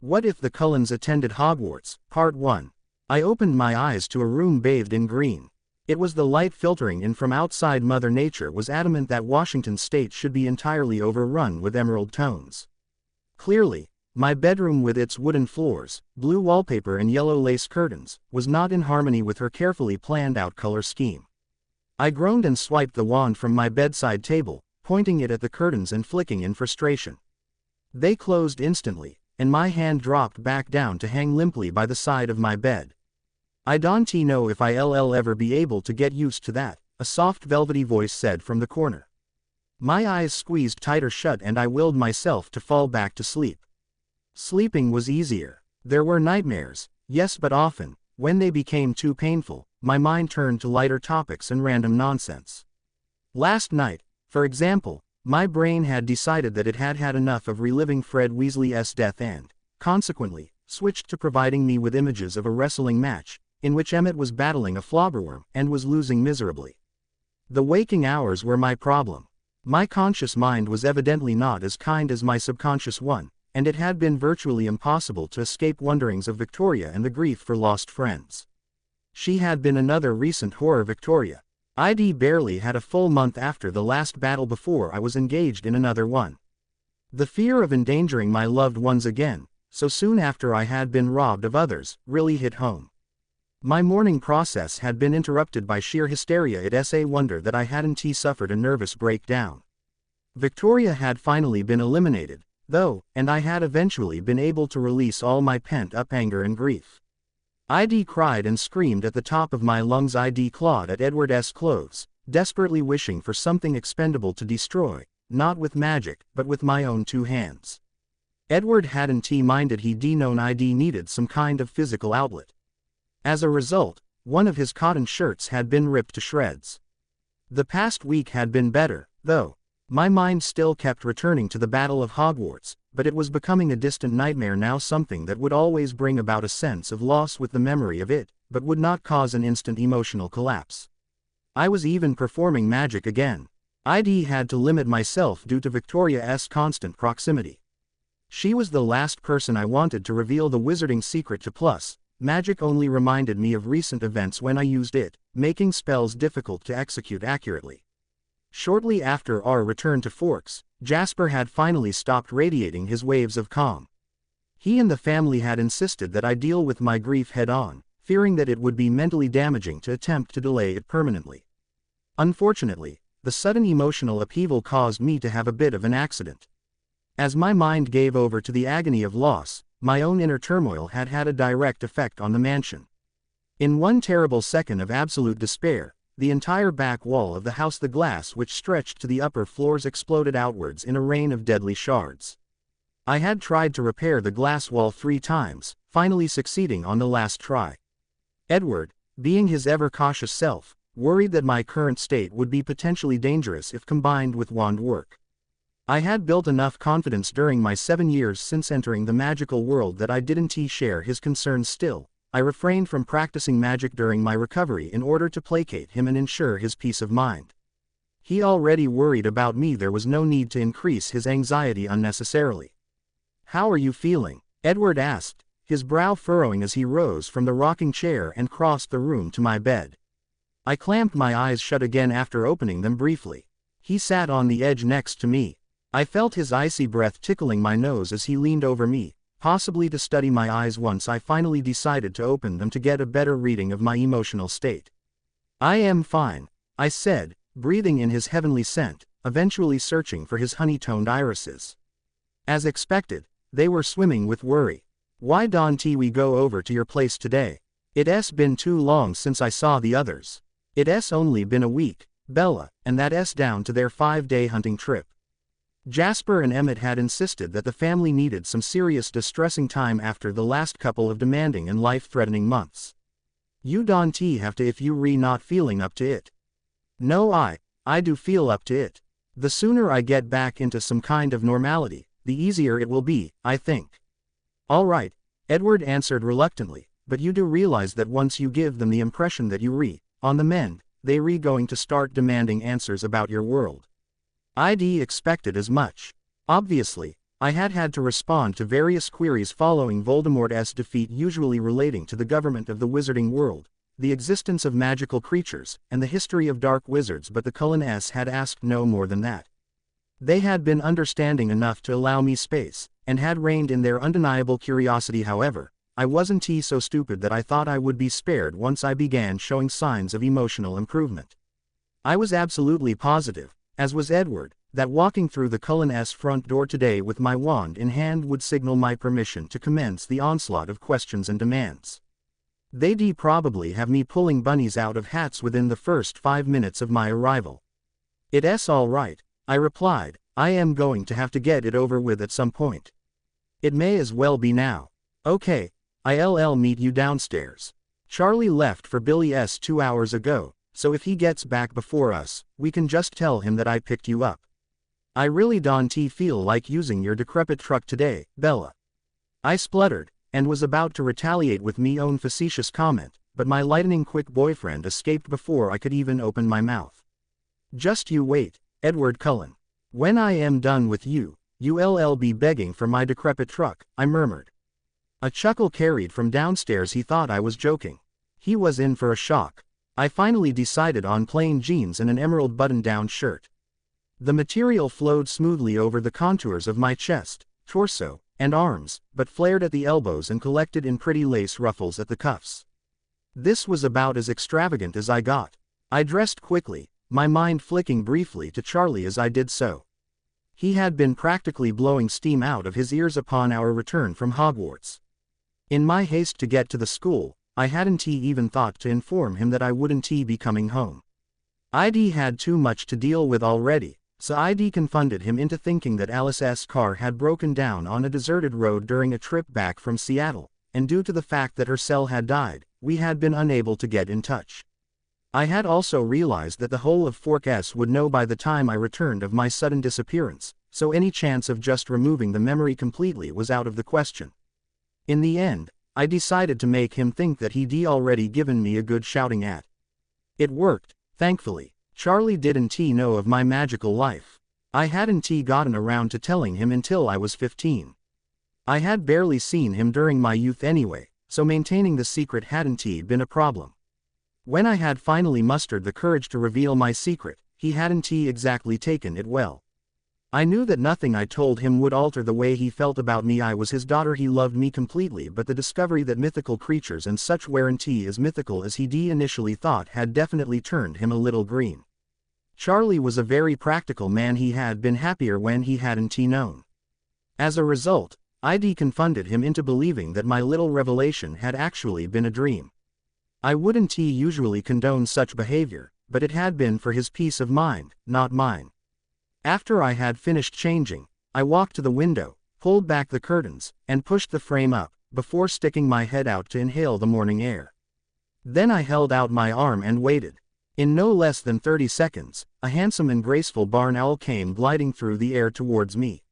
What if the Cullens attended Hogwarts? Part 1. I opened my eyes to a room bathed in green. It was the light filtering in from outside. Mother Nature was adamant that Washington State should be entirely overrun with emerald tones. Clearly, my bedroom with its wooden floors, blue wallpaper and yellow lace curtains, was not in harmony with her carefully planned out color scheme. I groaned and swiped the wand from my bedside table, pointing it at the curtains and flicking in frustration. They closed instantly, and my hand dropped back down to hang limply by the side of my bed. "I don't know if I'll ever be able to get used to that," a soft velvety voice said from the corner. My eyes squeezed tighter shut and I willed myself to fall back to sleep. Sleeping was easier. There were nightmares, yes, but often, when they became too painful, my mind turned to lighter topics and random nonsense. Last night, for example, my brain had decided that it had had enough of reliving Fred Weasley's death and, consequently, switched to providing me with images of a wrestling match, in which Emmett was battling a flobberworm and was losing miserably. The waking hours were my problem. My conscious mind was evidently not as kind as my subconscious one, and it had been virtually impossible to escape wonderings of Victoria and the grief for lost friends. She had been another recent horror. Victoria. I'd barely had a full month after the last battle before I was engaged in another one. The fear of endangering my loved ones again, so soon after I had been robbed of others, really hit home. My mourning process had been interrupted by sheer hysteria. It's a wonder that I hadn't suffered a nervous breakdown. Victoria had finally been eliminated, though, and I had eventually been able to release all my pent-up anger and grief. I'd cried and screamed at the top of my lungs. I'd clawed at Edward's clothes, desperately wishing for something expendable to destroy, not with magic, but with my own two hands. Edward hadn't minded. He'd known I'd needed some kind of physical outlet. As a result, one of his cotton shirts had been ripped to shreds. The past week had been better, though. My mind still kept returning to the Battle of Hogwarts, but it was becoming a distant nightmare now, something that would always bring about a sense of loss with the memory of it, but would not cause an instant emotional collapse. I was even performing magic again. I'd had to limit myself due to Victoria's constant proximity. She was the last person I wanted to reveal the wizarding secret to, plus, magic only reminded me of recent events when I used it, making spells difficult to execute accurately. Shortly after our return to Forks, Jasper had finally stopped radiating his waves of calm. He and the family had insisted that I deal with my grief head-on, fearing that it would be mentally damaging to attempt to delay it permanently. Unfortunately, the sudden emotional upheaval caused me to have a bit of an accident. As my mind gave over to the agony of loss, my own inner turmoil had had a direct effect on the mansion. In one terrible second of absolute despair, the entire back wall of the house, the glass which stretched to the upper floors, exploded outwards in a rain of deadly shards. I had tried to repair the glass wall 3 times, finally succeeding on the last try. Edward, being his ever-cautious self, worried that my current state would be potentially dangerous if combined with wand work. I had built enough confidence during my 7 years since entering the magical world that I didn't share his concerns. Still, I refrained from practicing magic during my recovery in order to placate him and ensure his peace of mind. He already worried about me. There was no need to increase his anxiety unnecessarily. "How are you feeling?" Edward asked, his brow furrowing as he rose from the rocking chair and crossed the room to my bed. I clamped my eyes shut again after opening them briefly. He sat on the edge next to me. I felt his icy breath tickling my nose as he leaned over me, possibly to study my eyes. Once I finally decided to open them to get a better reading of my emotional state. "I am fine," I said, breathing in his heavenly scent, eventually searching for his honey-toned irises. As expected, they were swimming with worry. "Why don't we go over to your place today? It's been too long since I saw the others." "It's only been a week, Bella, and that's down to their 5-day hunting trip." Jasper and Emmett had insisted that the family needed some serious distressing time after the last couple of demanding and life-threatening months. "You don't have to if you're not feeling up to it." "No, I do feel up to it. The sooner I get back into some kind of normality, the easier it will be, I think." "All right," Edward answered reluctantly, "but you do realize that once you give them the impression that you're on the mend, they're going to start demanding answers about your world." "I'd expected as much. Obviously, I had had to respond to various queries following Voldemort's defeat, usually relating to the government of the wizarding world, the existence of magical creatures, and the history of dark wizards, but the Cullens had asked no more than that. They had been understanding enough to allow me space, and had reined in their undeniable curiosity. However, I wasn't so stupid that I thought I would be spared once I began showing signs of emotional improvement. I was absolutely positive, as was Edward, that walking through the Cullens' front door today with my wand in hand would signal my permission to commence the onslaught of questions and demands. They'd probably have me pulling bunnies out of hats within the first 5 minutes of my arrival. "It's all right," I replied. "I am going to have to get it over with at some point. It may as well be now." "Okay, I'll meet you downstairs. Charlie left for Billy's 2 hours ago, so if he gets back before us, we can just tell him that I picked you up. I really don't feel like using your decrepit truck today, Bella." I spluttered, and was about to retaliate with me own facetious comment, but my lightning-quick boyfriend escaped before I could even open my mouth. "Just you wait, Edward Cullen. When I am done with you, you'll be begging for my decrepit truck," I murmured. A chuckle carried from downstairs. He thought I was joking. He was in for a shock. I finally decided on plain jeans and an emerald button-down shirt. The material flowed smoothly over the contours of my chest, torso, and arms, but flared at the elbows and collected in pretty lace ruffles at the cuffs. This was about as extravagant as I got. I dressed quickly, my mind flicking briefly to Charlie as I did so. He had been practically blowing steam out of his ears upon our return from Hogwarts. In my haste to get to the school, I hadn't even thought to inform him that I wouldn't be coming home. I'd had too much to deal with already, so I'd confunded him into thinking that Alice's car had broken down on a deserted road during a trip back from Seattle, and due to the fact that her cell had died, we had been unable to get in touch. I had also realized that the whole of Fork S would know by the time I returned of my sudden disappearance, so any chance of just removing the memory completely was out of the question. In the end, I decided to make him think that he'd already given me a good shouting at. It worked, thankfully. Charlie didn't know of my magical life. I hadn't gotten around to telling him until I was 15. I had barely seen him during my youth anyway, so maintaining the secret hadn't been a problem. When I had finally mustered the courage to reveal my secret, he hadn't exactly taken it well. I knew that nothing I told him would alter the way he felt about me. I was his daughter, he loved me completely, but the discovery that mythical creatures and such weren't as mythical as he'd initially thought had definitely turned him a little green. Charlie was a very practical man. He had been happier when he hadn't known. As a result, I'd confunded him into believing that my little revelation had actually been a dream. I wouldn't usually condone such behavior, but it had been for his peace of mind, not mine. After I had finished changing, I walked to the window, pulled back the curtains, and pushed the frame up, before sticking my head out to inhale the morning air. Then I held out my arm and waited. In no less than 30 seconds, a handsome and graceful barn owl came gliding through the air towards me.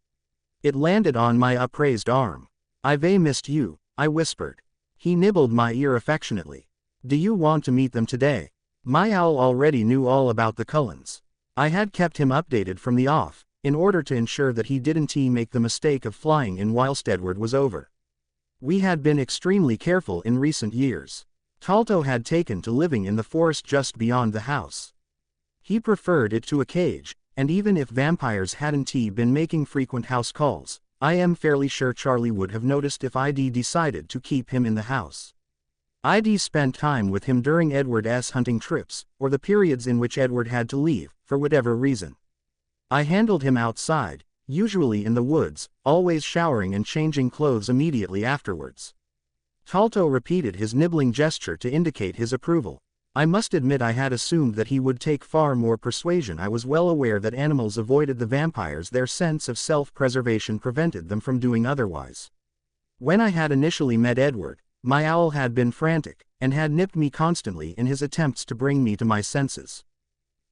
It landed on my upraised arm. "I've missed you," I whispered. He nibbled my ear affectionately. "Do you want to meet them today?" My owl already knew all about the Cullens. I had kept him updated from the off, in order to ensure that he didn't make the mistake of flying in whilst Edward was over. We had been extremely careful in recent years. Talto had taken to living in the forest just beyond the house. He preferred it to a cage, and even if vampires hadn't been making frequent house calls, I am fairly sure Charlie would have noticed if I'd decided to keep him in the house. I'd spent time with him during Edward's hunting trips, or the periods in which Edward had to leave, for whatever reason. I handled him outside, usually in the woods, always showering and changing clothes immediately afterwards. Talto repeated his nibbling gesture to indicate his approval. I must admit I had assumed that he would take far more persuasion. I was well aware that animals avoided the vampires. Their sense of self-preservation prevented them from doing otherwise. When I had initially met Edward, my owl had been frantic, and had nipped me constantly in his attempts to bring me to my senses.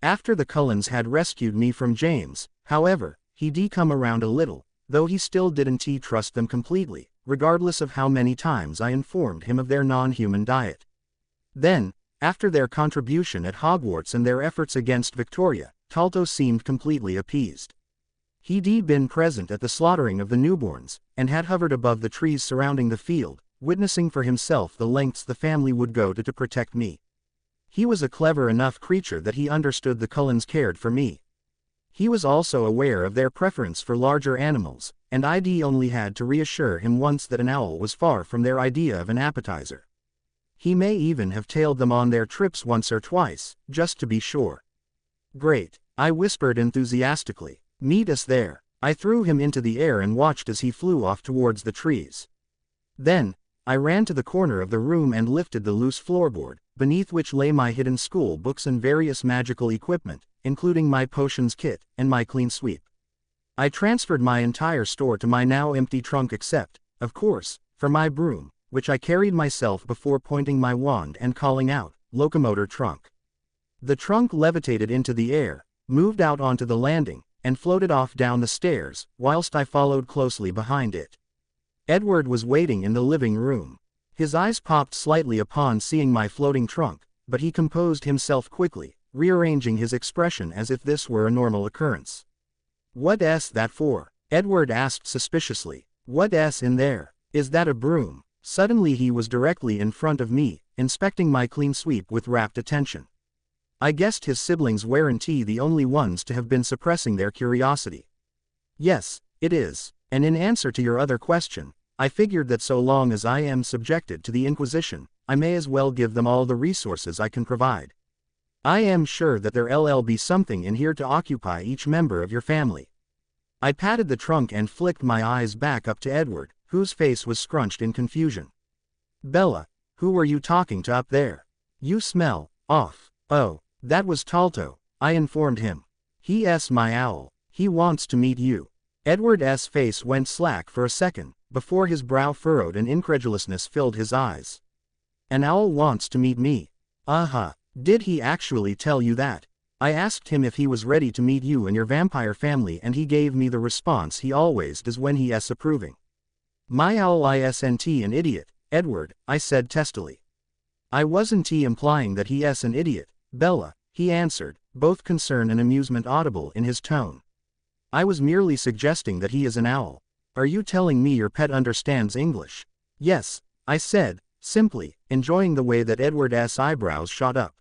After the Cullens had rescued me from James, however, he'd come around a little, though he still didn't trust them completely, regardless of how many times I informed him of their non-human diet. Then, after their contribution at Hogwarts and their efforts against Victoria, Talto seemed completely appeased. He'd been present at the slaughtering of the newborns, and had hovered above the trees surrounding the field, witnessing for himself the lengths the family would go to protect me. He was a clever enough creature that he understood the Cullens cared for me. He was also aware of their preference for larger animals, and I'd only had to reassure him once that an owl was far from their idea of an appetizer. He may even have tailed them on their trips once or twice, just to be sure. Great, I whispered enthusiastically. Meet us there. I threw him into the air and watched as he flew off towards the trees. Then, I ran to the corner of the room and lifted the loose floorboard, beneath which lay my hidden school books and various magical equipment, including my potions kit and my clean sweep. I transferred my entire store to my now empty trunk except, of course, for my broom, which I carried myself before pointing my wand and calling out, "Locomotor trunk." The trunk levitated into the air, moved out onto the landing, and floated off down the stairs, whilst I followed closely behind it. Edward was waiting in the living room. His eyes popped slightly upon seeing my floating trunk, but he composed himself quickly, rearranging his expression as if this were a normal occurrence. "What's that for?" Edward asked suspiciously. "What's in there? Is that a broom?" Suddenly he was directly in front of me, inspecting my clean sweep with rapt attention. I guessed his siblings weren't the only ones to have been suppressing their curiosity. "Yes, it is, and in answer to your other question, I figured that so long as I am subjected to the Inquisition, I may as well give them all the resources I can provide. I am sure that there'll be something in here to occupy each member of your family." I patted the trunk and flicked my eyes back up to Edward, whose face was scrunched in confusion. "Bella, who were you talking to up there? You smell off." "Oh, that was Talto," I informed him. "He's my owl. He wants to meet you." Edward's face went slack for a second, before his brow furrowed and incredulousness filled his eyes. "An owl wants to meet me? Did he actually tell you that?" I asked him if he was ready to meet you and your vampire family, and he gave me the response he always does when he's approving. "My owl isn't an idiot, Edward," I said testily. "I wasn't implying that he's an idiot, Bella," he answered, both concern and amusement audible in his tone. "I was merely suggesting that he is an owl. Are you telling me your pet understands English?" "Yes," I said, simply, enjoying the way that Edward's eyebrows shot up.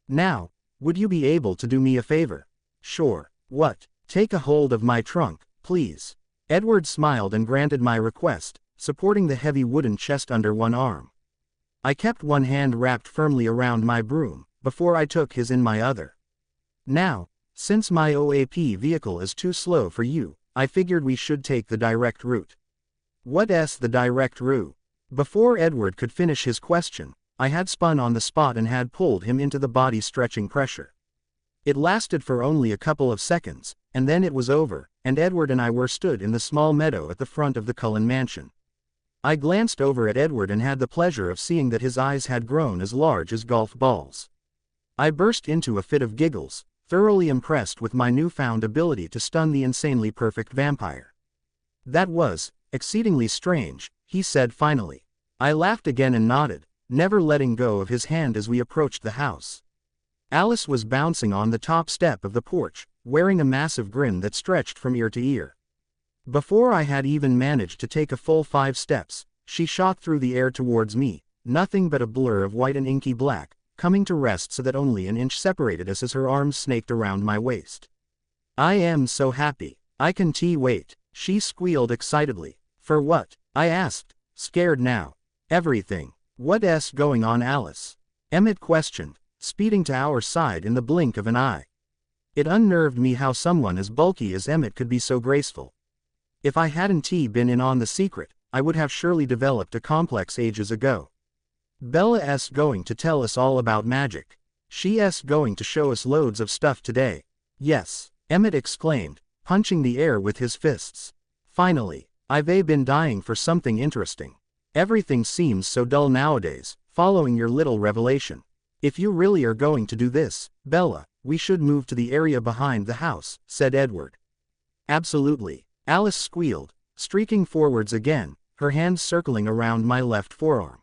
"Now, would you be able to do me a favor?" "Sure. What?" "Take a hold of my trunk, please." Edward smiled and granted my request, supporting the heavy wooden chest under one arm. I kept one hand wrapped firmly around my broom, before I took his in my other. "Now, since my OAP vehicle is too slow for you, I figured we should take the direct route." "What's the direct route?" Before Edward could finish his question, I had spun on the spot and had pulled him into the body-stretching pressure. It lasted for only a couple of seconds, and then it was over, and Edward and I were stood in the small meadow at the front of the Cullen mansion. I glanced over at Edward and had the pleasure of seeing that his eyes had grown as large as golf balls. I burst into a fit of giggles, thoroughly impressed with my newfound ability to stun the insanely perfect vampire. "That was exceedingly strange," he said finally. I laughed again and nodded, never letting go of his hand as we approached the house. Alice was bouncing on the top step of the porch, wearing a massive grin that stretched from ear to ear. Before I had even managed to take a full 5 steps, she shot through the air towards me, nothing but a blur of white and inky black, coming to rest so that only an inch separated us as her arms snaked around my waist. "I am so happy. I can't wait," she squealed excitedly. "For what?" I asked, scared now. "Everything." "What's going on, Alice?" Emmett questioned, speeding to our side in the blink of an eye. It unnerved me how someone as bulky as Emmett could be so graceful. If I hadn't been in on the secret, I would have surely developed a complex ages ago. "Bella's going to tell us all about magic. She's going to show us loads of stuff today." "Yes," Emmett exclaimed, punching the air with his fists. "Finally, I've been dying for something interesting. Everything seems so dull nowadays, following your little revelation. If you really are going to do this, Bella, we should move to the area behind the house," said Edward. "Absolutely," Alice squealed, streaking forwards again, her hands circling around my left forearm.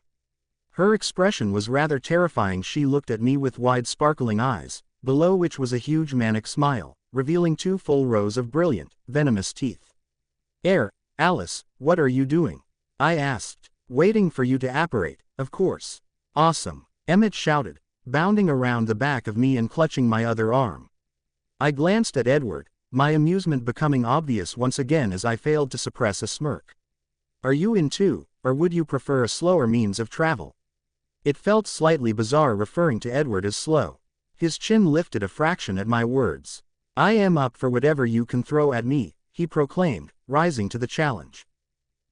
Her expression was rather terrifying. She looked at me with wide sparkling eyes, below which was a huge manic smile, revealing 2 full rows of brilliant, venomous teeth. Alice, what are you doing? I asked. Waiting for you to apparate, of course. Awesome, Emmett shouted, bounding around the back of me and clutching my other arm. I glanced at Edward, my amusement becoming obvious once again as I failed to suppress a smirk. Are you in too, or would you prefer a slower means of travel? It felt slightly bizarre referring to Edward as slow. His chin lifted a fraction at my words. I am up for whatever you can throw at me, he proclaimed, rising to the challenge.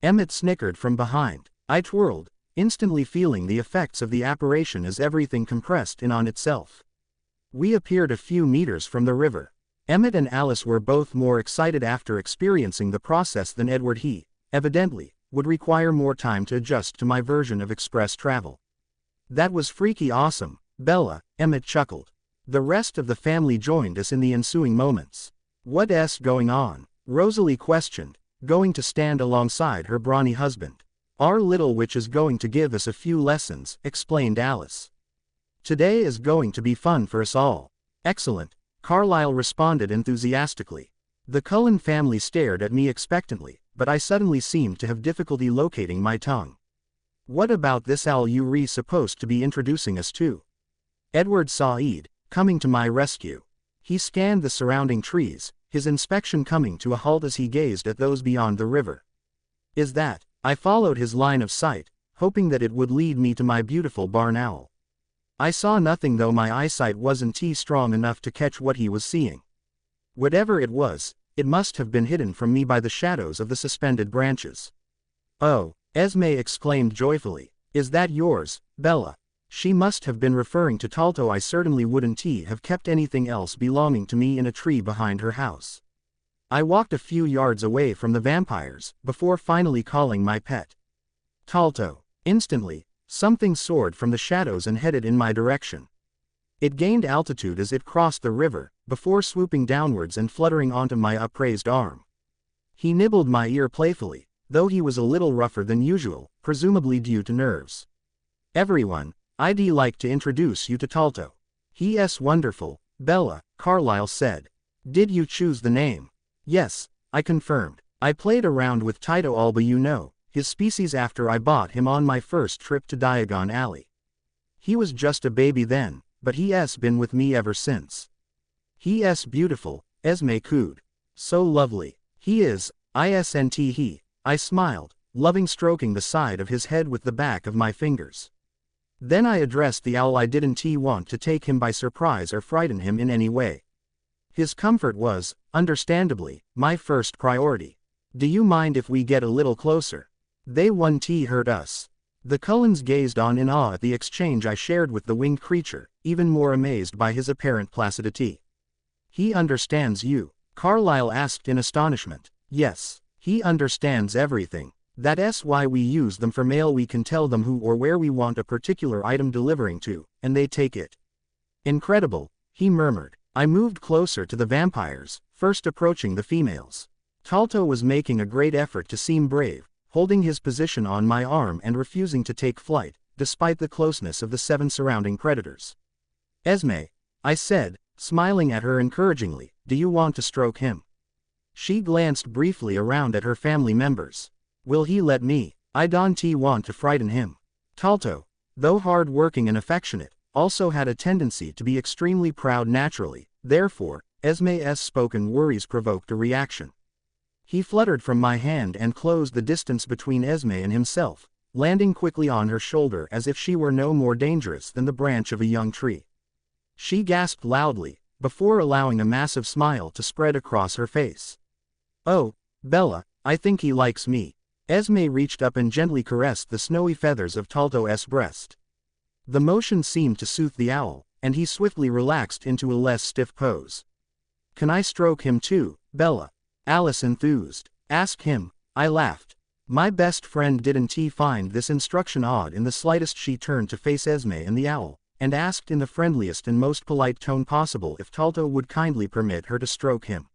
Emmett snickered from behind. I twirled, instantly feeling the effects of the apparition as everything compressed in on itself. We appeared a few meters from the river. Emmett and Alice were both more excited after experiencing the process than Edward. He, evidently, would require more time to adjust to my version of express travel. That was freaky awesome, Bella, Emmett chuckled. The rest of the family joined us in the ensuing moments. What's going on? Rosalie questioned, going to stand alongside her brawny husband. Our little witch is going to give us a few lessons, explained Alice. Today is going to be fun for us all. Excellent, Carlyle responded enthusiastically. The Cullen family stared at me expectantly, but I suddenly seemed to have difficulty locating my tongue. What about this owl you're supposed to be introducing us to? Edward saw Ed, coming to my rescue. He scanned the surrounding trees, his inspection coming to a halt as he gazed at those beyond the river. Is that? I followed his line of sight, hoping that it would lead me to my beautiful barn owl. I saw nothing though my eyesight wasn't strong enough to catch what he was seeing. Whatever it was, it must have been hidden from me by the shadows of the suspended branches. Oh, Esme exclaimed joyfully, is that yours, Bella? She must have been referring to Talto. I certainly wouldn't have kept anything else belonging to me in a tree behind her house. I walked a few yards away from the vampires, before finally calling my pet. Talto. Instantly, something soared from the shadows and headed in my direction. It gained altitude as it crossed the river, before swooping downwards and fluttering onto my upraised arm. He nibbled my ear playfully, though he was a little rougher than usual, presumably due to nerves. Everyone, I'd like to introduce you to Talto. He's wonderful, Bella, Carlyle said. Did you choose the name? Yes, I confirmed. I played around with Tito Alba, his species, after I bought him on my first trip to Diagon Alley. He was just a baby then, but he's been with me ever since. He's beautiful, Esme cooed. So lovely. He is, isn't he? I smiled, loving stroking the side of his head with the back of my fingers. Then I addressed the owl. I didn't want to take him by surprise or frighten him in any way. His comfort was, understandably, my first priority. Do you mind if we get a little closer? They won't hurt us. The Cullens gazed on in awe at the exchange I shared with the winged creature, even more amazed by his apparent placidity. He understands you? Carlyle asked in astonishment. Yes, he understands everything. That's why we use them for mail. We can tell them who or where we want a particular item delivering to, and they take it. Incredible, he murmured. I moved closer to the vampires, first approaching the females. Talto was making a great effort to seem brave, holding his position on my arm and refusing to take flight, despite the closeness of the 7 surrounding predators. Esme, I said, smiling at her encouragingly, do you want to stroke him? She glanced briefly around at her family members. Will he let me? I don't want to frighten him. Talto, though hard-working and affectionate, also had a tendency to be extremely proud naturally, therefore, Esme's spoken worries provoked a reaction. He fluttered from my hand and closed the distance between Esme and himself, landing quickly on her shoulder as if she were no more dangerous than the branch of a young tree. She gasped loudly, before allowing a massive smile to spread across her face. Oh, Bella, I think he likes me. Esme reached up and gently caressed the snowy feathers of Talto's breast. The motion seemed to soothe the owl, and he swiftly relaxed into a less stiff pose. Can I stroke him too, Bella? Alice enthused. Ask him, I laughed. My best friend didn't find this instruction odd in the slightest. She turned to face Esme and the owl, and asked in the friendliest and most polite tone possible if Talto would kindly permit her to stroke him.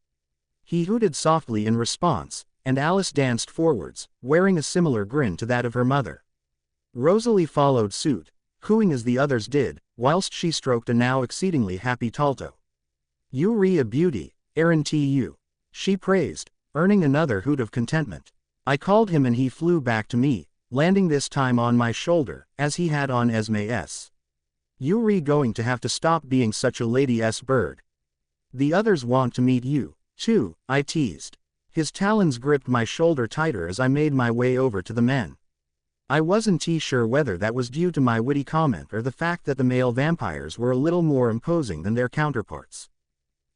He hooted softly in response, and Alice danced forwards, wearing a similar grin to that of her mother. Rosalie followed suit, cooing as the others did, whilst she stroked a now exceedingly happy Talto. You're a beauty, Guarantee you. She praised, earning another hoot of contentment. I called him and he flew back to me, landing this time on my shoulder, as he had on Esme's. You're going to have to stop being such a lady's bird. The others want to meet you, too, I teased. His talons gripped my shoulder tighter as I made my way over to the men. I wasn't sure whether that was due to my witty comment or the fact that the male vampires were a little more imposing than their counterparts.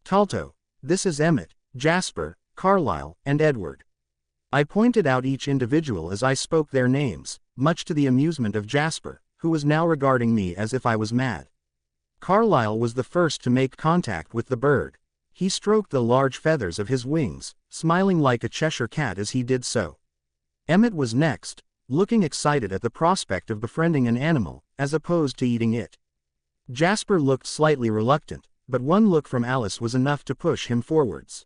Talto, this is Emmett, Jasper, Carlyle, and Edward. I pointed out each individual as I spoke their names, much to the amusement of Jasper, who was now regarding me as if I was mad. Carlyle was the first to make contact with the bird. He stroked the large feathers of his wings, smiling like a Cheshire cat as he did so. Emmett was next, looking excited at the prospect of befriending an animal, as opposed to eating it. Jasper looked slightly reluctant, but one look from Alice was enough to push him forwards.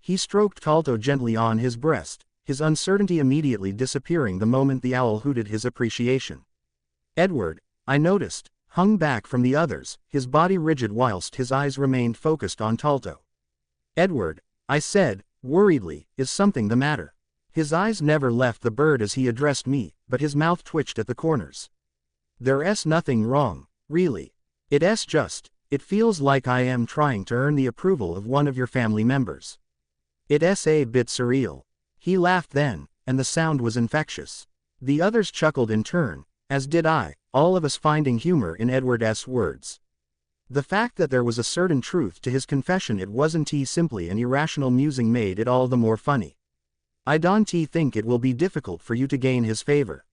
He stroked Talto gently on his breast, his uncertainty immediately disappearing the moment the owl hooted his appreciation. Edward, I noticed, hung back from the others, his body rigid whilst his eyes remained focused on Talto. Edward, I said, worriedly, is something the matter? His eyes never left the bird as he addressed me, but his mouth twitched at the corners. There's nothing wrong, really. It feels like I am trying to earn the approval of one of your family members. It's a bit surreal. He laughed then, and the sound was infectious. The others chuckled in turn, as did I, all of us finding humor in Edward's words. The fact that there was a certain truth to his confession it wasn't simply an irrational musing made it all the more funny. I don't think it will be difficult for you to gain his favor.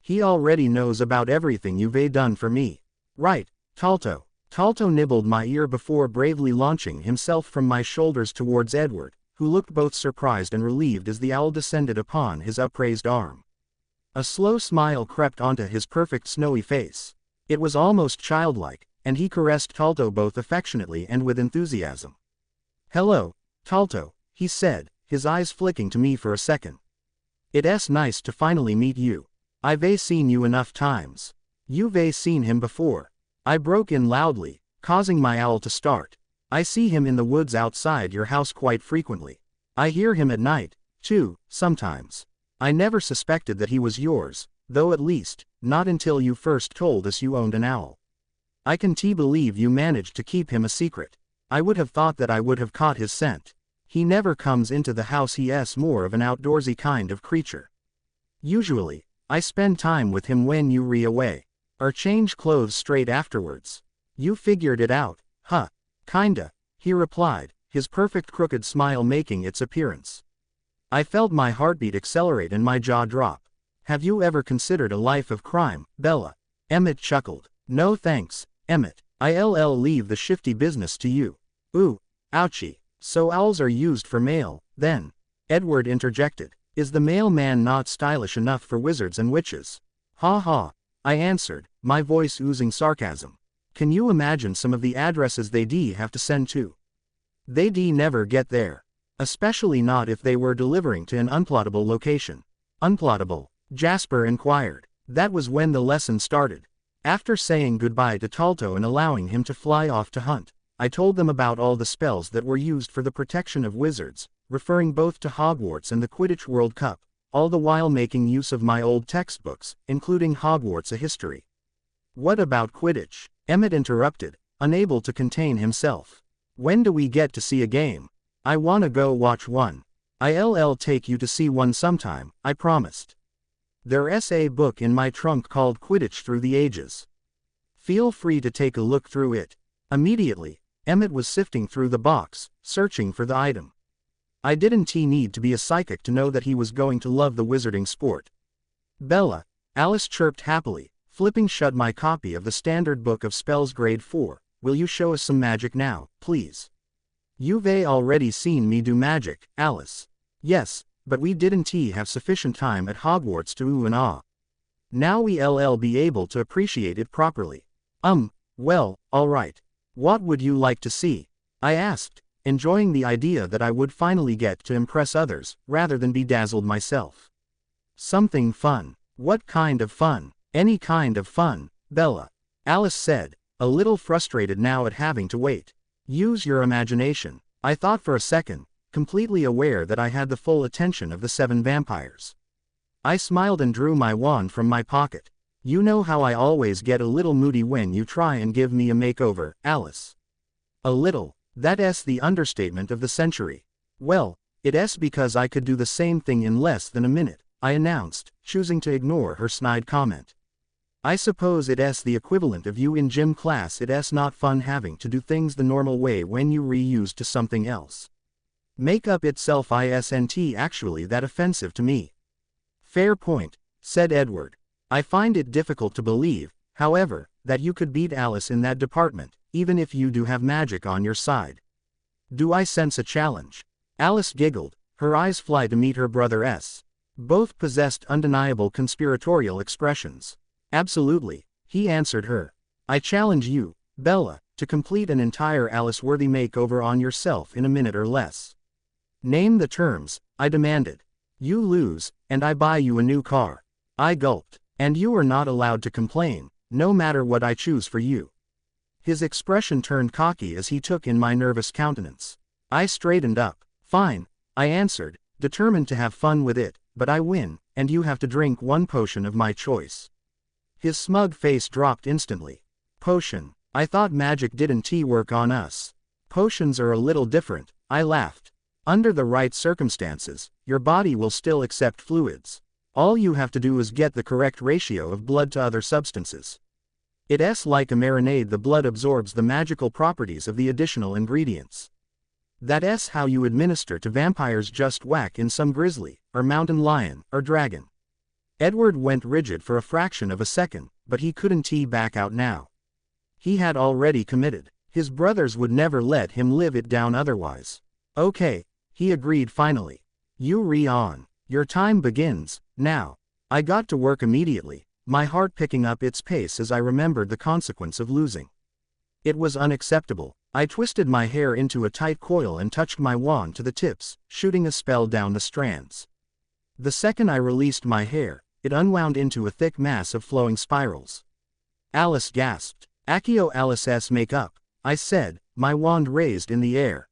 He already knows about everything you've done for me. Right, Talto. Talto nibbled my ear before bravely launching himself from my shoulders towards Edward, who looked both surprised and relieved as the owl descended upon his upraised arm. A slow smile crept onto his perfect snowy face. It was almost childlike, and he caressed Talto both affectionately and with enthusiasm. Hello, Talto, he said, his eyes flicking to me for a second. It's nice to finally meet you. I've seen you enough times. You've seen him before. I broke in loudly, causing my owl to start. I see him in the woods outside your house quite frequently. I hear him at night, too, sometimes. I never suspected that he was yours, though at least, not until you first told us you owned an owl. I can believe you managed to keep him a secret. I would have thought that I would have caught his scent. He never comes into the house. He's more of an outdoorsy kind of creature. Usually, I spend time with him when you're away, or change clothes straight afterwards. You figured it out, huh? Kinda, he replied, his perfect crooked smile making its appearance. I felt my heartbeat accelerate and my jaw drop. Have you ever considered a life of crime, Bella? Emmett chuckled. No thanks, Emmett. I'll leave the shifty business to you. Ooh, ouchie. So owls are used for mail, then? Edward interjected. Is the mailman not stylish enough for wizards and witches? Ha ha, I answered, my voice oozing sarcasm. Can you imagine some of the addresses they'd have to send to? They'd never get there. Especially not if they were delivering to an unplottable location. Unplottable? Jasper inquired. That was when the lesson started. After saying goodbye to Talto and allowing him to fly off to hunt, I told them about all the spells that were used for the protection of wizards, referring both to Hogwarts and the Quidditch World Cup, all the while making use of my old textbooks, including Hogwarts: A History. What about Quidditch? Emmett interrupted, unable to contain himself. When do we get to see a game? I wanna go watch one. I'll take you to see one sometime, I promised. There's a book in my trunk called Quidditch Through the Ages. Feel free to take a look through it. Immediately, Emmett was sifting through the box, searching for the item. I didn't need to be a psychic to know that he was going to love the wizarding sport. Bella, Alice chirped happily, flipping shut my copy of the Standard Book of Spells Grade 4, will you show us some magic now, please? You've already seen me do magic, Alice. Yes, but we didn't have sufficient time at Hogwarts to ooh and ah. Now we'll be able to appreciate it properly. Well, alright. What would you like to see? I asked, enjoying the idea that I would finally get to impress others, rather than be dazzled myself. Something fun. What kind of fun? Any kind of fun, Bella. Alice said, a little frustrated now at having to wait. Use your imagination. I thought for a second, completely aware that I had the full attention of the 7 vampires. I smiled and drew my wand from my pocket. You know how I always get a little moody when you try and give me a makeover, Alice. A little, that's the understatement of the century. Well, it's because I could do the same thing in less than a minute, I announced, choosing to ignore her snide comment. I suppose it's the equivalent of you in gym class. It's not fun having to do things the normal way when you reuse to something else. Makeup itself isn't actually that offensive to me. Fair point, said Edward. I find it difficult to believe, however, that you could beat Alice in that department, even if you do have magic on your side. Do I sense a challenge? Alice giggled, her eyes fly to meet her brother's. Both possessed undeniable conspiratorial expressions. Absolutely, he answered her. I challenge you, Bella, to complete an entire Alice-worthy makeover on yourself in a minute or less. Name the terms, I demanded. You lose, and I buy you a new car. I gulped. And you are not allowed to complain, no matter what I choose for you. His expression turned cocky as he took in my nervous countenance. I straightened up. Fine, I answered, determined to have fun with it, but I win, and you have to drink 1 potion of my choice. His smug face dropped instantly. Potion. I thought magic didn't work on us. Potions are a little different, I laughed. Under the right circumstances, your body will still accept fluids. All you have to do is get the correct ratio of blood to other substances. It's like a marinade. The blood absorbs the magical properties of the additional ingredients. That's how you administer to vampires. Just whack in some grizzly, or mountain lion, or dragon. Edward went rigid for a fraction of a second, but he couldn't back out now. He had already committed. His brothers would never let him live it down otherwise. Okay, he agreed finally. You on. Your time begins, now. I got to work immediately, my heart picking up its pace as I remembered the consequence of losing. It was unacceptable. I twisted my hair into a tight coil and touched my wand to the tips, shooting a spell down the strands. The second I released my hair, it unwound into a thick mass of flowing spirals. Alice gasped. Accio Alice's makeup, I said, my wand raised in the air.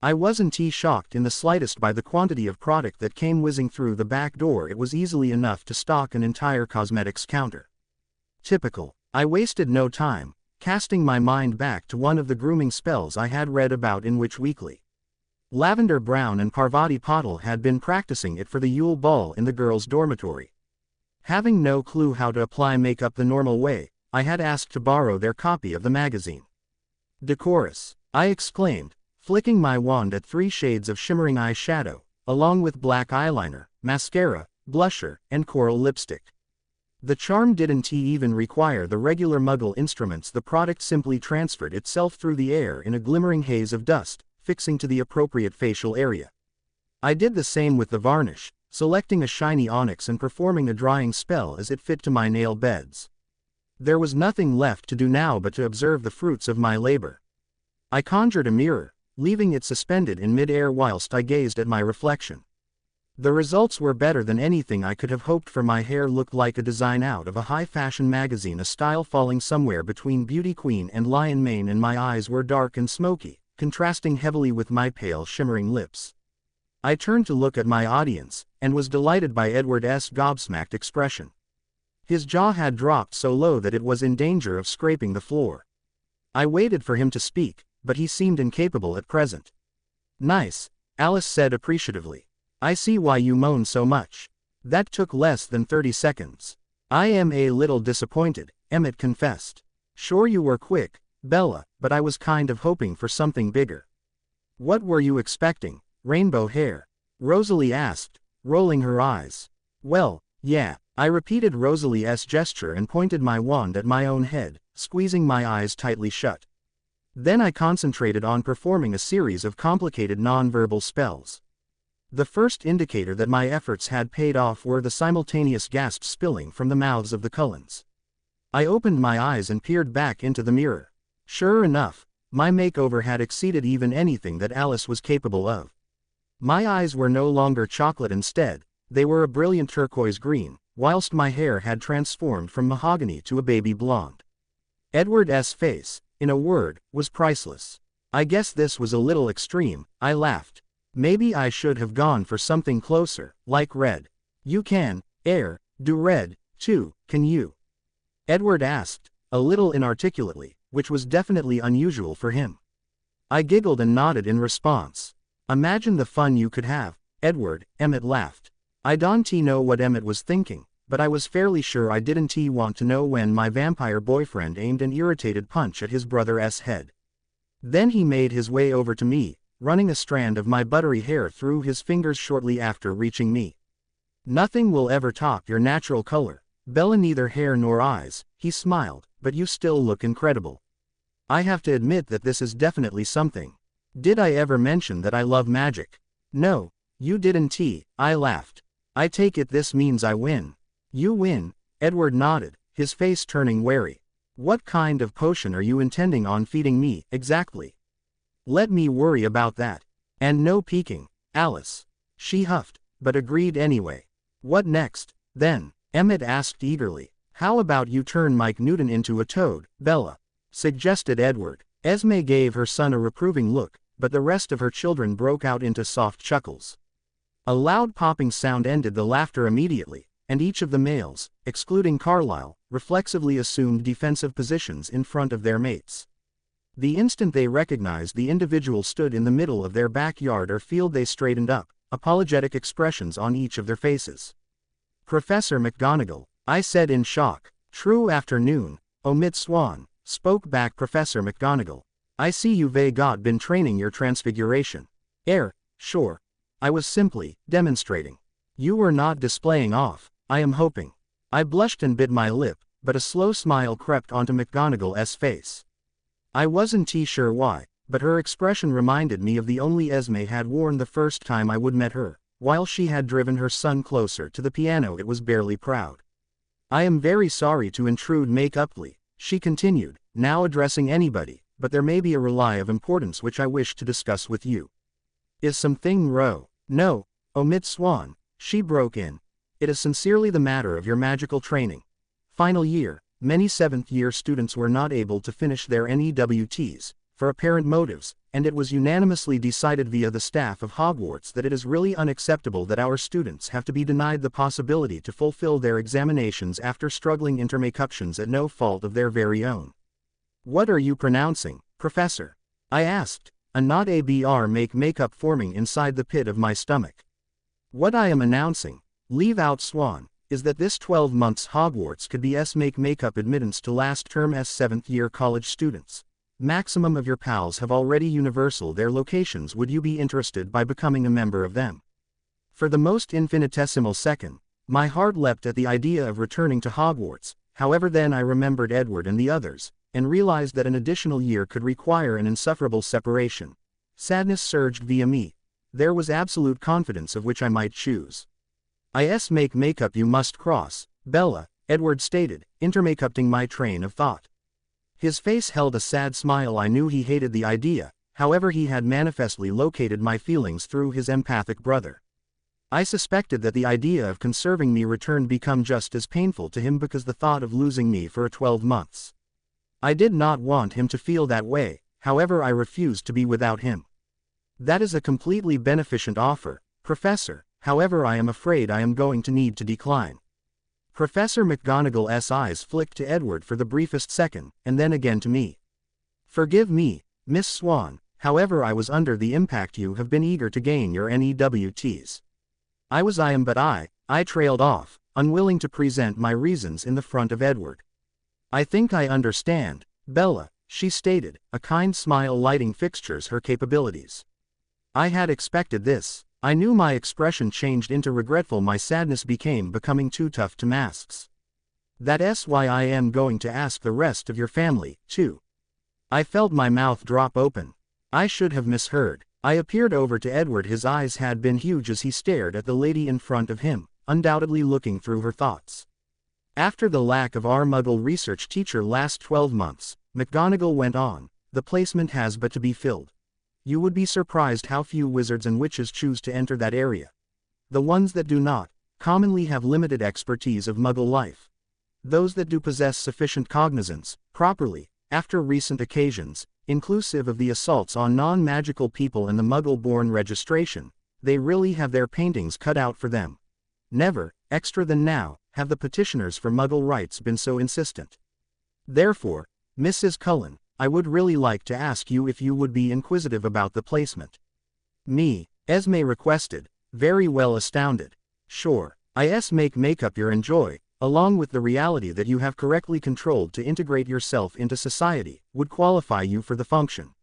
I wasn't shocked in the slightest by the quantity of product that came whizzing through the back door. It was easily enough to stock an entire cosmetics counter. Typical. I wasted no time, casting my mind back to one of the grooming spells I had read about in Witch Weekly. Lavender Brown and Parvati Patil had been practicing it for the Yule Ball in the girls' dormitory. Having no clue how to apply makeup the normal way, I had asked to borrow their copy of the magazine. Decorous, I exclaimed, flicking my wand at 3 shades of shimmering eyeshadow, along with black eyeliner, mascara, blusher, and coral lipstick. The charm didn't even require the regular Muggle instruments. The product simply transferred itself through the air in a glimmering haze of dust, fixing to the appropriate facial area. I did the same with the varnish, selecting a shiny onyx and performing a drying spell as it fit to my nail beds. There was nothing left to do now but to observe the fruits of my labor. I conjured a mirror, leaving it suspended in mid-air whilst I gazed at my reflection. The results were better than anything I could have hoped for. My hair looked like a design out of a high-fashion magazine, a style falling somewhere between Beauty Queen and Lion Mane, and my eyes were dark and smoky, contrasting heavily with my pale shimmering lips. I turned to look at my audience, and was delighted by Edward's gobsmacked expression. His jaw had dropped so low that it was in danger of scraping the floor. I waited for him to speak, but he seemed incapable at present. Nice, Alice said appreciatively. I see why you moan so much. That took less than 30 seconds. I am a little disappointed, Emmett confessed. Sure you were quick, Bella, but I was kind of hoping for something bigger. What were you expecting, rainbow hair? Rosalie asked, rolling her eyes. Well, yeah, I repeated Rosalie's gesture and pointed my wand at my own head, squeezing my eyes tightly shut. Then I concentrated on performing a series of complicated non-verbal spells. The first indicator that my efforts had paid off were the simultaneous gasps spilling from the mouths of the Cullens. I opened my eyes and peered back into the mirror. Sure enough, my makeover had exceeded even anything that Alice was capable of. My eyes were no longer chocolate. Instead, they were a brilliant turquoise green, whilst my hair had transformed from mahogany to a baby blonde. Edward's face, in a word, was priceless. I guess this was a little extreme, I laughed. Maybe I should have gone for something closer, like red. You can, do red, too, can you? Edward asked, a little inarticulately, which was definitely unusual for him. I giggled and nodded in response. Imagine the fun you could have, Edward, Emmett laughed. I don't know what Emmett was thinking, but I was fairly sure I didn't want to know when my vampire boyfriend aimed an irritated punch at his brother's head. Then he made his way over to me, running a strand of my buttery hair through his fingers shortly after reaching me. Nothing will ever top your natural color, Bella, neither hair nor eyes, he smiled, but you still look incredible. I have to admit that this is definitely something. Did I ever mention that I love magic? No, you didn't, I laughed. I take it this means I win. You win, Edward nodded, his face turning wary. What kind of potion are you intending on feeding me, exactly? Let me worry about that. And no peeking, Alice. She huffed, but agreed anyway. What next, then? Emmett asked eagerly. How about you turn Mike Newton into a toad, Bella? Suggested Edward. Esme gave her son a reproving look, but the rest of her children broke out into soft chuckles. A loud popping sound ended the laughter immediately, and each of the males, excluding Carlyle, reflexively assumed defensive positions in front of their mates. The instant they recognized the individual stood in the middle of their backyard or field, they straightened up, apologetic expressions on each of their faces. Professor McGonagall, I said in shock. True afternoon, Omid Swan, spoke back Professor McGonagall. I see you've been training your transfiguration. Sure. I was simply demonstrating. You were not displaying off, I am hoping. I blushed and bit my lip, but a slow smile crept onto McGonagall's face. I wasn't sure why, but her expression reminded me of the only Esme had worn the first time I would met her, while she had driven her son closer to the piano. It was barely proud. I am very sorry to intrude make-uply, she continued, now addressing anybody, but there may be a relay of importance which I wish to discuss with you. Is something wrong? No, Omid Swan, she broke in. It is sincerely the matter of your magical training. Final year, many 7th-year students were not able to finish their NEWTs, for apparent motives, and it was unanimously decided via the staff of Hogwarts that it is really unacceptable that our students have to be denied the possibility to fulfill their examinations after struggling intermakeups at no fault of their very own. What are you pronouncing, Professor? I asked, a not makeup forming inside the pit of my stomach. What I am announcing, leave out Swan, is that this 12 months Hogwarts could be makeup admittance to last term's 7th-year college students. Maximum of your pals have already universal their locations. Would you be interested by becoming a member of them? For the most infinitesimal second, my heart leapt at the idea of returning to Hogwarts. However, then I remembered Edward and the others, and realized that an additional year could require an insufferable separation. Sadness surged via me. There was absolute confidence of which I might choose. Makeup you must cross, Bella, Edward stated, intermakeuping my train of thought. His face held a sad smile. I knew he hated the idea, however he had manifestly located my feelings through his empathic brother. I suspected that the idea of conserving me returned become just as painful to him because the thought of losing me for 12 months. I did not want him to feel that way, however I refused to be without him. That is a completely beneficent offer, Professor, however I am afraid I am going to need to decline. Professor McGonagall's eyes flicked to Edward for the briefest second, and then again to me. Forgive me, Miss Swan, however I was under the impact you have been eager to gain your NEWTs. I trailed off, unwilling to present my reasons in the front of Edward. I think I understand, Bella, she stated, a kind smile lighting fixtures her capabilities. I had expected this. I knew. My expression changed into regretful. My sadness becoming too tough to mask. That's why I am going to ask the rest of your family, too. I felt my mouth drop open. I should have misheard. I appeared over to Edward. His eyes had been huge as he stared at the lady in front of him, undoubtedly looking through her thoughts. After the lack of our Muggle research teacher last 12 months, McGonagall went on, the placement has but to be filled. You would be surprised how few wizards and witches choose to enter that area. The ones that do not, commonly have limited expertise of Muggle life. Those that do possess sufficient cognizance, properly, after recent occasions, inclusive of the assaults on non-magical people and the Muggle-born registration, they really have their paintings cut out for them. Never, extra than now, have the petitioners for Muggle rights been so insistent. Therefore, Mrs. Cullen, I would really like to ask you if you would be inquisitive about the placement. Me, Esme requested, very well astounded. Sure, make makeup you enjoy, along with the reality that you have correctly controlled to integrate yourself into society, would qualify you for the function.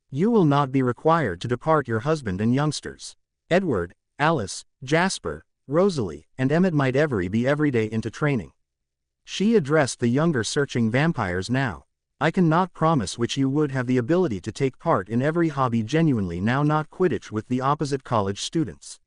You will not be required to depart your husband and youngsters. Edward, Alice, Jasper, Rosalie, and Emmett might be every day into training. She addressed the younger searching vampires now. I cannot promise which you would have the ability to take part in every hobby genuinely now, not Quidditch with the opposite college students.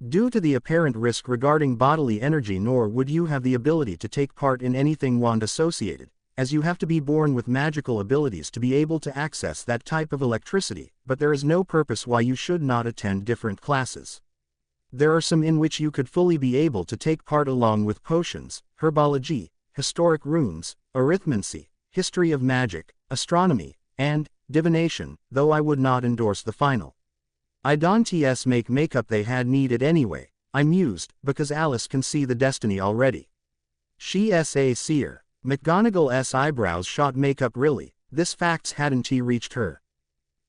Due to the apparent risk regarding bodily energy, nor would you have the ability to take part in anything wand associated, as you have to be born with magical abilities to be able to access that type of electricity, but there is no purpose why you should not attend different classes. There are some in which you could fully be able to take part along with potions, herbology, historic runes, arithmancy, history of magic, astronomy, and divination, though I would not endorse the final. I don't make makeup they had needed anyway, I mused, because Alice can see the destiny already. She's a seer. McGonagall's eyebrows shot. Makeup really, this facts hadn't reached her.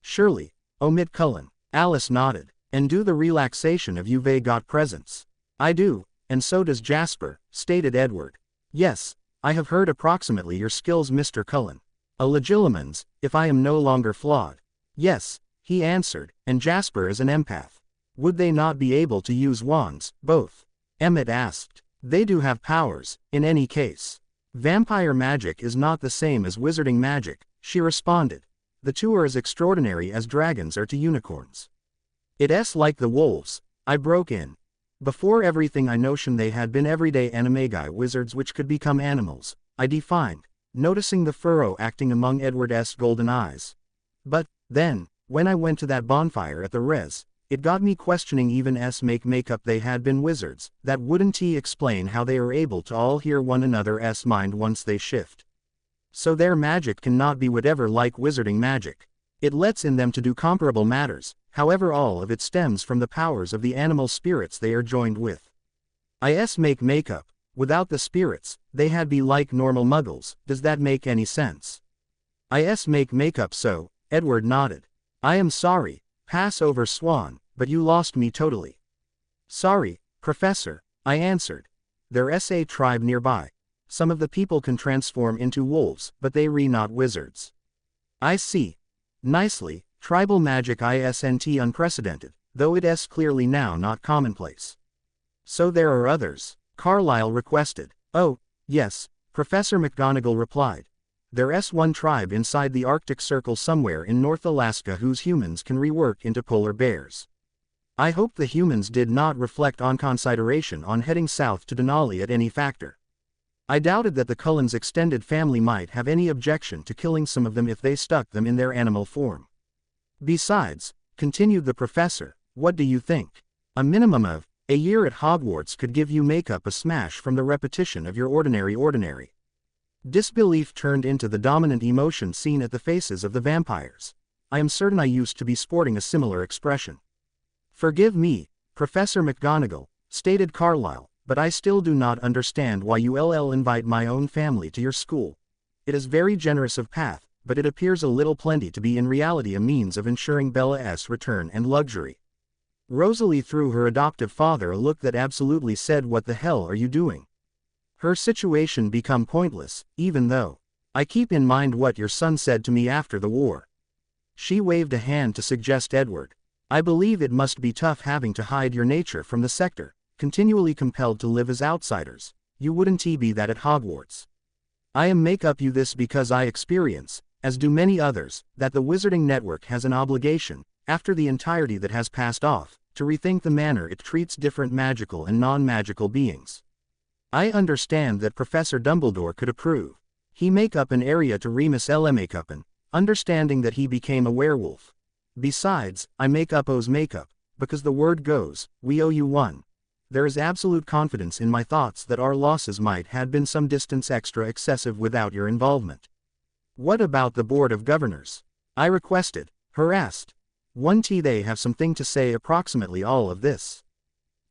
Surely, omit Cullen. Alice nodded. And do the relaxation of you've got presents. I do, and so does Jasper, stated Edward. Yes, I have heard approximately your skills, Mr. Cullen. A legilimens, if I am no longer flawed. Yes, he answered, and Jasper is an empath. Would they not be able to use wands, both? Emmett asked. They do have powers, in any case. Vampire magic is not the same as wizarding magic, she responded. The two are as extraordinary as dragons are to unicorns. It's like the wolves, I broke in. Before everything I notion they had been everyday animagi wizards which could become animals, I defined, noticing the furrow acting among Edward's golden eyes. But, then, when I went to that bonfire at the res, it got me questioning even make makeup they had been wizards, that wouldn't explain how they are able to all hear one another's mind once they shift. So their magic cannot be whatever like wizarding magic. It lets in them to do comparable matters, however all of it stems from the powers of the animal spirits they are joined with. Make makeup, without the spirits, they had be like normal muggles, does that make any sense? Make makeup so, Edward nodded. I am sorry, pass over Swan, but you lost me totally. Sorry, Professor, I answered. There's a tribe nearby. Some of the people can transform into wolves, but they re not wizards. I see. Nicely, tribal magic isn't unprecedented, though it's clearly now not commonplace. So there are others, Carlyle requested. Oh, yes, Professor McGonagall replied. There's one tribe inside the Arctic Circle somewhere in North Alaska whose humans can rework into polar bears. I hope the humans did not reflect on consideration on heading south to Denali at any factor. I doubted that the Cullens' extended family might have any objection to killing some of them if they stuck them in their animal form. Besides, continued the professor, what do you think? A minimum of a year at Hogwarts could give you makeup a smash from the repetition of your ordinary. Disbelief turned into the dominant emotion seen at the faces of the vampires. I am certain I used to be sporting a similar expression. Forgive me, Professor McGonagall, stated Carlyle, but I still do not understand why you invite my own family to your school. It is very generous of Path, but it appears a little plenty to be in reality a means of ensuring Bella's return and luxury. Rosalie threw her adoptive father a look that absolutely said, what the hell are you doing? Her situation become pointless, even though. I keep in mind what your son said to me after the war. She waved a hand to suggest Edward. I believe it must be tough having to hide your nature from the sector, continually compelled to live as outsiders. You wouldn't be that at Hogwarts. I make up you this because I experience, as do many others, that the Wizarding Network has an obligation, after the entirety that has passed off, to rethink the manner it treats different magical and non-magical beings. I understand that Professor Dumbledore could approve. He make up an area to Remus makeupen, understanding that he became a werewolf. Besides, I make up O's makeup, because the word goes, we owe you one. There is absolute confidence in my thoughts that our losses might have been some distance extra excessive without your involvement. What about the Board of Governors? I requested, harassed. They have something to say approximately all of this.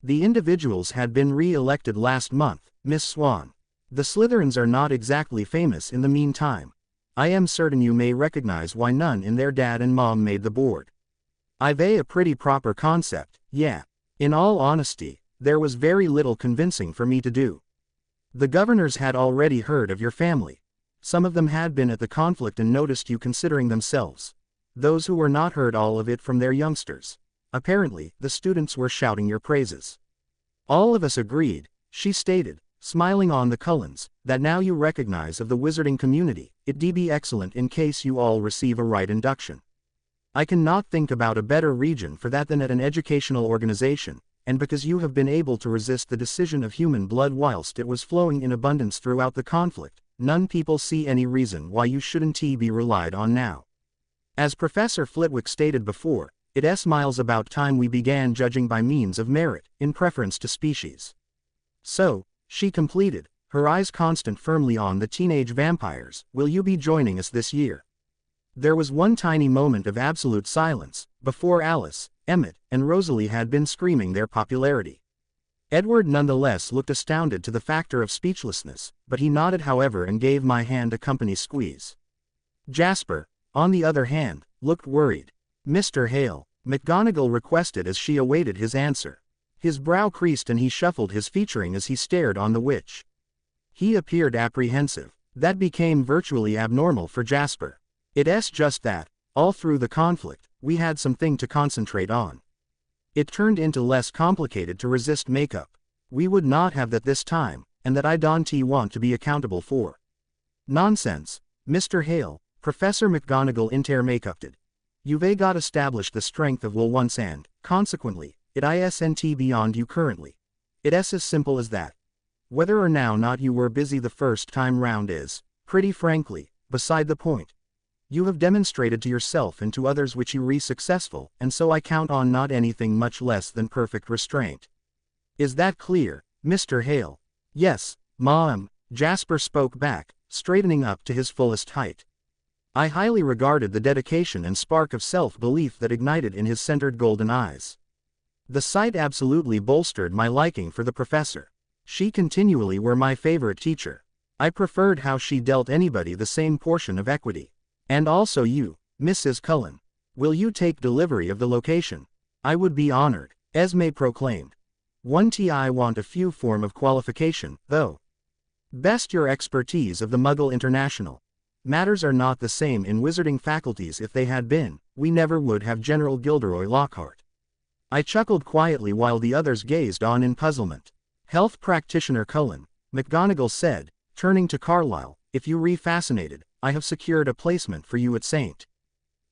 The individuals had been re-elected last month, Miss Swan. The Slytherins are not exactly famous in the meantime. I am certain you may recognize why none in their dad and mom made the board. I've a pretty proper concept, yeah. In all honesty, there was very little convincing for me to do. The governors had already heard of your family. Some of them had been at the conflict and noticed you considering themselves. Those who were not heard all of it from their youngsters. Apparently, the students were shouting your praises. All of us agreed, she stated, smiling on the Cullens, that now you recognize of the wizarding community, it'd be excellent in case you all receive a right induction. I cannot think about a better region for that than at an educational organization, and because you have been able to resist the decision of human blood whilst it was flowing in abundance throughout the conflict, none people see any reason why you shouldn't be relied on now. As Professor Flitwick stated before, it's miles about time we began judging by means of merit, in preference to species. So, she completed, her eyes constant firmly on the teenage vampires, will you be joining us this year? There was one tiny moment of absolute silence, before Alice, Emmett, and Rosalie had been screaming their popularity. Edward nonetheless looked astounded to the factor of speechlessness, but he nodded however and gave my hand a company squeeze. Jasper, on the other hand, looked worried. Mr. Hale, McGonagall requested as she awaited his answer. His brow creased and he shuffled his featuring as he stared on the witch. He appeared apprehensive. That became virtually abnormal for Jasper. It's just that, all through the conflict, we had something to concentrate on. It turned into less complicated to resist makeup. We would not have that this time, and that I don't want to be accountable for. Nonsense, Mr. Hale, Professor McGonagall makeuped. You've got established the strength of will once and, consequently, it isn't beyond you currently. It's as simple as that. Whether or not you were busy the first time round is, pretty frankly, beside the point. You have demonstrated to yourself and to others which you were successful, and so I count on not anything much less than perfect restraint. Is that clear, Mr. Hale? Yes, Ma'am, Jasper spoke back, straightening up to his fullest height. I highly regarded the dedication and spark of self-belief that ignited in his centered golden eyes. The sight absolutely bolstered my liking for the professor. She continually were my favorite teacher. I preferred how she dealt anybody the same portion of equity. And also you, Mrs. Cullen. Will you take delivery of the location? I would be honored, Esme proclaimed. I want a few form of qualification, though. Best your expertise of the Muggle International. Matters are not the same in wizarding faculties. If they had been, we never would have General Gilderoy Lockhart. I chuckled quietly while the others gazed on in puzzlement. Health Practitioner Cullen, McGonagall said, turning to Carlyle, if you re-fascinated, I have secured a placement for you at St.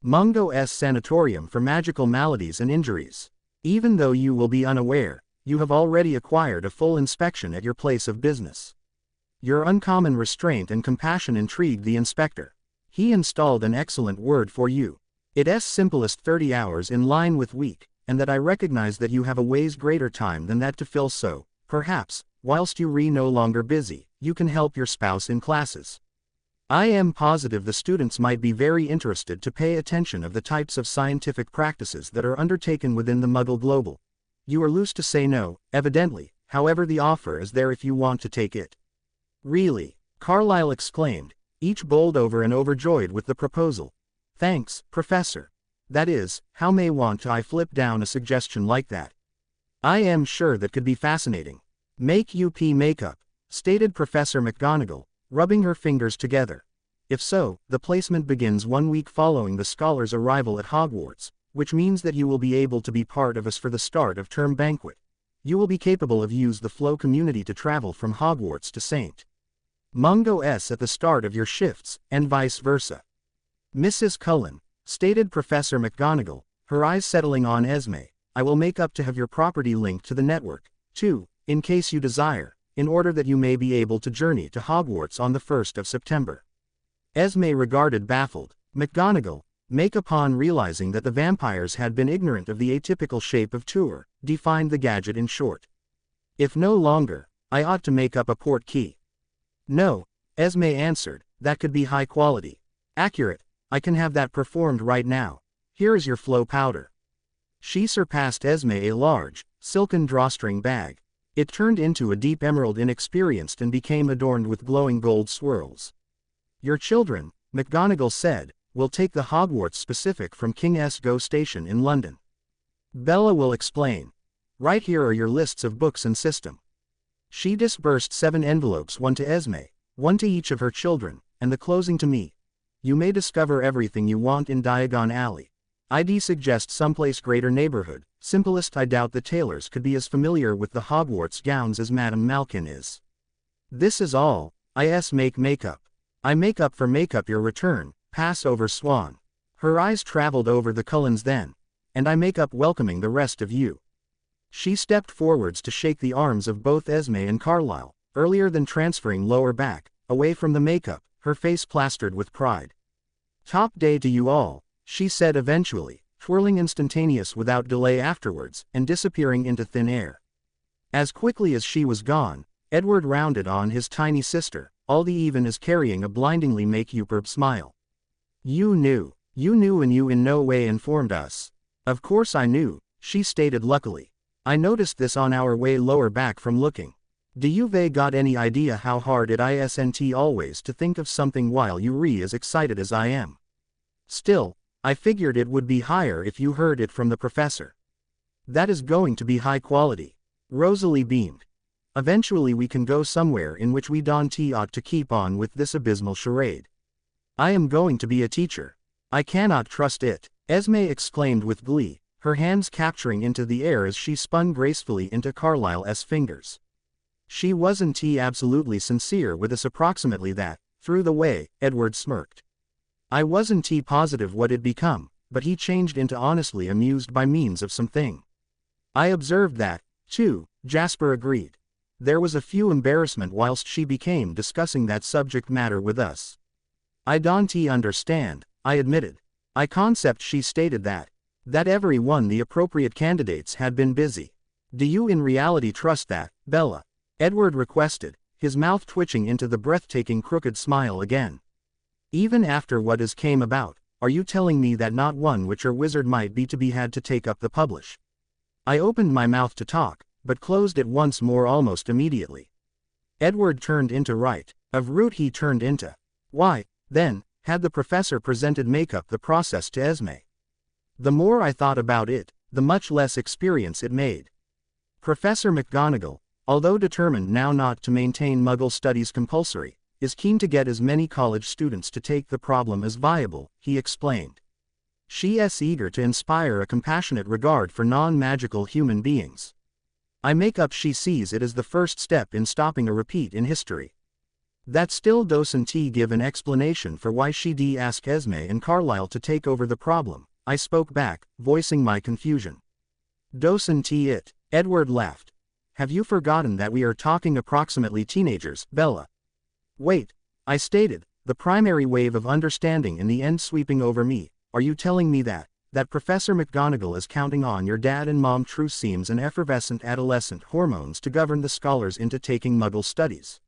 Mungo's Sanatorium for Magical Maladies and Injuries. Even though you will be unaware, you have already acquired a full inspection at your place of business. Your uncommon restraint and compassion intrigued the inspector. He installed an excellent word for you. It's simplest 30 hours in line with week, and that I recognize that you have a ways greater time than that to fill, so, perhaps, whilst you no longer busy, you can help your spouse in classes. I am positive the students might be very interested to pay attention of the types of scientific practices that are undertaken within the Muggle Global. You are loose to say no, evidently, however the offer is there if you want to take it. Really? Carlyle exclaimed, each bowled over and overjoyed with the proposal. Thanks, Professor. That is, how may I flip down a suggestion like that? I am sure that could be fascinating. Make UP makeup, stated Professor McGonagall, rubbing her fingers together. If so, the placement begins 1 week following the scholar's arrival at Hogwarts, which means that you will be able to be part of us for the start of term banquet. You will be capable of use the flow community to travel from Hogwarts to St. Mungo's at the start of your shifts, and vice versa. Mrs. Cullen, stated Professor McGonagall, her eyes settling on Esme, I will make up to have your property linked to the network, too, in case you desire, in order that you may be able to journey to Hogwarts on the 1st of September. Esme regarded baffled. McGonagall, make upon realizing that the vampires had been ignorant of the atypical shape of tour, defined the gadget in short. If no longer, I ought to make up a port key. No, Esme answered, that could be high quality. Accurate. I can have that performed right now. Here is your flow powder. She surpassed Esme a large, silken drawstring bag. It turned into a deep emerald inexperienced and became adorned with glowing gold swirls. Your children, McGonagall said, will take the Hogwarts specific from King's Go Station in London. Bella will explain. Right here are your lists of books and system. She disbursed 7 envelopes, one to Esme, one to each of her children, and the closing to me. You may discover everything you want in Diagon Alley. I'd suggest someplace greater neighborhood. Simplest, I doubt the tailors could be as familiar with the Hogwarts gowns as Madame Malkin is. This is all. Make makeup. I make up for makeup your return, pass over Swan. Her eyes traveled over the Cullens then. And I make up welcoming the rest of you. She stepped forwards to shake the arms of both Esme and Carlisle, earlier than transferring lower back, away from the makeup, her face plastered with pride. Top day to you all, she said eventually, twirling instantaneous without delay afterwards, and disappearing into thin air. As quickly as she was gone, Edward rounded on his tiny sister, all the even as carrying a blindingly make-superb smile. You knew and you in no way informed us. Of course I knew, she stated luckily. I noticed this on our way lower back from looking. Do you got any idea how hard it isn't always to think of something while you're as excited as I am? Still, I figured it would be higher if you heard it from the professor. That is going to be high quality. Rosalie beamed. Eventually we can go somewhere in which we ought to keep on with this abysmal charade. I am going to be a teacher. I cannot trust it, Esme exclaimed with glee, her hands capturing into the air as she spun gracefully into Carlisle's fingers. She wasn't absolutely sincere with us approximately that, through the way, Edward smirked. I wasn't positive what it'd become, but he changed into honestly amused by means of something. I observed that, too, Jasper agreed. There was a few embarrassment whilst she became discussing that subject matter with us. I don't understand, I admitted. I concept she stated that every one the appropriate candidates had been busy. Do you in reality trust that, Bella? Edward requested, his mouth twitching into the breathtaking crooked smile again. Even after what has came about, are you telling me that not one witch or wizard might be to be had to take up the publish? I opened my mouth to talk, but closed it once more almost immediately. Edward turned into right, of root he turned into. Why, then, had the professor presented makeup the process to Esme? The more I thought about it, the much less experience it made. Professor McGonagall, although determined now not to maintain Muggle studies compulsory, is keen to get as many college students to take the problem as viable, he explained. She is eager to inspire a compassionate regard for non-magical human beings. I make up she sees it as the first step in stopping a repeat in history. That still doesn't give an explanation for why she'd ask Esme and Carlisle to take over the problem, I spoke back, voicing my confusion. Doesn't it? Edward laughed. Have you forgotten that we are talking approximately teenagers, Bella? Wait, I stated, the primary wave of understanding in the end sweeping over me. Are you telling me that Professor McGonagall is counting on your dad and mom true seems and effervescent adolescent hormones to govern the scholars into taking Muggle studies?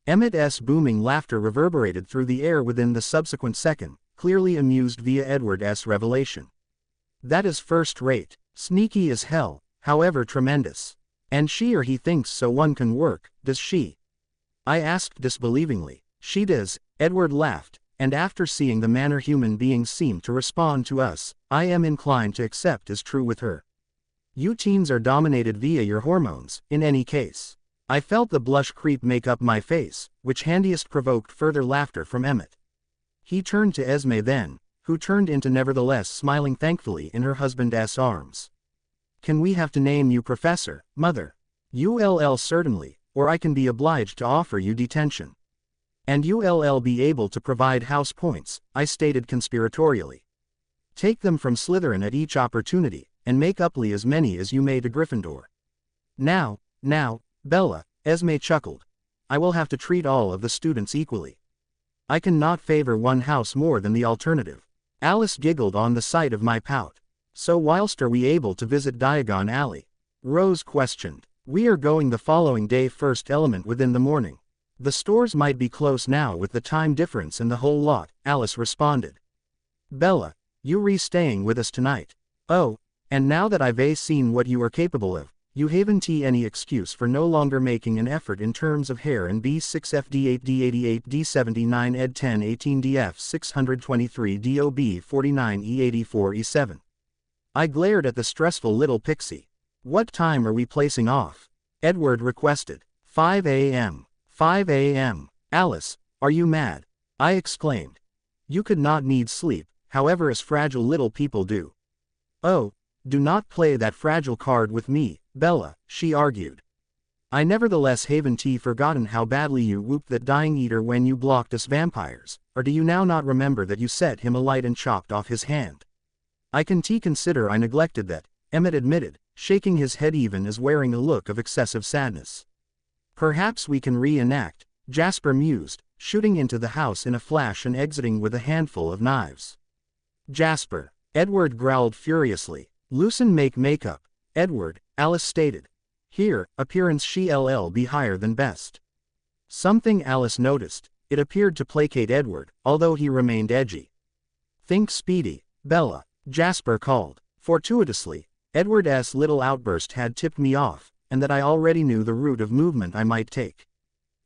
Emmett's booming laughter reverberated through the air within the subsequent second, clearly amused via Edward's revelation. That is first rate, sneaky as hell, however tremendous. And she or he thinks so one can work, does she? I asked disbelievingly. She does, Edward laughed, and after seeing the manner human beings seem to respond to us, I am inclined to accept as true with her. You teens are dominated via your hormones, in any case. I felt the blush creep make up my face, which handiest provoked further laughter from Emmett. He turned to Esme then, who turned into nevertheless smiling thankfully in her husband's arms. Can we have to name you Professor, Mother? ULL certainly, or I can be obliged to offer you detention. And ULL be able to provide house points, I stated conspiratorially. Take them from Slytherin at each opportunity, and make uply as many as you may to Gryffindor. Now, Bella, Esme chuckled. I will have to treat all of the students equally. I cannot favor one house more than the alternative. Alice giggled on the sight of my pout. So whilst are we able to visit Diagon Alley? Rose questioned. We are going the following day first element within the morning. The stores might be close now with the time difference and the whole lot, Alice responded. Bella, you staying with us tonight. Oh, and now that I've seen what you are capable of, you haven't any excuse for no longer making an effort in terms of hair and B6FD8 D88 D79 Ed 10 18 DF 623 DOB 49 E84 E7. I glared at the stressful little pixie. What time are we placing off? Edward requested. 5 a.m. 5 a.m. Alice, are you mad? I exclaimed. You could not need sleep, however, as fragile little people do. Oh, do not play that fragile card with me, Bella, she argued. I nevertheless haven't forgotten how badly you whooped that dying eater when you blocked us vampires, or do you now not remember that you set him alight and chopped off his hand? I can consider I neglected that, Emmett admitted, shaking his head even as wearing a look of excessive sadness. Perhaps we can reenact, Jasper mused, shooting into the house in a flash and exiting with a handful of knives. Jasper, Edward growled furiously. Loosen makeup, Edward, Alice stated. Here, appearance shall be higher than best. Something Alice noticed, it appeared to placate Edward, although he remained edgy. Think speedy, Bella, Jasper called. Fortuitously, Edward's little outburst had tipped me off, and that I already knew the route of movement I might take.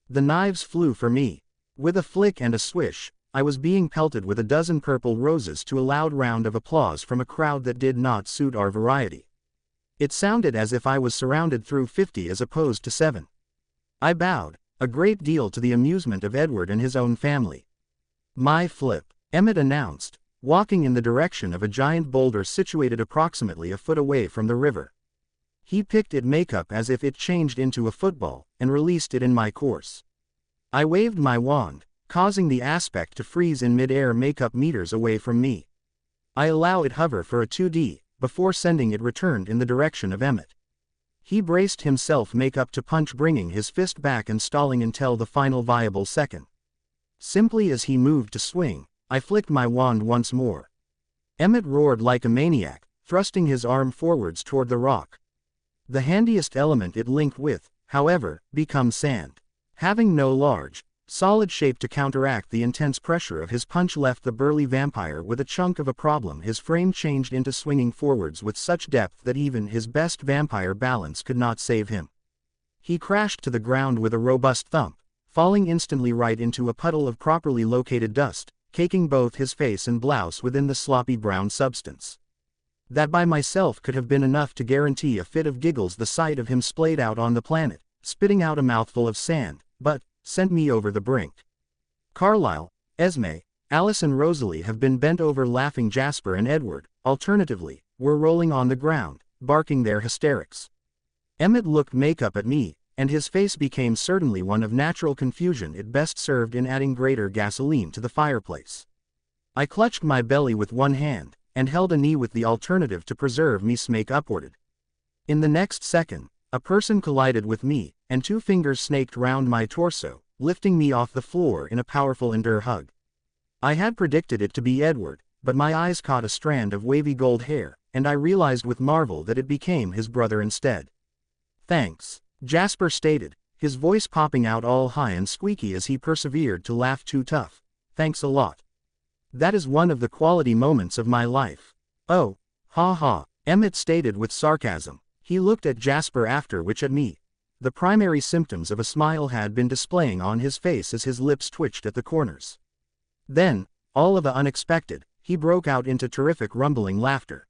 The knives flew for me. With a flick and a swish, I was being pelted with a dozen purple roses to a loud round of applause from a crowd that did not suit our variety. It sounded as if I was surrounded through 50 as opposed to 7. I bowed, a great deal to the amusement of Edward and his own family. My flip, Emmett announced, walking in the direction of a giant boulder situated approximately a foot away from the river. He picked it makeup as if it changed into a football, and released it in my course. I waved my wand, causing the aspect to freeze in mid-air makeup meters away from me. I allow it hover for a 2D, before sending it returned in the direction of Emmett. He braced himself makeup to punch, bringing his fist back and stalling until the final viable second. Simply as he moved to swing, I flicked my wand once more. Emmett roared like a maniac, thrusting his arm forwards toward the rock. The handiest element it linked with, however, becomes sand. Having no large, solid shape to counteract the intense pressure of his punch left the burly vampire with a chunk of a problem. His frame changed into swinging forwards with such depth that even his best vampire balance could not save him. He crashed to the ground with a robust thump, falling instantly right into a puddle of properly located dust, caking both his face and blouse within the sloppy brown substance. That by myself could have been enough to guarantee a fit of giggles the sight of him splayed out on the planet, spitting out a mouthful of sand, but sent me over the brink. Carlyle, Esme, Alice and Rosalie have been bent over laughing. Jasper and Edward, alternatively, were rolling on the ground, barking their hysterics. Emmett looked makeup at me, and his face became certainly one of natural confusion. It best served in adding greater gasoline to the fireplace. I clutched my belly with one hand, and held a knee with the alternative to preserve me smake upwarded. In the next second, a person collided with me, and two fingers snaked round my torso, lifting me off the floor in a powerful endure hug. I had predicted it to be Edward, but my eyes caught a strand of wavy gold hair, and I realized with marvel that it became his brother instead. Thanks, Jasper stated, his voice popping out all high and squeaky as he persevered to laugh too tough. Thanks a lot. That is one of the quality moments of my life. Oh, ha ha, Emmett stated with sarcasm. He looked at Jasper, after which at me. The primary symptoms of a smile had been displaying on his face as his lips twitched at the corners. Then, all of a unexpected, he broke out into terrific rumbling laughter.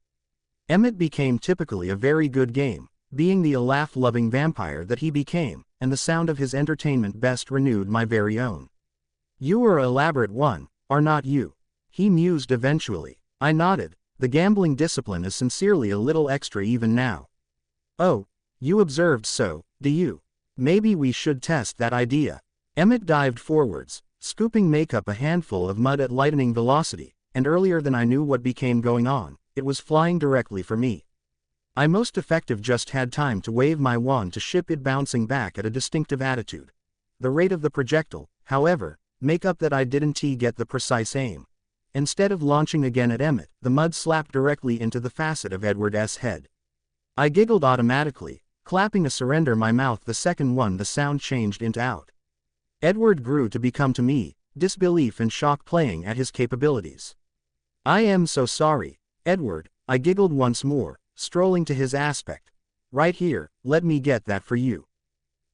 Emmett became typically a very good game, being the laugh-loving vampire that he became, and the sound of his entertainment best renewed my very own. You are an elaborate one, are not you? He mused eventually. I nodded. The gambling discipline is sincerely a little extra even now. Oh, you observed so, do you? Maybe we should test that idea. Emmett dived forwards, scooping makeup a handful of mud at lightning velocity, and earlier than I knew what became going on, it was flying directly for me. I most effective just had time to wave my wand to ship it bouncing back at a distinctive attitude. The rate of the projectile, however, makeup that I didn't get the precise aim. Instead of launching again at Emmett, the mud slapped directly into the facet of Edward's head. I giggled automatically, clapping a surrender my mouth the second one the sound changed into out. Edward grew to become to me, disbelief and shock playing at his capabilities. I am so sorry, Edward, I giggled once more, strolling to his aspect. Right here, let me get that for you.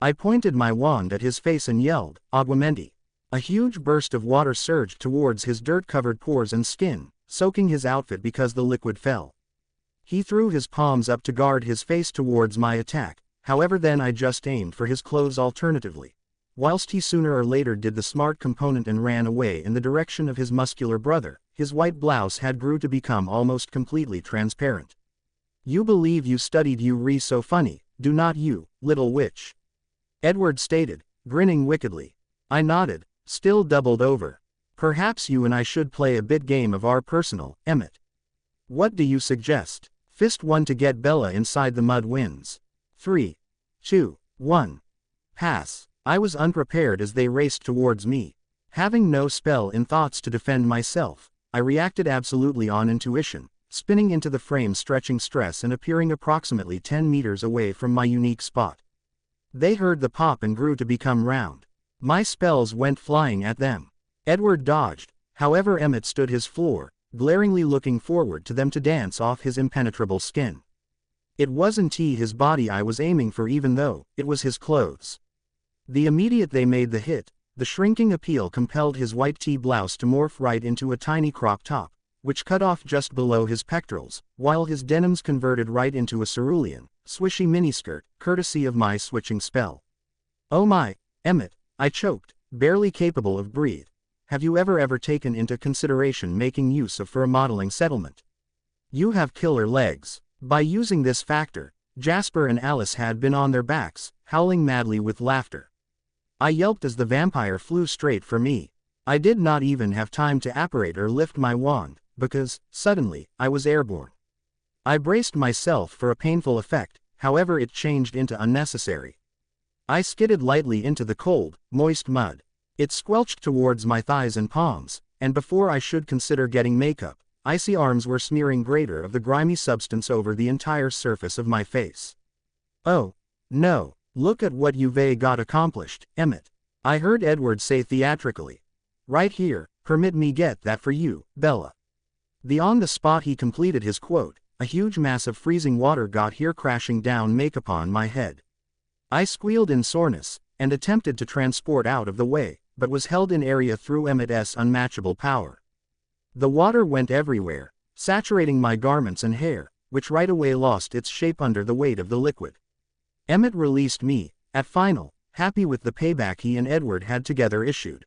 I pointed my wand at his face and yelled, Aguamenti. A huge burst of water surged towards his dirt-covered pores and skin, soaking his outfit because the liquid fell. He threw his palms up to guard his face towards my attack, however then I just aimed for his clothes alternatively. Whilst he sooner or later did the smart component and ran away in the direction of his muscular brother, his white blouse had grew to become almost completely transparent. You believe you studied you re so funny, do not you, little witch? Edward stated, grinning wickedly. I nodded, still doubled over. Perhaps you and I should play a bit game of our personal, Emmett. What do you suggest? Fist 1 to get Bella inside the mud wins. 3, 2, 1. Pass. I was unprepared as they raced towards me. Having no spell in thoughts to defend myself, I reacted absolutely on intuition, spinning into the frame, stretching stress and appearing approximately 10 meters away from my unique spot. They heard the pop and grew to become round. My spells went flying at them. Edward dodged, however Emmett stood his floor, glaringly looking forward to them to dance off his impenetrable skin. It wasn't his body I was aiming for, even though it was his clothes. The immediate they made the hit, the shrinking appeal compelled his white tea blouse to morph right into a tiny crop top, which cut off just below his pectorals, while his denims converted right into a cerulean, swishy miniskirt, courtesy of my switching spell. Oh my, Emmett, I choked, barely capable of breathe. Have you ever taken into consideration making use of for a modeling settlement? You have killer legs. By using this factor, Jasper and Alice had been on their backs, howling madly with laughter. I yelped as the vampire flew straight for me. I did not even have time to apparate or lift my wand, because, suddenly, I was airborne. I braced myself for a painful effect, however it changed into unnecessary. I skidded lightly into the cold, moist mud. It squelched towards my thighs and palms, and before I should consider getting makeup, icy arms were smearing greater of the grimy substance over the entire surface of my face. Oh, no. Look at what you've got accomplished, Emmett. I heard Edward say theatrically. Right here, permit me get that for you, Bella. On the spot he completed his quote, a huge mass of freezing water got here crashing down make upon my head. I squealed in soreness, and attempted to transport out of the way, but was held in area through Emmett's unmatchable power. The water went everywhere, saturating my garments and hair, which right away lost its shape under the weight of the liquid. Emmett released me, at final, happy with the payback he and Edward had together issued.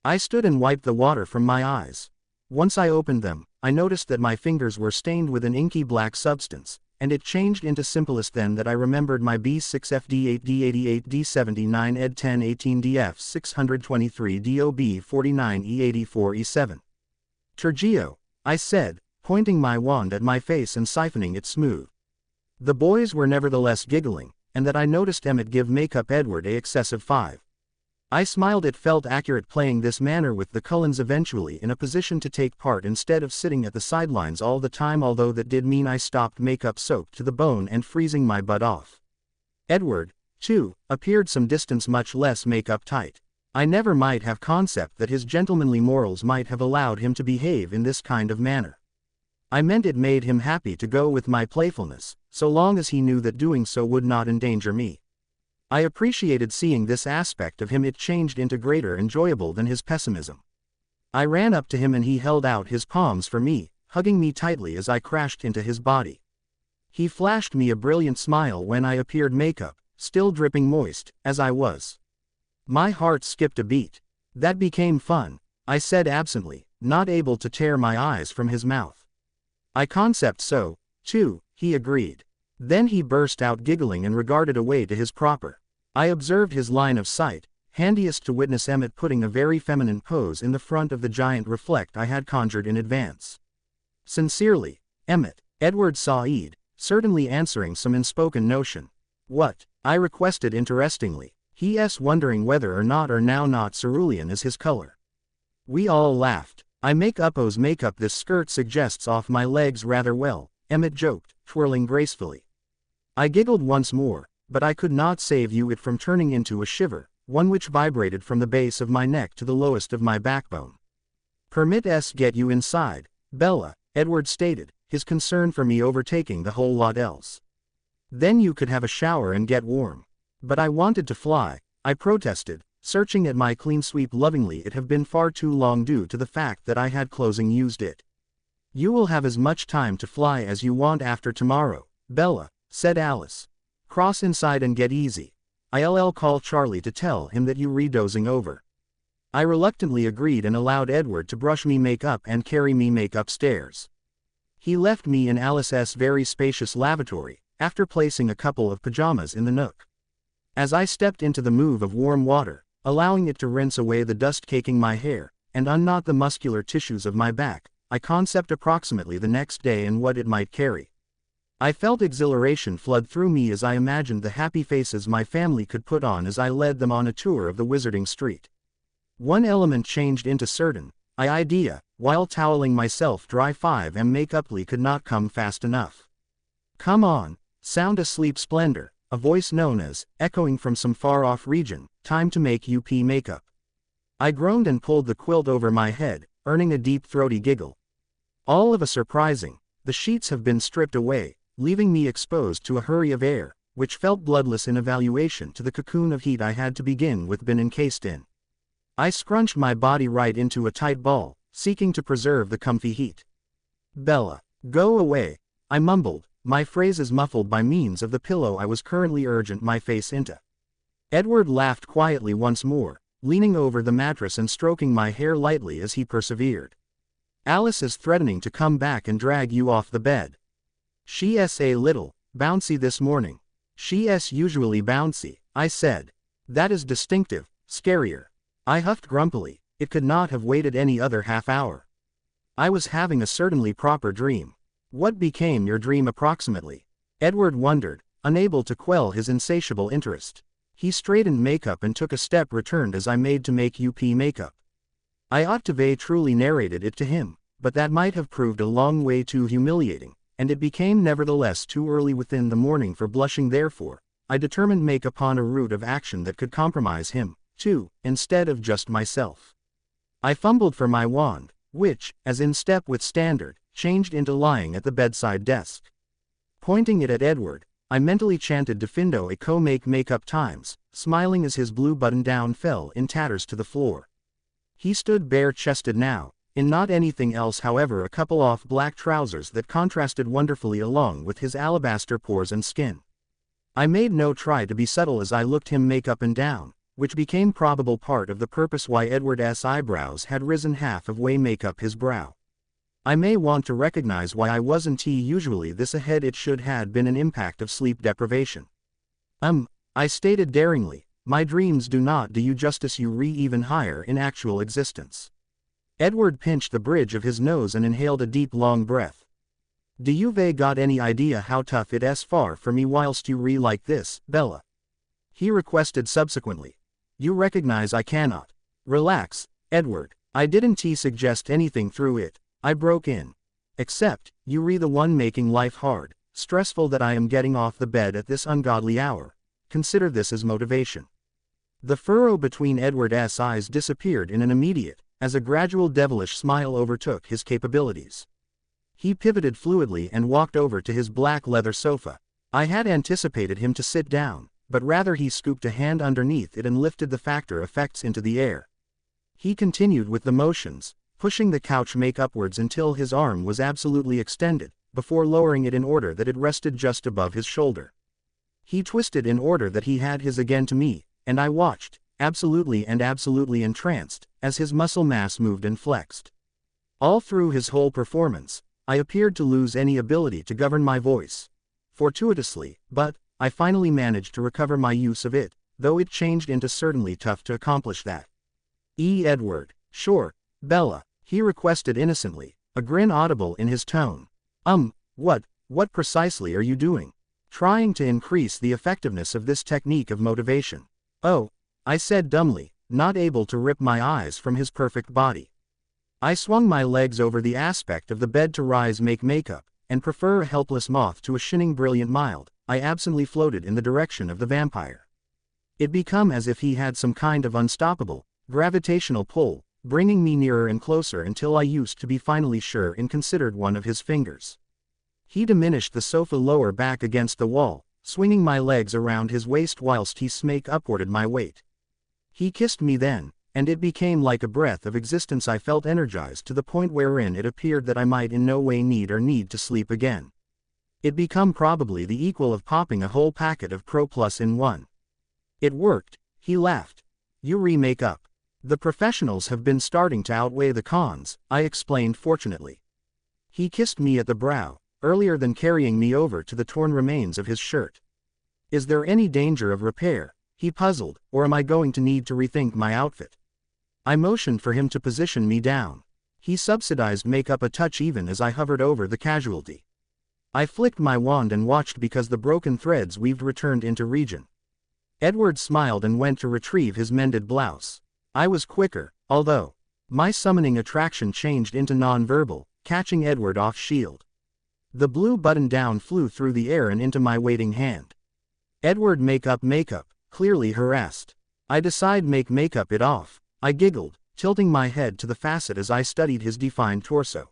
I stood and wiped the water from my eyes. Once I opened them, I noticed that my fingers were stained with an inky black substance, and it changed into simplest then that I remembered my B6FD8 D88 D79 Ed 1018 DF 623 DOB 49 E84 E7. Tergio, I said, pointing my wand at my face and siphoning it smooth. The boys were nevertheless giggling, and that I noticed Emmett give makeup Edward a excessive 5. I smiled. It felt accurate playing this manner with the Cullens, eventually in a position to take part instead of sitting at the sidelines all the time, although that did mean I stopped makeup soaked to the bone and freezing my butt off. Edward, too, appeared some distance much less makeup tight. I never might have concept that his gentlemanly morals might have allowed him to behave in this kind of manner. I meant it made him happy to go with my playfulness, so long as he knew that doing so would not endanger me. I appreciated seeing this aspect of him. It changed into greater enjoyable than his pessimism. I ran up to him and he held out his palms for me, hugging me tightly as I crashed into his body. He flashed me a brilliant smile when I appeared makeup, still dripping moist, as I was. My heart skipped a beat. That became fun, I said absently, not able to tear my eyes from his mouth. I concept so, too, he agreed. Then he burst out giggling and regarded away to his proper. I observed his line of sight, handiest to witness Emmett putting a very feminine pose in the front of the giant reflect I had conjured in advance. Sincerely, Emmett, Edward Said, certainly answering some unspoken notion. What? I requested interestingly, he wondering whether or now not cerulean is his color. We all laughed. I make makeup this skirt suggests off my legs rather well, Emmett joked, twirling gracefully. I giggled once more, but I could not save it from turning into a shiver, one which vibrated from the base of my neck to the lowest of my backbone. Permit us get you inside, Bella, Edward stated, his concern for me overtaking the whole lot else. Then you could have a shower and get warm. But I wanted to fly, I protested, searching at my clean sweep lovingly. It have been far too long due to the fact that I had closing used it. You will have as much time to fly as you want after tomorrow, Bella, said Alice. Cross inside and get easy. I'll call Charlie to tell him that you re-dozing over. I reluctantly agreed and allowed Edward to brush me makeup and carry me make upstairs. He left me in Alice's very spacious lavatory, after placing a couple of pajamas in the nook. As I stepped into the move of warm water, allowing it to rinse away the dust caking my hair, and unknot the muscular tissues of my back, I concept approximately the next day and what it might carry. I felt exhilaration flood through me as I imagined the happy faces my family could put on as I led them on a tour of the Wizarding Street. One element changed into certain idea, while toweling myself dry 5M makeuply could not come fast enough. Come on, sound asleep splendor, a voice known as, echoing from some far-off region, time to make UP makeup. I groaned and pulled the quilt over my head, earning a deep throaty giggle. All of a surprising, the sheets have been stripped away, leaving me exposed to a hurry of air, which felt bloodless in evaluation to the cocoon of heat I had to begin with been encased in. I scrunched my body right into a tight ball, seeking to preserve the comfy heat. Bella, go away, I mumbled, my phrases muffled by means of the pillow I was currently urgent my face into. Edward laughed quietly once more, leaning over the mattress and stroking my hair lightly as he persevered. Alice is threatening to come back and drag you off the bed. She's a little bouncy this morning. She's usually bouncy, I said. That is distinctive, scarier. I huffed grumpily, it could not have waited any other half hour. I was having a certainly proper dream. What became your dream approximately? Edward wondered, unable to quell his insatiable interest. He straightened makeup and took a step returned as I made to make UP makeup. I ought to have truly narrated it to him, but that might have proved a long way too humiliating, and it became nevertheless too early within the morning for blushing. Therefore, I determined make upon a route of action that could compromise him, too, instead of just myself. I fumbled for my wand, which, as in step with standard, changed into lying at the bedside desk. Pointing it at Edward, I mentally chanted Defindo a co-make makeup times, smiling as his blue button-down fell in tatters to the floor. He stood bare-chested now, in not anything else however a couple off black trousers that contrasted wonderfully along with his alabaster pores and skin. I made no try to be subtle as I looked him make up and down, which became probable part of the purpose why Edward's eyebrows had risen half of way make up his brow. I may want to recognize why I wasn't usually this ahead. It should had been an impact of sleep deprivation. I stated daringly, my dreams do not do you justice, you even higher in actual existence. Edward pinched the bridge of his nose and inhaled a deep long breath. Do you got any idea how tough it's far for me whilst you like this, Bella? He requested subsequently. You recognize I cannot. Relax, Edward, I didn't suggest anything through it, I broke in. Except, you the one making life hard, stressful that I am getting off the bed at this ungodly hour. Consider this as motivation. The furrow between Edward's eyes disappeared in an immediate, as a gradual devilish smile overtook his capabilities. He pivoted fluidly and walked over to his black leather sofa. I had anticipated him to sit down, but rather he scooped a hand underneath it and lifted the factor effects into the air. He continued with the motions, pushing the couch make upwards until his arm was absolutely extended, before lowering it in order that it rested just above his shoulder. He twisted in order that he had his again to me, and I watched, absolutely entranced, as his muscle mass moved and flexed. All through his whole performance, I appeared to lose any ability to govern my voice. Fortuitously, but, I finally managed to recover my use of it, though it changed into certainly tough to accomplish that. Edward, sure, Bella, he requested innocently, a grin audible in his tone. What precisely are you doing? Trying to increase the effectiveness of this technique of motivation. Oh, I said dumbly, not able to rip my eyes from his perfect body. I swung my legs over the aspect of the bed to rise make makeup, and prefer a helpless moth to a shining brilliant mild. I absently floated in the direction of the vampire. It became as if he had some kind of unstoppable, gravitational pull, bringing me nearer and closer until I used to be finally sure and considered one of his fingers. He diminished the sofa lower back against the wall, swinging my legs around his waist whilst he upwarded my weight. He kissed me then, and it became like a breath of existence. I felt energized to the point wherein it appeared that I might in no way need to sleep again. It become probably the equal of popping a whole packet of Pro Plus in one. It worked, he laughed. You remake up. The professionals have been starting to outweigh the cons, I explained fortunately. He kissed me at the brow, earlier than carrying me over to the torn remains of his shirt. Is there any danger of repair, he puzzled, or am I going to need to rethink my outfit? I motioned for him to position me down. He subsidized makeup a touch even as I hovered over the casualty. I flicked my wand and watched because the broken threads weaved returned into region. Edward smiled and went to retrieve his mended blouse. I was quicker, although my summoning attraction changed into non-verbal, catching Edward off shield. The blue button-down flew through the air and into my waiting hand. Edward makeup, clearly harassed. I decide makeup it off, I giggled, tilting my head to the facet as I studied his defined torso.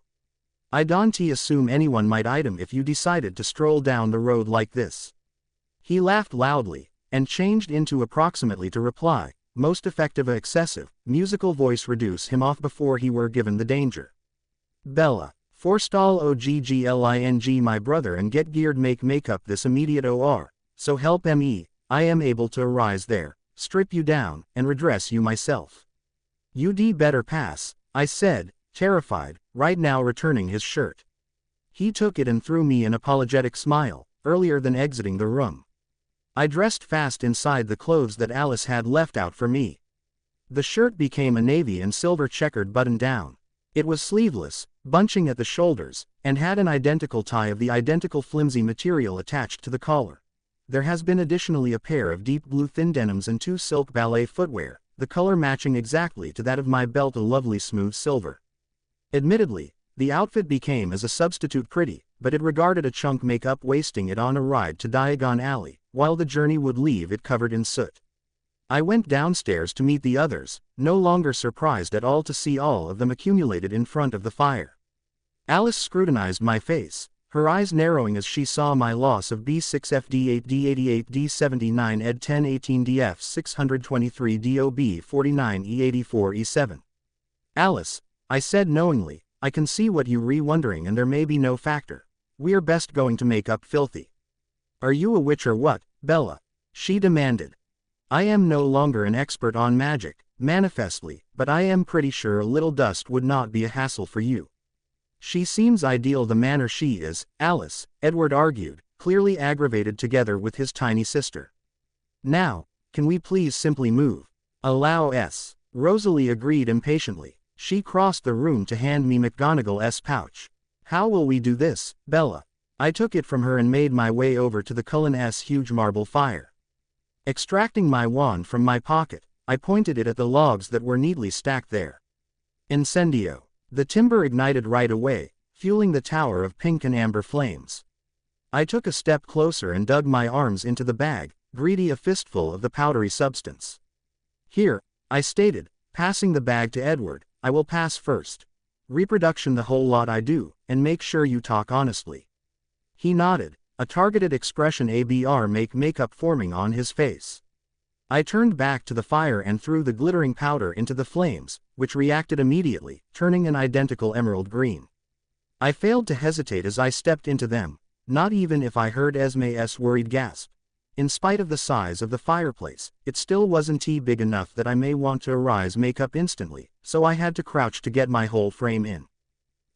I don't assume anyone might item if you decided to stroll down the road like this. He laughed loudly, and changed into approximately to reply, most effective excessive, musical voice reduce him off before he were given the danger. Bella, forestall OGGLING my brother and get geared makeup this immediate OR, so help me, I am able to arise there, strip you down, and redress you myself. You'd better pass, I said, terrified, right now returning his shirt. He took it and threw me an apologetic smile, earlier than exiting the room. I dressed fast inside the clothes that Alice had left out for me. The shirt became a navy and silver checkered button-down. It was sleeveless, bunching at the shoulders, and had an identical tie of the identical flimsy material attached to the collar. There has been additionally a pair of deep blue thin denims and 2 silk ballet footwear, the color matching exactly to that of my belt, a lovely smooth silver. Admittedly, the outfit became as a substitute pretty, but it regarded a chunk makeup wasting it on a ride to Diagon Alley, while the journey would leave it covered in soot. I went downstairs to meet the others, no longer surprised at all to see all of them accumulated in front of the fire. Alice scrutinized my face, her eyes narrowing as she saw my loss of B6FD8 D88 D79 Ed 1018 DF 623 DOB 49 E84 E7. Alice, I said knowingly, I can see what you wondering and there may be no factor. We're best going to make up filthy. Are you a witch or what, Bella? She demanded. I am no longer an expert on magic, manifestly, but I am pretty sure a little dust would not be a hassle for you. She seems ideal the manner she is, Alice, Edward argued, clearly aggravated together with his tiny sister. Now, can we please simply move? Allow us. Rosalie agreed impatiently. She crossed the room to hand me McGonagall's pouch. How will we do this, Bella? I took it from her and made my way over to the Cullens' huge marble fire. Extracting my wand from my pocket, I pointed it at the logs that were neatly stacked there. Incendio. The timber ignited right away, fueling the tower of pink and amber flames. I took a step closer and dug my arms into the bag, greedy a fistful of the powdery substance. Here, I stated, passing the bag to Edward, I will pass first. Reproduction the whole lot I do, and make sure you talk honestly. He nodded, a targeted expression ABR makeup forming on his face. I turned back to the fire and threw the glittering powder into the flames, which reacted immediately, turning an identical emerald green. I failed to hesitate as I stepped into them, not even if I heard Esme's worried gasp. In spite of the size of the fireplace, it still wasn't big enough that I may want to arise makeup instantly, so I had to crouch to get my whole frame in.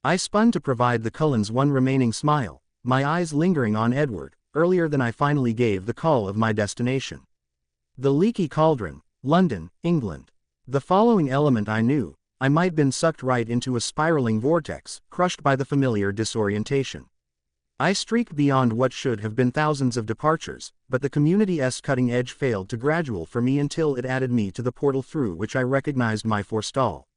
I spun to provide the Cullens one remaining smile, my eyes lingering on Edward, earlier than I finally gave the call of my destination. The Leaky Cauldron, London, England. The following element I knew, I might been sucked right into a spiraling vortex, crushed by the familiar disorientation. I streaked beyond what should have been thousands of departures, but the community's cutting edge failed to gradual for me until it added me to the portal through which I recognized my forestall.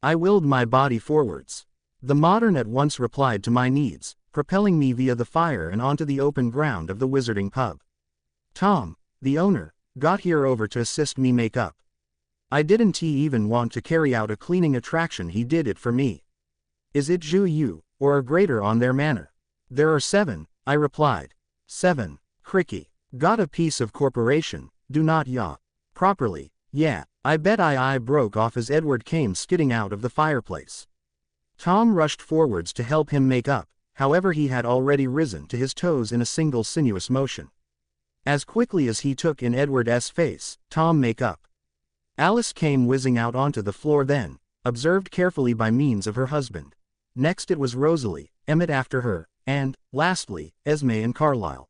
I willed my body forwards. The modern at once replied to my needs, propelling me via the fire and onto the open ground of the Wizarding Pub. Tom, the owner, got here over to assist me make up. I didn't even want to carry out a cleaning attraction, he did it for me. Is it you, or a greater on their manner? There are 7, I replied. 7, cricky. Got a piece of corporation, do not ya? Properly, yeah, I bet I broke off as Edward came skidding out of the fireplace. Tom rushed forwards to help him make up, however he had already risen to his toes in a single sinuous motion. As quickly as he took in Edward's face, Tom make up. Alice came whizzing out onto the floor then, observed carefully by means of her husband. Next it was Rosalie, Emmett after her, and, lastly, Esme and Carlyle.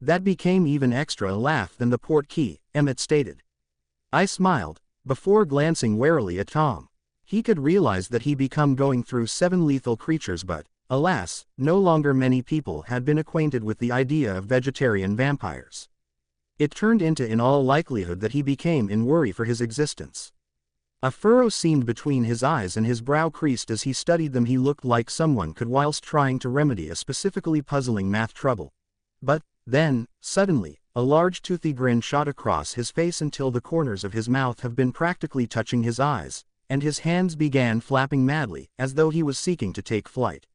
That became even extra a laugh than the port key, Emmett stated. I smiled, before glancing warily at Tom. He could realize that he become going through 7 lethal creatures, but, alas, no longer many people had been acquainted with the idea of vegetarian vampires. It turned into in all likelihood that he became in worry for his existence. A furrow seemed between his eyes and his brow creased as he studied them. He looked like someone could whilst trying to remedy a specifically puzzling math trouble. But, then, suddenly, a large toothy grin shot across his face until the corners of his mouth have been practically touching his eyes, and his hands began flapping madly, as though he was seeking to take flight.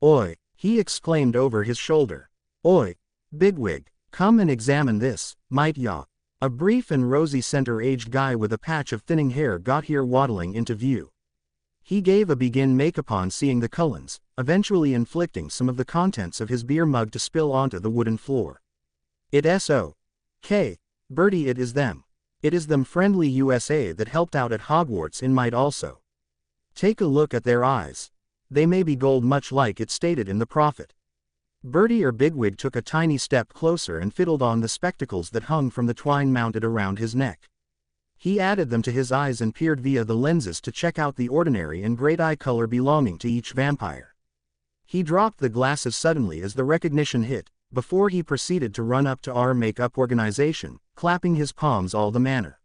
Oi, he exclaimed over his shoulder. Oi, bigwig, come and examine this, might ya? A brief and rosy center-aged guy with a patch of thinning hair got here waddling into view. He gave a begin make upon seeing the Cullens, eventually inflicting some of the contents of his beer mug to spill onto the wooden floor. It's okay, Bertie, it is them. It is them friendly USA that helped out at Hogwarts in might also. Take a look at their eyes. They may be gold much like it stated in the prophet. Bertie or Bigwig took a tiny step closer and fiddled on the spectacles that hung from the twine mounted around his neck. He added them to his eyes and peered via the lenses to check out the ordinary and great eye color belonging to each vampire. He dropped the glasses suddenly as the recognition hit, before he proceeded to run up to our makeup organization, clapping his palms all the manner.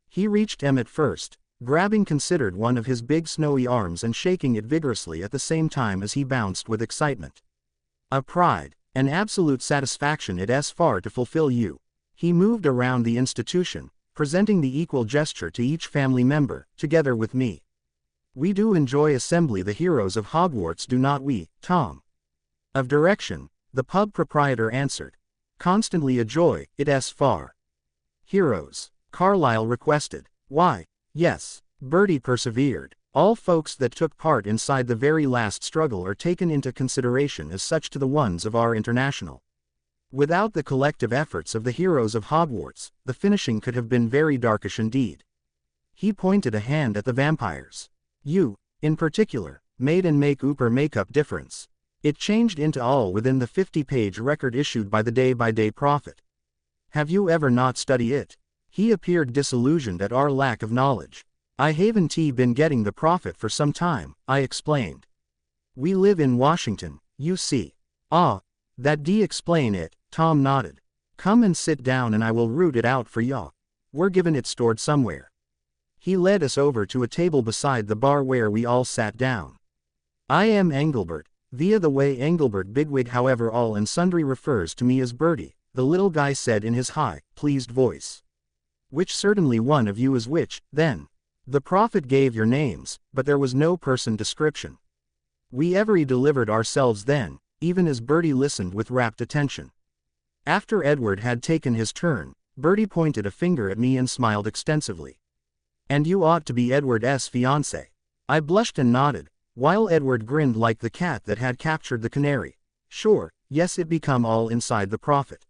He reached Emmett first, grabbing considered one of his big snowy arms and shaking it vigorously at the same time as he bounced with excitement. A pride, an absolute satisfaction it's far to fulfill you. He moved around the institution, presenting the equal gesture to each family member, together with me. We do enjoy assembly the heroes of Hogwarts, do not we, Tom? Of direction, the pub proprietor answered. Constantly a joy, it's far. Heroes, Carlyle requested. Why, yes, Bertie persevered. All folks that took part inside the very last struggle are taken into consideration as such to the ones of our international. Without the collective efforts of the heroes of Hogwarts, the finishing could have been very darkish indeed. He pointed a hand at the vampires. You, in particular, made and make makeup difference. It changed into all within the 50-page record issued by the day-by-day prophet. Have you ever not studied it? He appeared disillusioned at our lack of knowledge. I haven't been getting the prophet for some time, I explained. We live in Washington, you see. Ah, that explain it, Tom nodded. Come and sit down and I will root it out for ya. We're given it stored somewhere. He led us over to a table beside the bar where we all sat down. I am Engelbert, via the way Engelbert Bigwig, however all and sundry refers to me as Bertie, the little guy said in his high, pleased voice. Which certainly one of you is which, then? The prophet gave your names, but there was no person description. We every delivered ourselves then, even as Bertie listened with rapt attention. After Edward had taken his turn, Bertie pointed a finger at me and smiled extensively. And you ought to be Edward's fiancé. I blushed and nodded, while Edward grinned like the cat that had captured the canary. Sure, yes, it become all inside the prophet.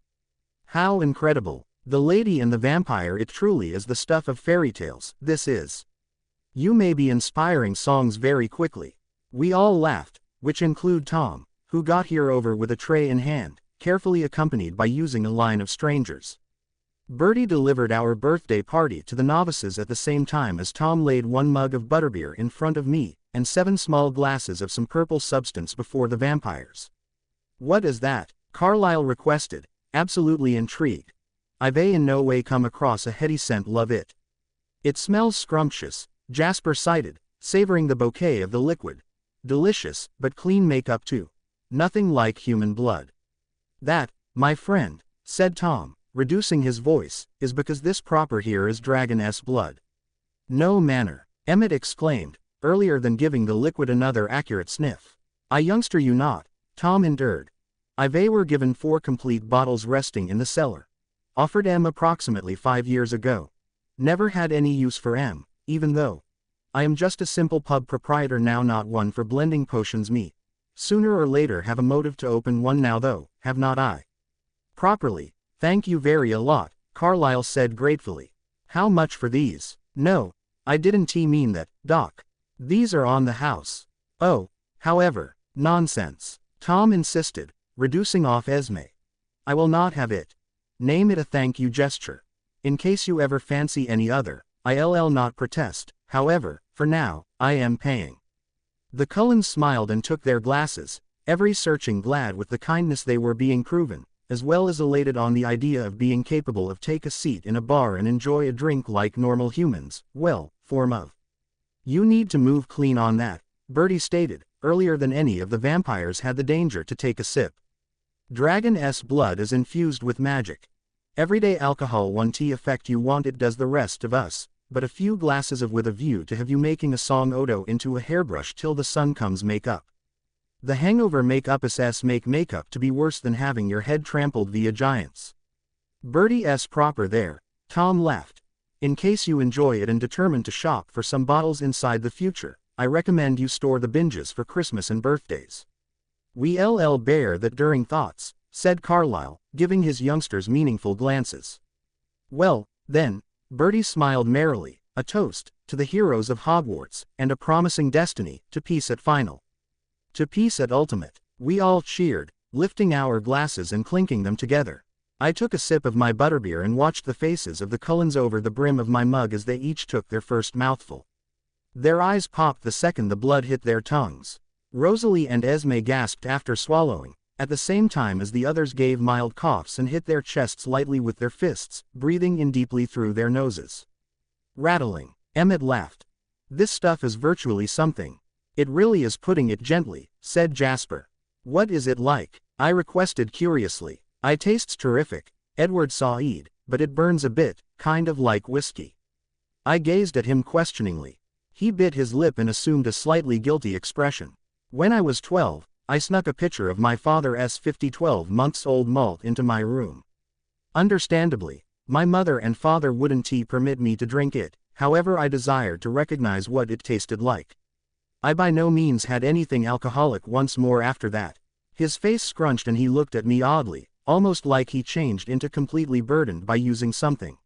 How incredible. The lady and the vampire, it truly is the stuff of fairy tales, this is. You may be inspiring songs very quickly. We all laughed, which include Tom, who got here over with a tray in hand, carefully accompanied by using a line of strangers. Bertie delivered our birthday party to the novices at the same time as Tom laid 1 mug of butterbeer in front of me, and 7 small glasses of some purple substance before the vampires. What is that? Carlyle requested, absolutely intrigued. I've in no way come across a heady scent, love it. It smells scrumptious, Jasper cited, savoring the bouquet of the liquid. Delicious, but clean makeup too. Nothing like human blood. That, my friend, said Tom, reducing his voice, is because this proper here is dragon's blood. No manner, Emmett exclaimed, earlier than giving the liquid another accurate sniff. I youngster you not, Tom endured. They were given 4 complete bottles resting in the cellar. Offered approximately 5 years ago. Never had any use for even though. I am just a simple pub proprietor now, not one for blending potions me. Sooner or later have a motive to open one now though, have not I? Properly, thank you very a lot, Carlyle said gratefully. How much for these? No, I didn't mean that, Doc. These are on the house. Oh, however, nonsense, Tom insisted, reducing off Esme. I will not have it. Name it a thank you gesture. In case you ever fancy any other, I'll not protest, however, for now, I am paying. The Cullens smiled and took their glasses, every searching glad with the kindness they were being proven, as well as elated on the idea of being capable of take a seat in a bar and enjoy a drink like normal humans, form of. You need to move clean on that, Bertie stated, earlier than any of the vampires had the danger to take a sip. Dragon's blood is infused with magic. Everyday alcohol won't affect you want it does the rest of us, but a few glasses of with a view to have you making a song Odo into a hairbrush till the sun comes make up. The hangover make makeup to be worse than having your head trampled via giants. Bertie's proper there, Tom laughed. In case you enjoy it and determined to shop for some bottles inside the future, I recommend you store the binges for Christmas and birthdays. We'll bear that during thoughts, said Carlyle, giving his youngsters meaningful glances. Well, then, Bertie smiled merrily, a toast, to the heroes of Hogwarts, and a promising destiny, to peace at final. To peace at ultimate. We all cheered, lifting our glasses and clinking them together. I took a sip of my butterbeer and watched the faces of the Cullens over the brim of my mug as they each took their first mouthful. Their eyes popped the second the blood hit their tongues. Rosalie and Esme gasped after swallowing, at the same time as the others gave mild coughs and hit their chests lightly with their fists, breathing in deeply through their noses. Rattling, Emmett laughed. This stuff is virtually something. It really is, putting it gently, said Jasper. What is it like? I requested curiously. I tastes terrific, Edward said, but it burns a bit, kind of like whiskey. I gazed at him questioningly. He bit his lip and assumed a slightly guilty expression. When I was 12, I snuck a pitcher of my father's 12-month-old malt into my room. Understandably, my mother and father wouldn't permit me to drink it, however I desired to recognize what it tasted like. I by no means had anything alcoholic once more after that. His face scrunched and he looked at me oddly, almost like he changed into completely burdened by using something.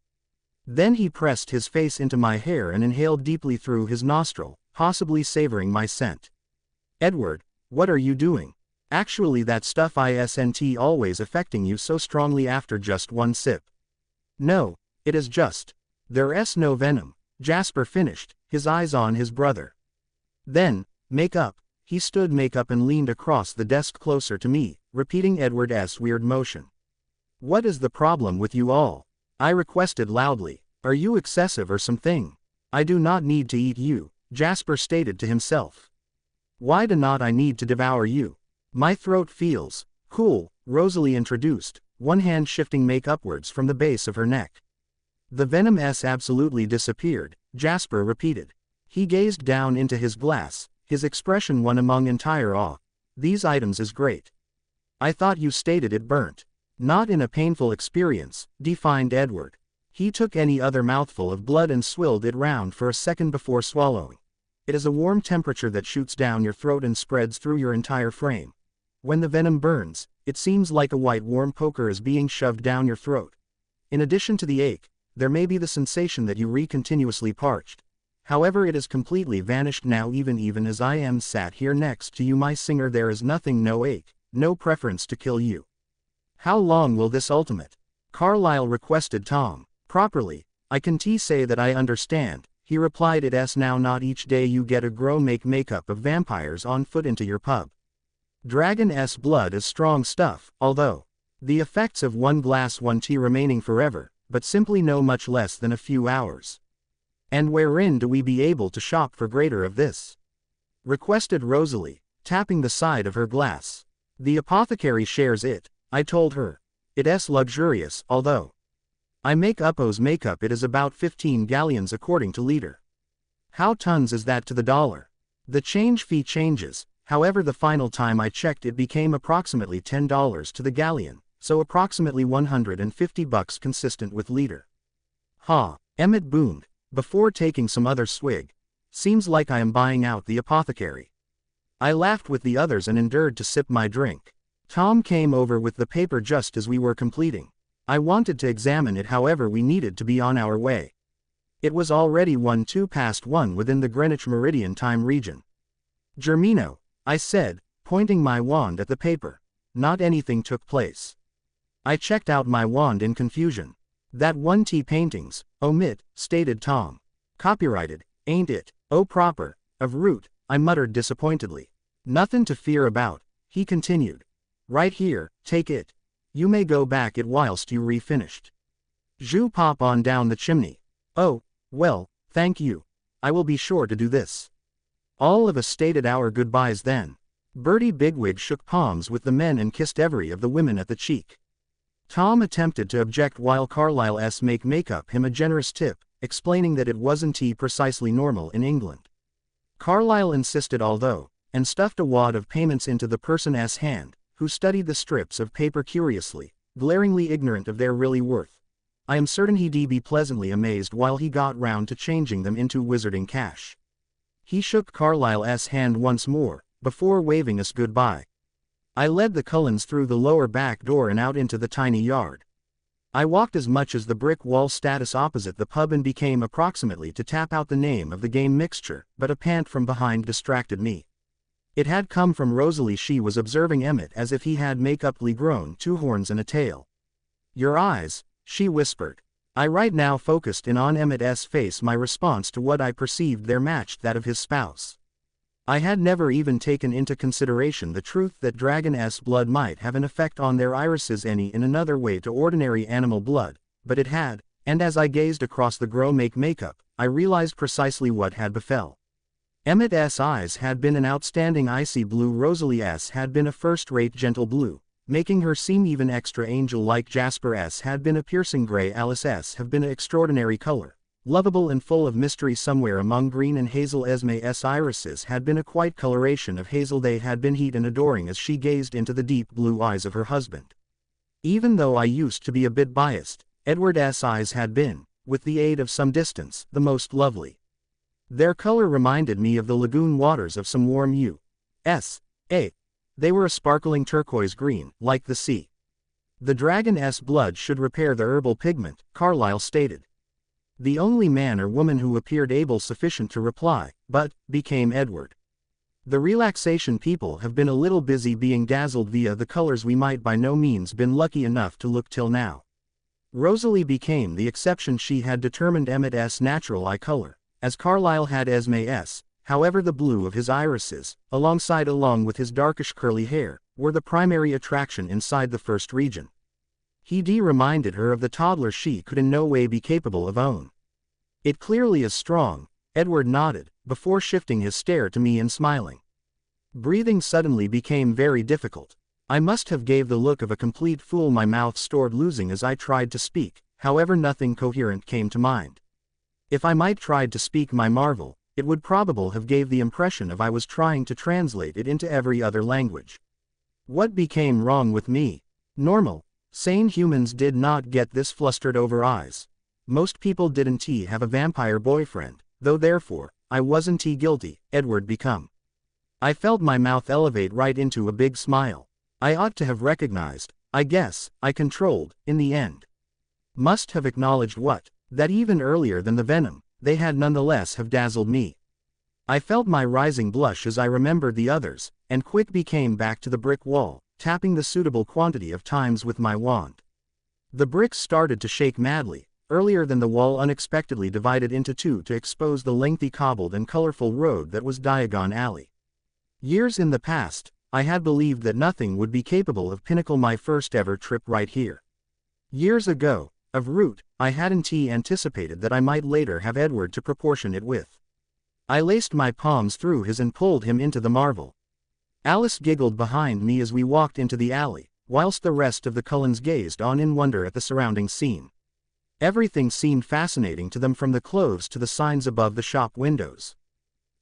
Then he pressed his face into my hair and inhaled deeply through his nostril, possibly savoring my scent. Edward, what are you doing? Actually that stuff isn't always affecting you so strongly after just one sip. No, it is just. There's no venom, Jasper finished, his eyes on his brother. Then, make up. He stood make up and leaned across the desk closer to me, repeating Edward's weird motion. What is the problem with you all? I requested loudly. Are you excessive or something? I do not need to eat you, Jasper stated to himself. Why do not I need to devour you? My throat feels cool, Rosalie introduced, one hand shifting make upwards from the base of her neck. The venom absolutely disappeared, Jasper repeated. He gazed down into his glass, his expression one among entire awe. These items is great. I thought you stated it burnt. Not in a painful experience, defined Edward. He took any other mouthful of blood and swilled it round for a second before swallowing. It is a warm temperature that shoots down your throat and spreads through your entire frame. When the venom burns, it seems like a white warm poker is being shoved down your throat. In addition to the ache, there may be the sensation that you continuously parched. However, it has completely vanished now. Even as I am sat here next to you, my singer, there is nothing, no ache, no preference to kill you. How long will this ultimate? Carlyle requested Tom. Properly, I can say that I understand, he replied. It's now not each day you get a makeup of vampires on foot into your pub. Dragon's blood is strong stuff, although the effects of one glass won't remaining forever, but simply no much less than a few hours. And wherein do we be able to shop for greater of this? Requested Rosalie, tapping the side of her glass. The apothecary shares it, I told her. It's luxurious, although I make uppos makeup it is about 15 galleons according to liter. How tons is that to the dollar? The change fee changes, however the final time I checked it became approximately $10 to the galleon, so approximately $150 consistent with liter. Ha, Emmett boomed, before taking some other swig. Seems like I am buying out the apothecary. I laughed with the others and endured to sip my drink. Tom came over with the paper just as we were completing. I wanted to examine it, however we needed to be on our way. It was already 1:02 within the Greenwich Meridian time region. Germino, I said, pointing my wand at the paper. Not anything took place. I checked out my wand in confusion. That 1T paintings, omit, stated Tom. Copyrighted, ain't it? Oh proper, of root, I muttered disappointedly. Nothing to fear about, he continued. Right here, take it. You may go back it whilst you refinished. Ju pop on down the chimney. Oh, well, thank you. I will be sure to do this. All of us stated our goodbyes then. Bertie Bigwig shook palms with the men and kissed every of the women at the cheek. Tom attempted to object while Carlyle's make up him a generous tip, explaining that it wasn't precisely normal in England. Carlyle insisted although, and stuffed a wad of payments into the person's hand, who studied the strips of paper curiously, glaringly ignorant of their really worth. I am certain he'd be pleasantly amazed while he got round to changing them into wizarding cash. He shook Carlyle's hand once more, before waving us goodbye. I led the Cullens through the lower back door and out into the tiny yard. I walked as much as the brick wall status opposite the pub and became approximately to tap out the name of the game mixture, but a pant from behind distracted me. It had come from Rosalie. She was observing Emmett as if he had make-uply grown 2 horns and a tail. Your eyes, she whispered. I right now focused in on Emmett's face. My response to what I perceived there matched that of his spouse. I had never even taken into consideration the truth that dragon's blood might have an effect on their irises any in another way to ordinary animal blood, but it had, and as I gazed across the grow makeup, I realized precisely what had befell. Emmett's eyes had been an outstanding icy blue. Rosalie's had been a first-rate gentle blue, making her seem even extra angel-like. Jasper's had been a piercing gray. Alice's have been an extraordinary color, lovable and full of mystery. Somewhere among green and hazel. Esme's irises had been a quite coloration of hazel. They had been heat and adoring as she gazed into the deep blue eyes of her husband. Even though I used to be a bit biased, Edward's eyes had been, with the aid of some distance, the most lovely. Their color reminded me of the lagoon waters of some warm U.S.A. They were a sparkling turquoise green, like the sea. The dragon's blood should repair the herbal pigment, Carlyle stated. The only man or woman who appeared able sufficient to reply, but, became Edward. The relaxation people have been a little busy being dazzled via the colors. We might by no means been lucky enough to look till now. Rosalie became the exception. She had determined Emmett's natural eye color, as Carlyle had Esme's. However, the blue of his irises, along with his darkish curly hair, were the primary attraction inside the first region. He reminded her of the toddler she could in no way be capable of own. It clearly is strong, Edward nodded, before shifting his stare to me and smiling. Breathing suddenly became very difficult. I must have gave the look of a complete fool. My mouth stored losing as I tried to speak, however nothing coherent came to mind. If I might tried to speak my marvel, it would probably have gave the impression of I was trying to translate it into every other language. What became wrong with me? Normal, sane humans did not get this flustered over eyes. Most people didn't have a vampire boyfriend, though therefore, I wasn't guilty, Edward become. I felt my mouth elevate right into a big smile. I ought to have recognized, I guess, I controlled, in the end. Must have acknowledged what? That even earlier than the venom, they had nonetheless have dazzled me. I felt my rising blush as I remembered the others, and quick became back to the brick wall, tapping the suitable quantity of times with my wand. The bricks started to shake madly, earlier than the wall unexpectedly divided into two to expose the lengthy cobbled and colorful road that was Diagon Alley. Years in the past, I had believed that nothing would be capable of pinnacle my first ever trip right here. Years ago, of root, I hadn't anticipated that I might later have Edward to proportion it with. I laced my palms through his and pulled him into the marvel. Alice giggled behind me as we walked into the alley, whilst the rest of the Cullens gazed on in wonder at the surrounding scene. Everything seemed fascinating to them, from the clothes to the signs above the shop windows.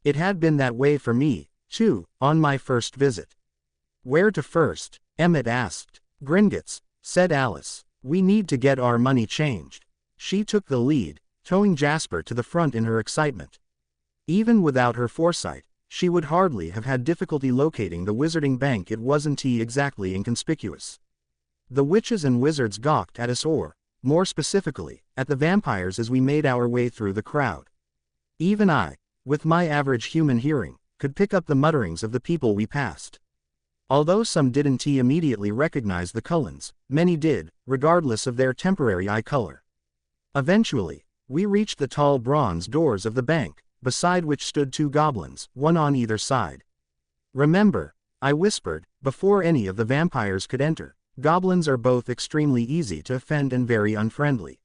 It had been that way for me, too, on my first visit. "Where to first?" Emmett asked. "Gringotts," said Alice. "We need to get our money changed." She took the lead, towing Jasper to the front in her excitement. Even without her foresight, she would hardly have had difficulty locating the Wizarding Bank. It wasn't exactly inconspicuous. The witches and wizards gawked at us, or, more specifically, at the vampires as we made our way through the crowd. Even I, with my average human hearing, could pick up the mutterings of the people we passed. Although some didn't immediately recognize the Cullens, many did, regardless of their temporary eye color. Eventually, we reached the tall bronze doors of the bank, beside which stood 2 goblins, one on either side. "Remember," I whispered, before any of the vampires could enter, "goblins are both extremely easy to offend and very unfriendly.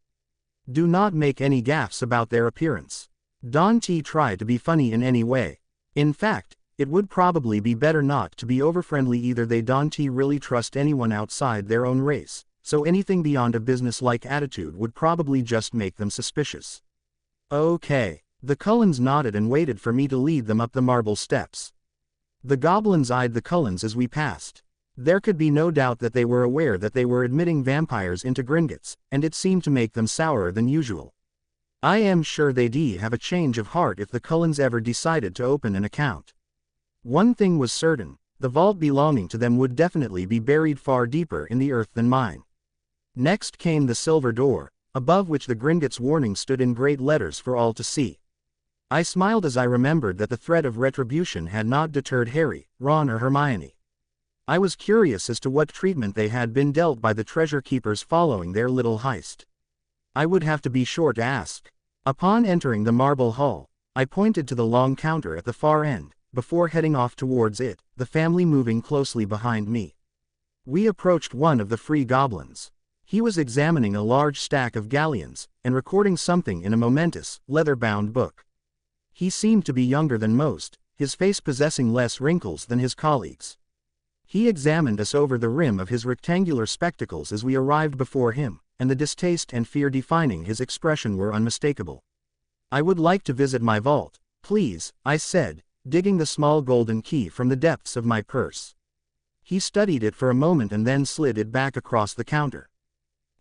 Do not make any gaffes about their appearance. Don't try to be funny in any way. In fact, it would probably be better not to be overfriendly either. They don't really trust anyone outside their own race, so anything beyond a business-like attitude would probably just make them suspicious." "Okay." The Cullens nodded and waited for me to lead them up the marble steps. The goblins eyed the Cullens as we passed. There could be no doubt that they were aware that they were admitting vampires into Gringotts, and it seemed to make them sourer than usual. I am sure they'd have a change of heart if the Cullens ever decided to open an account. One thing was certain: the vault belonging to them would definitely be buried far deeper in the earth than mine. Next came the silver door, above which the Gringotts warning stood in great letters for all to see. I smiled as I remembered that the threat of retribution had not deterred Harry, Ron or Hermione. I was curious as to what treatment they had been dealt by the treasure keepers following their little heist. I would have to be sure to ask. Upon entering the marble hall, I pointed to the long counter at the far end, before heading off towards it, the family moving closely behind me. We approached one of the free goblins. He was examining a large stack of galleons, and recording something in a momentous, leather-bound book. He seemed to be younger than most, his face possessing less wrinkles than his colleagues. He examined us over the rim of his rectangular spectacles as we arrived before him, and the distaste and fear defining his expression were unmistakable. "I would like to visit my vault, please," I said, digging the small golden key from the depths of my purse. He studied it for a moment and then slid it back across the counter.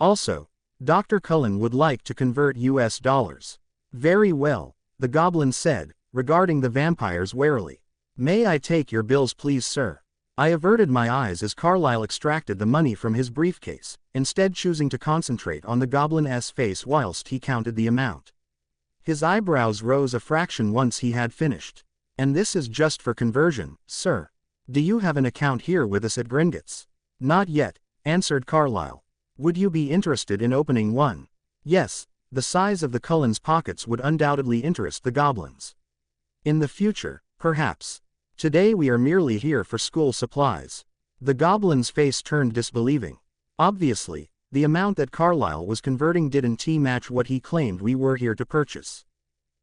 "Also, Dr. Cullen would like to convert US dollars. "Very well," the goblin said, regarding the vampires warily. "May I take your bills please, sir?" I averted my eyes as Carlyle extracted the money from his briefcase, instead choosing to concentrate on the goblin's face whilst he counted the amount. His eyebrows rose a fraction once he had finished. "And this is just for conversion, sir. Do you have an account here with us at Gringotts?" "Not yet," answered Carlyle. "Would you be interested in opening one?" Yes, the size of the Cullens' pockets would undoubtedly interest the goblins. "In the future, perhaps. Today we are merely here for school supplies." The goblin's face turned disbelieving. Obviously, the amount that Carlyle was converting didn't match what he claimed we were here to purchase.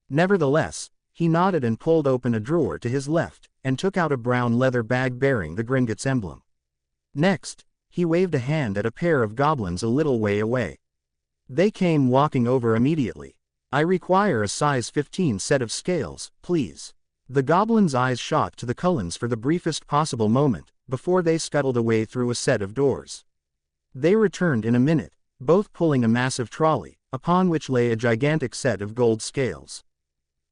Nevertheless, he nodded and pulled open a drawer to his left, and took out a brown leather bag bearing the Gringotts emblem. Next, he waved a hand at a pair of goblins a little way away. They came walking over immediately. "I require a size 15 set of scales, please." The goblin's eyes shot to the Cullens for the briefest possible moment, before they scuttled away through a set of doors. They returned in a minute, both pulling a massive trolley, upon which lay a gigantic set of gold scales.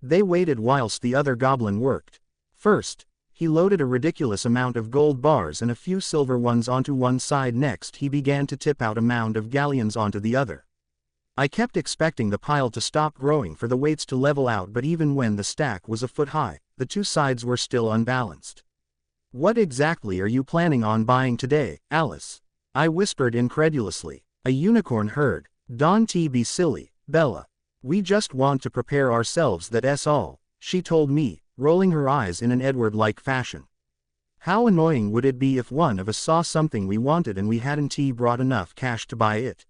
They waited whilst the other goblin worked. First, he loaded a ridiculous amount of gold bars and a few silver ones onto one side. Next he began to tip out a mound of galleons onto the other. I kept expecting the pile to stop growing for the weights to level out, but even when the stack was a foot high, the two sides were still unbalanced. "What exactly are you planning on buying today, Alice?" I whispered incredulously. "A unicorn herd. Don't be silly, Bella. We just want to prepare ourselves, that's all," she told me, rolling her eyes in an Edward-like fashion. "How annoying would it be if one of us saw something we wanted and we hadn't brought enough cash to buy it?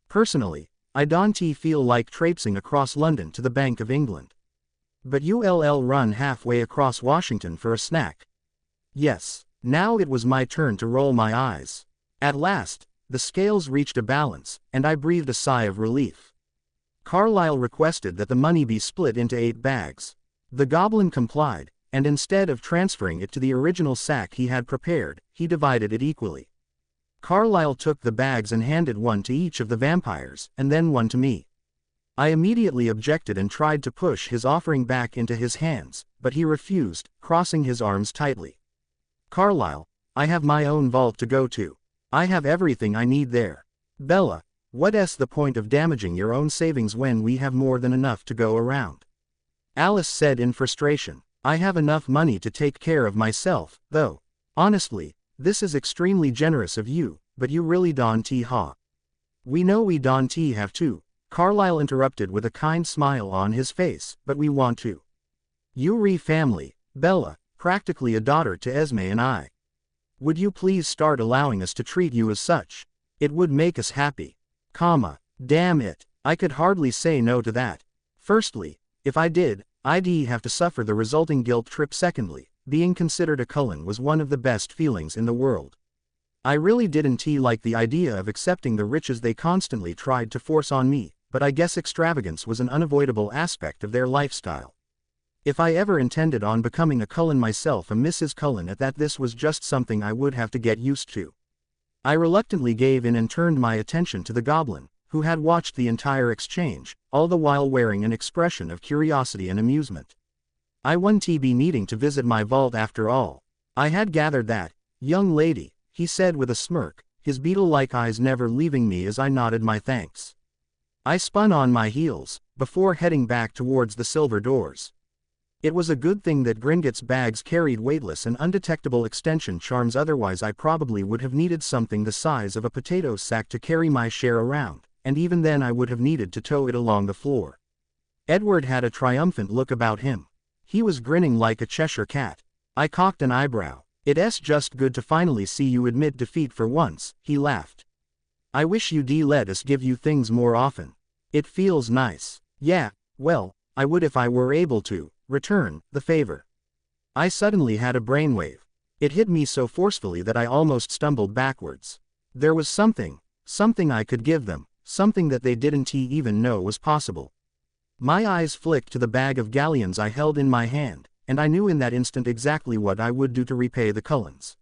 Personally, I don't feel like traipsing across London to the Bank of England. But you'll run halfway across Washington for a snack." Yes, now it was my turn to roll my eyes. At last, the scales reached a balance, and I breathed a sigh of relief. Carlyle requested that the money be split into 8 bags. The goblin complied, and instead of transferring it to the original sack he had prepared, he divided it equally. Carlyle took the bags and handed one to each of the vampires, and then one to me. I immediately objected and tried to push his offering back into his hands, but he refused, crossing his arms tightly. Carlyle, I have my own vault to go to. I have everything I need there. Bella, what's the point of damaging your own savings when we have more than enough to go around? Alice said in frustration. I have enough money to take care of myself, though. Honestly, this is extremely generous of you, but you really don't ha. We know we don't have to, Carlyle interrupted with a kind smile on his face, but we want to. You family, Bella, practically a daughter to Esme and I. Would you please start allowing us to treat you as such? It would make us happy. Damn it, I could hardly say no to that. Firstly, if I did, I'd have to suffer the resulting guilt trip. Secondly, being considered a Cullen was one of the best feelings in the world. I really didn't like the idea of accepting the riches they constantly tried to force on me, but I guess extravagance was an unavoidable aspect of their lifestyle. If I ever intended on becoming a Cullen myself, a Mrs. Cullen at that, this was just something I would have to get used to. I reluctantly gave in and turned my attention to the goblin, who had watched the entire exchange, all the while wearing an expression of curiosity and amusement. I wouldn't be needing to visit my vault after all. I had gathered that. Young lady, he said with a smirk, his beetle-like eyes never leaving me as I nodded my thanks. I spun on my heels, before heading back towards the silver doors. It was a good thing that Gringot's bags carried weightless and undetectable extension charms, otherwise I probably would have needed something the size of a potato sack to carry my share around, and even then I would have needed to tow it along the floor. Edward had a triumphant look about him. He was grinning like a Cheshire cat. I cocked an eyebrow. It's just good to finally see you admit defeat for once, he laughed. I wish you'd let us give you things more often. It feels nice. Yeah, well, I would if I were able to return the favor. I suddenly had a brainwave. It hit me so forcefully that I almost stumbled backwards. There was something I could give them, something that they didn't even know was possible. My eyes flicked to the bag of galleons I held in my hand, and I knew in that instant exactly what I would do to repay the Cullens.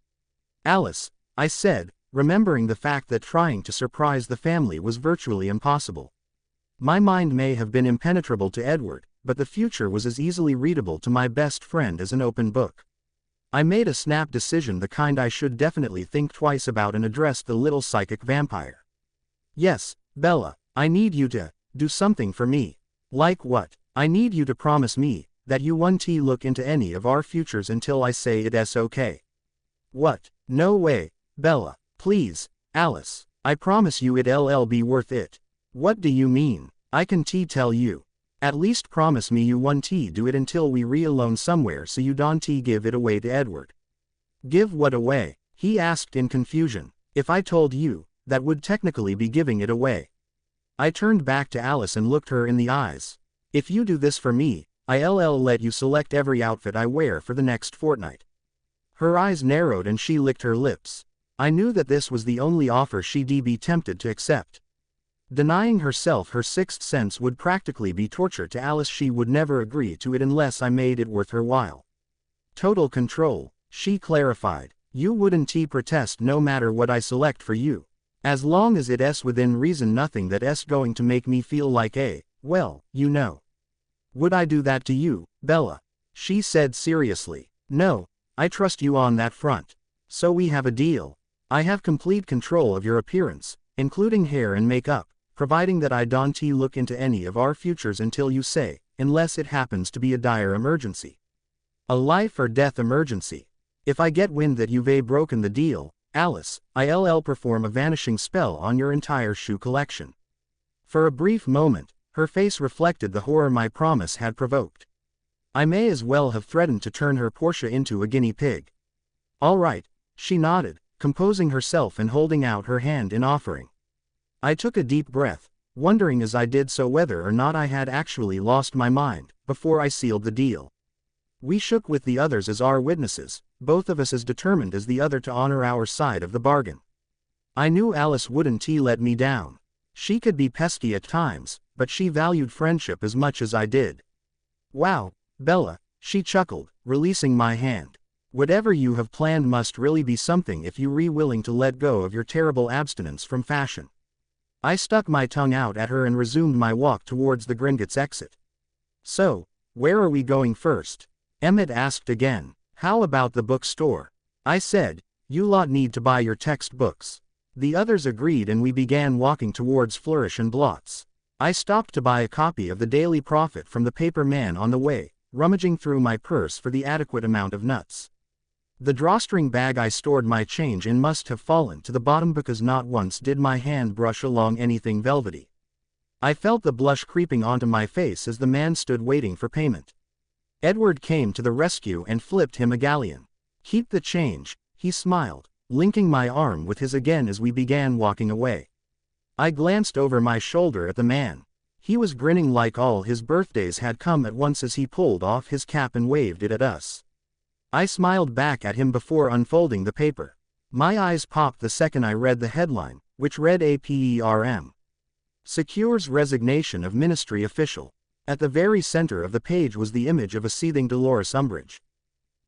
Alice, I said, remembering the fact that trying to surprise the family was virtually impossible. My mind may have been impenetrable to Edward, but the future was as easily readable to my best friend as an open book. I made a snap decision, the kind I should definitely think twice about, and addressed the little psychic vampire. Yes, Bella, I need you to do something for me. Like what? I need you to promise me that you won't look into any of our futures until I say it's okay. What? No way, Bella. Please, Alice. I promise you it'll be worth it. What do you mean? I can tell you. At least promise me you won't do it until we re-alone somewhere so you don't give it away to Edward. Give what away? He asked in confusion. If I told you, that would technically be giving it away. I turned back to Alice and looked her in the eyes. If you do this for me, I'll let you select every outfit I wear for the next fortnight. Her eyes narrowed and she licked her lips. I knew that this was the only offer she'd be tempted to accept. Denying herself her sixth sense would practically be torture to Alice. She would never agree to it unless I made it worth her while. Total control, she clarified. You wouldn't protest no matter what I select for you. As long as it's within reason, nothing that's going to make me feel like well, you know. Would I do that to you, Bella? She said seriously. No, I trust you on that front. So we have a deal. I have complete control of your appearance, including hair and makeup, providing that I don't look into any of our futures until you say, unless it happens to be a dire emergency. A life or death emergency. If I get wind that you've broken the deal, Alice, I'll perform a vanishing spell on your entire shoe collection. For a brief moment, her face reflected the horror my promise had provoked. I may as well have threatened to turn her Portia into a guinea pig. All right, she nodded, composing herself and holding out her hand in offering. I took a deep breath, wondering as I did so whether or not I had actually lost my mind, before I sealed the deal. We shook with the others as our witnesses, both of us as determined as the other to honor our side of the bargain. I knew Alice wouldn't let me down. She could be pesky at times, but she valued friendship as much as I did. Wow, Bella, she chuckled, releasing my hand. Whatever you have planned must really be something if you are willing to let go of your terrible abstinence from fashion. I stuck my tongue out at her and resumed my walk towards the Gringotts exit. So, where are we going first? Emmett asked again. How about the bookstore? I said, you lot need to buy your textbooks. The others agreed and we began walking towards Flourish and Blots. I stopped to buy a copy of the Daily Prophet from the paper man on the way, rummaging through my purse for the adequate amount of nuts. The drawstring bag I stored my change in must have fallen to the bottom because not once did my hand brush along anything velvety. I felt the blush creeping onto my face as the man stood waiting for payment. Edward came to the rescue and flipped him a galleon. Keep the change, he smiled, linking my arm with his again as we began walking away. I glanced over my shoulder at the man. He was grinning like all his birthdays had come at once as he pulled off his cap and waved it at us. I smiled back at him before unfolding the paper. My eyes popped the second I read the headline, which read APERM. Secures resignation of ministry official. At the very center of the page was the image of a seething Dolores Umbridge.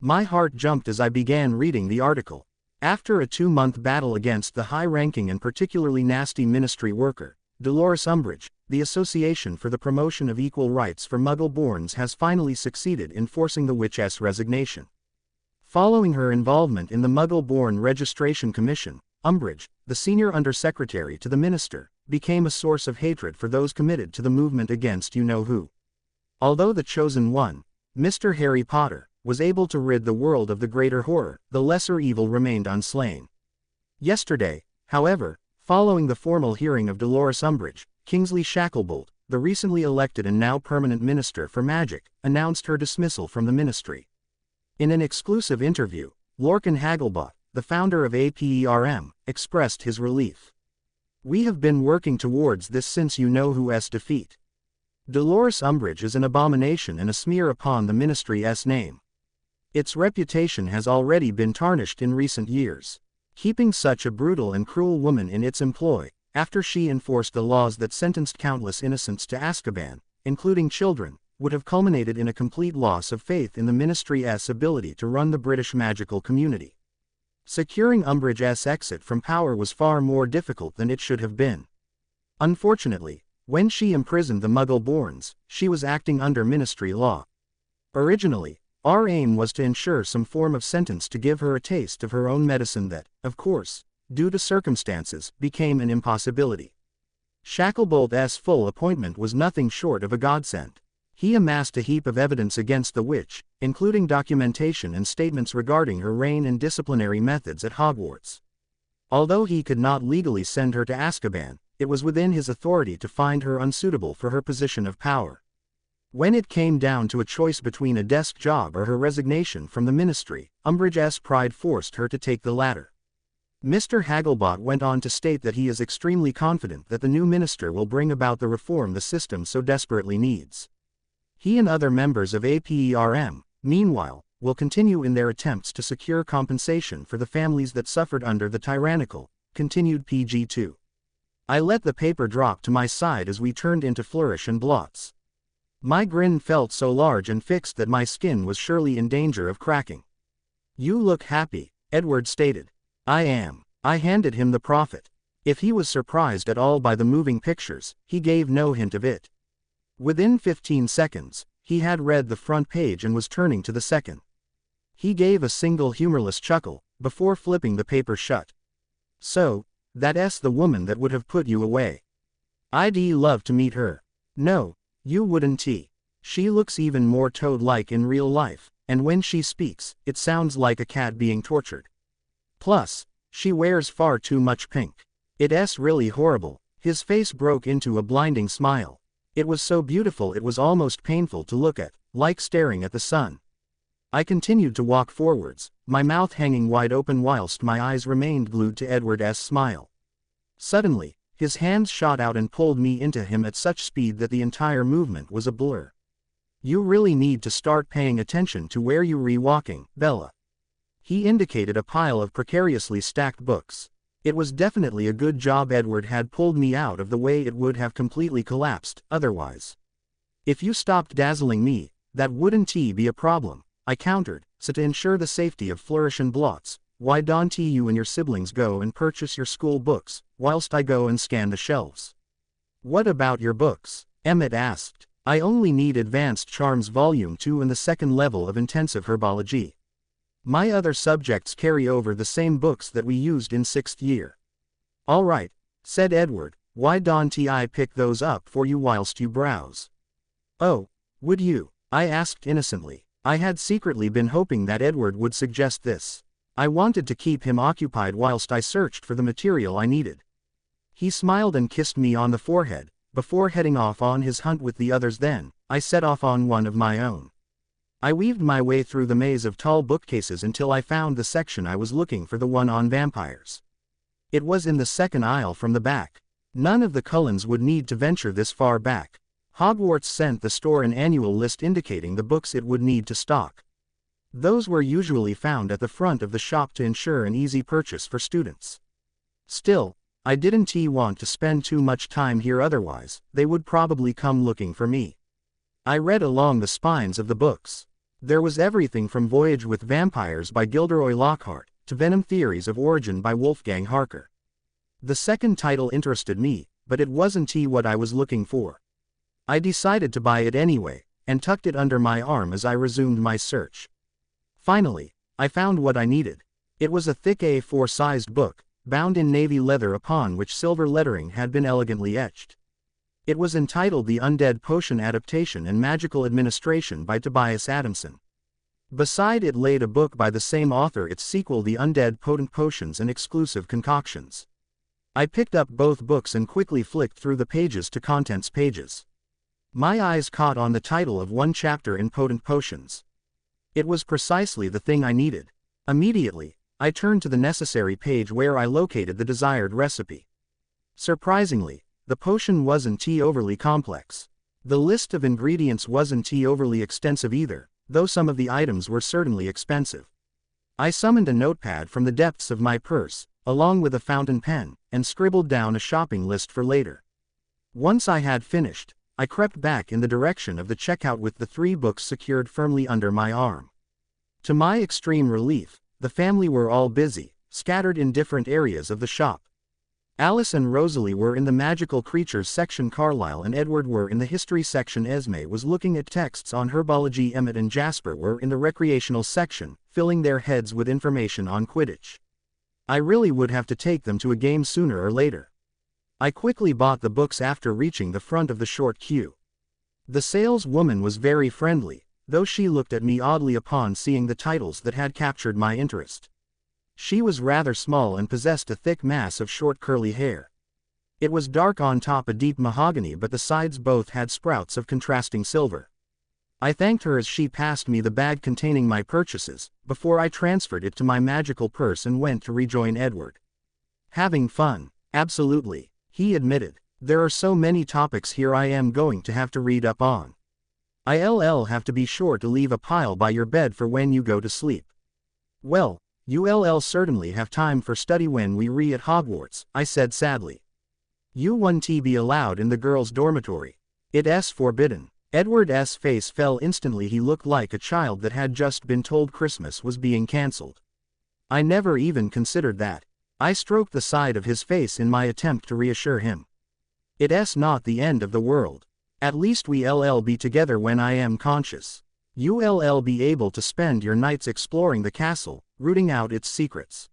My heart jumped as I began reading the article. After a 2-month battle against the high-ranking and particularly nasty ministry worker, Dolores Umbridge, the Association for the Promotion of Equal Rights for Muggle-borns has finally succeeded in forcing the witch's resignation. Following her involvement in the Muggle-born Registration Commission, Umbridge, the senior undersecretary to the minister, became a source of hatred for those committed to the movement against you-know-who. Although the chosen one, Mr. Harry Potter, was able to rid the world of the greater horror, the lesser evil remained unslain. Yesterday, however, following the formal hearing of Dolores Umbridge, Kingsley Shacklebolt, the recently elected and now permanent Minister for Magic, announced her dismissal from the ministry. In an exclusive interview, Lorcan Hagglebot, the founder of APERM, expressed his relief. We have been working towards this since you-know-who's defeat. Dolores Umbridge is an abomination and a smear upon the ministry's name. Its reputation has already been tarnished in recent years. Keeping such a brutal and cruel woman in its employ, after she enforced the laws that sentenced countless innocents to Azkaban, including children, would have culminated in a complete loss of faith in the ministry's ability to run the British magical community. Securing Umbridge's exit from power was far more difficult than it should have been. Unfortunately, when she imprisoned the Muggle-borns, she was acting under ministry law. Originally, our aim was to ensure some form of sentence to give her a taste of her own medicine that, of course, due to circumstances, became an impossibility. Shacklebolt's full appointment was nothing short of a godsend. He amassed a heap of evidence against the witch, including documentation and statements regarding her reign and disciplinary methods at Hogwarts. Although he could not legally send her to Azkaban, it was within his authority to find her unsuitable for her position of power. When it came down to a choice between a desk job or her resignation from the ministry, Umbridge's pride forced her to take the latter. Mr. Hagglebot went on to state that he is extremely confident that the new minister will bring about the reform the system so desperately needs. He and other members of APERM, meanwhile, will continue in their attempts to secure compensation for the families that suffered under the tyrannical, continued PG2. I let the paper drop to my side as we turned into Flourish and Blots. My grin felt so large and fixed that my skin was surely in danger of cracking. You look happy, Edward stated. I am. I handed him the Prophet. If he was surprised at all by the moving pictures, he gave no hint of it. Within 15 seconds, he had read the front page and was turning to the second. He gave a single humorless chuckle, before flipping the paper shut. So, that's the woman that would have put you away. I'd love to meet her. No, you wouldn't. She looks even more toad-like in real life, and when she speaks, it sounds like a cat being tortured. Plus, she wears far too much pink. It's really horrible. His face broke into a blinding smile. It was so beautiful it was almost painful to look at, like staring at the sun. I continued to walk forwards, my mouth hanging wide open whilst my eyes remained glued to Edward's smile. Suddenly, his hands shot out and pulled me into him at such speed that the entire movement was a blur. You really need to start paying attention to where you're walking, Bella. He indicated a pile of precariously stacked books. It was definitely a good job Edward had pulled me out of the way. It would have completely collapsed otherwise. If you stopped dazzling me, that wouldn't be a problem, I countered. So to ensure the safety of Flourish and Blots, why don't you and your siblings go and purchase your school books, whilst I go and scan the shelves? What about your books? Emmett asked. I only need Advanced Charms Volume 2 and the second level of Intensive Herbology. My other subjects carry over the same books that we used in 6th year. All right, said Edward, why don't I pick those up for you whilst you browse? Oh, would you? I asked innocently. I had secretly been hoping that Edward would suggest this. I wanted to keep him occupied whilst I searched for the material I needed. He smiled and kissed me on the forehead, before heading off on his hunt with the others. Then, I set off on one of my own. I weaved my way through the maze of tall bookcases until I found the section I was looking for, the one on vampires. It was in the second aisle from the back. None of the Cullens would need to venture this far back. Hogwarts sent the store an annual list indicating the books it would need to stock. Those were usually found at the front of the shop to ensure an easy purchase for students. Still, I didn't want to spend too much time here, otherwise they would probably come looking for me. I read along the spines of the books. There was everything from Voyage with Vampires by Gilderoy Lockhart, to Venom Theories of Origin by Wolfgang Harker. The second title interested me, but it wasn't what I was looking for. I decided to buy it anyway, and tucked it under my arm as I resumed my search. Finally, I found what I needed. It was a thick A4-sized book, bound in navy leather upon which silver lettering had been elegantly etched. It was entitled The Undead Potion Adaptation and Magical Administration by Tobias Adamson. Beside it laid a book by the same author, its sequel The Undead Potent Potions and Exclusive Concoctions. I picked up both books and quickly flicked through the pages to contents pages. My eyes caught on the title of one chapter in Potent Potions. It was precisely the thing I needed. Immediately, I turned to the necessary page where I located the desired recipe. Surprisingly, the potion wasn't overly complex. The list of ingredients wasn't overly extensive either, though some of the items were certainly expensive. I summoned a notepad from the depths of my purse, along with a fountain pen, and scribbled down a shopping list for later. Once I had finished, I crept back in the direction of the checkout with the 3 books secured firmly under my arm. To my extreme relief, the family were all busy, scattered in different areas of the shop. Alice and Rosalie were in the magical creatures section, Carlisle and Edward were in the history section, Esme was looking at texts on herbology, Emmett and Jasper were in the recreational section, filling their heads with information on Quidditch. I really would have to take them to a game sooner or later. I quickly bought the books after reaching the front of the short queue. The saleswoman was very friendly, though she looked at me oddly upon seeing the titles that had captured my interest. She was rather small and possessed a thick mass of short curly hair. It was dark on top, a deep mahogany, but the sides both had sprouts of contrasting silver. I thanked her as she passed me the bag containing my purchases, before I transferred it to my magical purse and went to rejoin Edward. Having fun? Absolutely, he admitted. There are so many topics here I am going to have to read up on. I'll have to be sure to leave a pile by your bed for when you go to sleep. Well, you'll certainly have time for study when we re at Hogwarts, I said sadly. You won't be allowed in the girls' dormitory. It's forbidden. Edward's face fell instantly. He looked like a child that had just been told Christmas was being cancelled. I never even considered that. I stroked the side of his face in my attempt to reassure him. It's not the end of the world. At least we'll be together when I am conscious. You'll be able to spend your nights exploring the castle, rooting out its secrets.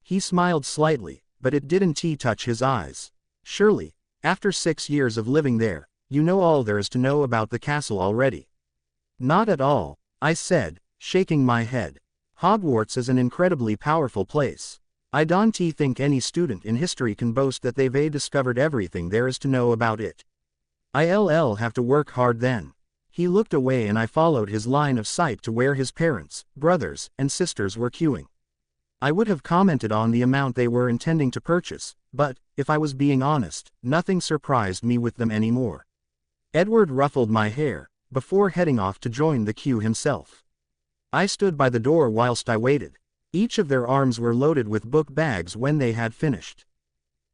He smiled slightly, but it didn't touch his eyes. Surely, after 6 years of living there, you know all there is to know about the castle already. Not at all, I said, shaking my head. Hogwarts is an incredibly powerful place. I don't think any student in history can boast that they've discovered everything there is to know about it. I'll have to work hard then. He looked away and I followed his line of sight to where his parents, brothers, and sisters were queuing. I would have commented on the amount they were intending to purchase, but, if I was being honest, nothing surprised me with them anymore. Edward ruffled my hair, before heading off to join the queue himself. I stood by the door whilst I waited. Each of their arms were loaded with book bags when they had finished.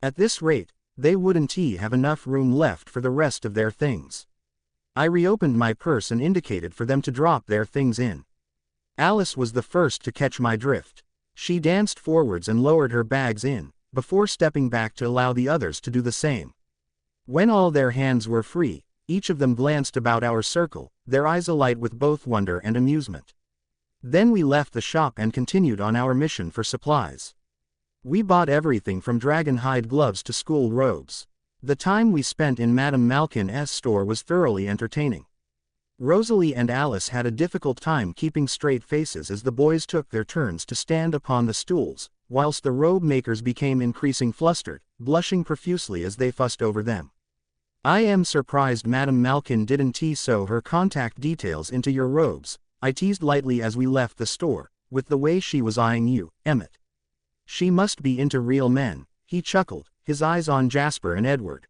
At this rate, they wouldn't have enough room left for the rest of their things. I reopened my purse and indicated for them to drop their things in. Alice was the first to catch my drift. She danced forwards and lowered her bags in, before stepping back to allow the others to do the same. When all their hands were free, each of them glanced about our circle, their eyes alight with both wonder and amusement. Then we left the shop and continued on our mission for supplies. We bought everything from dragon hide gloves to school robes. The time we spent in Madame Malkin's store was thoroughly entertaining. Rosalie and Alice had a difficult time keeping straight faces as the boys took their turns to stand upon the stools, whilst the robe makers became increasingly flustered, blushing profusely as they fussed over them. I am surprised Madame Malkin didn't sew her contact details into your robes, I teased lightly as we left the store, with the way she was eyeing you, Emmett. She must be into real men, he chuckled, his eyes on Jasper and Edward.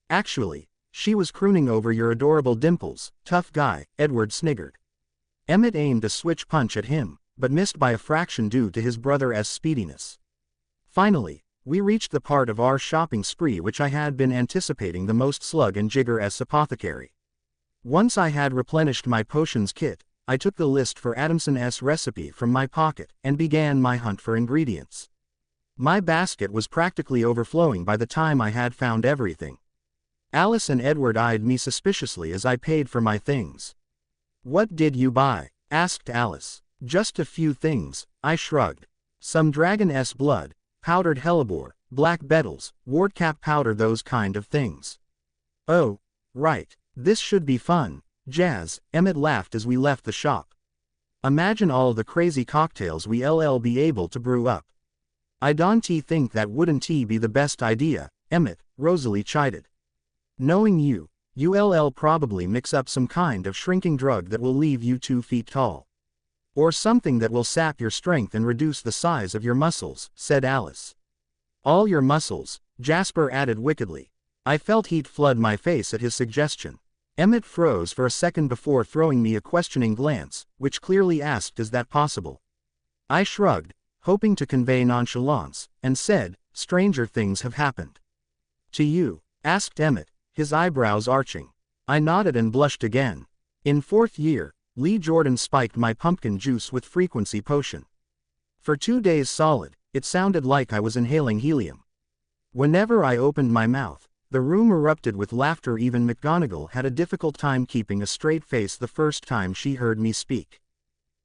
Actually, she was crooning over your adorable dimples, tough guy, Edward sniggered. Emmett aimed a switch punch at him, but missed by a fraction due to his brother's speediness. Finally, we reached the part of our shopping spree which I had been anticipating the most. Slug and Jigger's apothecary. Once I had replenished my potions kit, I took the list for Adamson's recipe from my pocket, and began my hunt for ingredients. My basket was practically overflowing by the time I had found everything. Alice and Edward eyed me suspiciously as I paid for my things. "What did you buy?" asked Alice. "Just a few things," I shrugged. "Some dragon's blood, powdered hellebore, black beetles, wardcap powder, those kind of things." "Oh, right. This should be fun, Jazz," Emmett laughed as we left the shop. "Imagine all the crazy cocktails we'll be able to brew up." "I don't think that wouldn't be the best idea, Emmett," Rosalie chided. "Knowing you'll probably mix up some kind of shrinking drug that will leave you 2 feet tall. Or something that will sap your strength and reduce the size of your muscles," said Alice. "All your muscles," Jasper added wickedly. I felt heat flood my face at his suggestion. Emmett froze for a second before throwing me a questioning glance, which clearly asked, "Is that possible?" I shrugged, hoping to convey nonchalance, and said, "Stranger things have happened." "To you?" asked Emmett, his eyebrows arching. I nodded and blushed again. In 4th year, Lee Jordan spiked my pumpkin juice with frequency potion. For 2 days solid, it sounded like I was inhaling helium. Whenever I opened my mouth, the room erupted with laughter. Even McGonagall had a difficult time keeping a straight face the first time she heard me speak.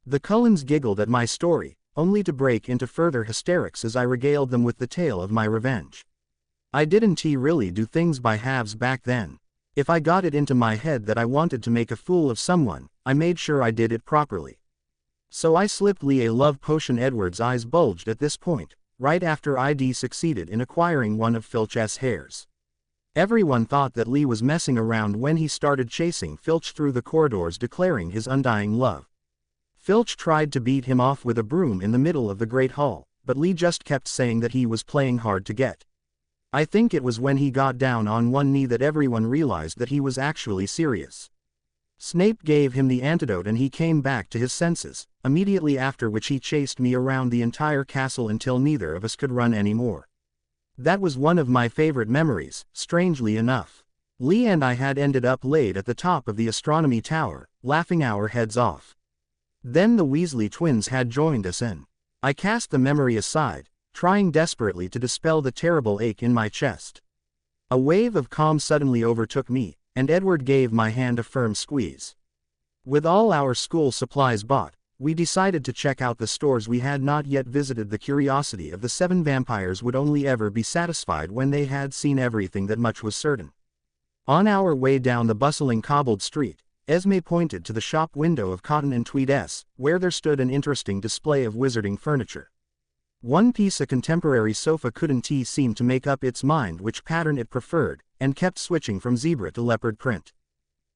The Cullens giggled at my story, only to break into further hysterics as I regaled them with the tale of my revenge. I didn't really do things by halves back then. If I got it into my head that I wanted to make a fool of someone, I made sure I did it properly. So I slipped Lee a love potion. Edward's eyes bulged at this point, right after I'd succeeded in acquiring one of Filch's hairs. Everyone thought that Lee was messing around when he started chasing Filch through the corridors, declaring his undying love. Filch tried to beat him off with a broom in the middle of the Great Hall, but Lee just kept saying that he was playing hard to get. I think it was when he got down on one knee that everyone realized that he was actually serious. Snape gave him the antidote and he came back to his senses, immediately after which he chased me around the entire castle until neither of us could run anymore. That was one of my favorite memories, strangely enough. Lee and I had ended up laid at the top of the astronomy tower, laughing our heads off. Then the Weasley twins had joined us and I cast the memory aside, trying desperately to dispel the terrible ache in my chest. A wave of calm suddenly overtook me, and Edward gave my hand a firm squeeze. With all our school supplies bought, we decided to check out the stores we had not yet visited. The curiosity of the 7 vampires would only ever be satisfied when they had seen everything, that much was certain. On our way down the bustling cobbled street, Esme pointed to the shop window of Cotton and Tweed's, where there stood an interesting display of wizarding furniture. One piece, a contemporary sofa, couldn't seem to make up its mind which pattern it preferred, and kept switching from zebra to leopard print.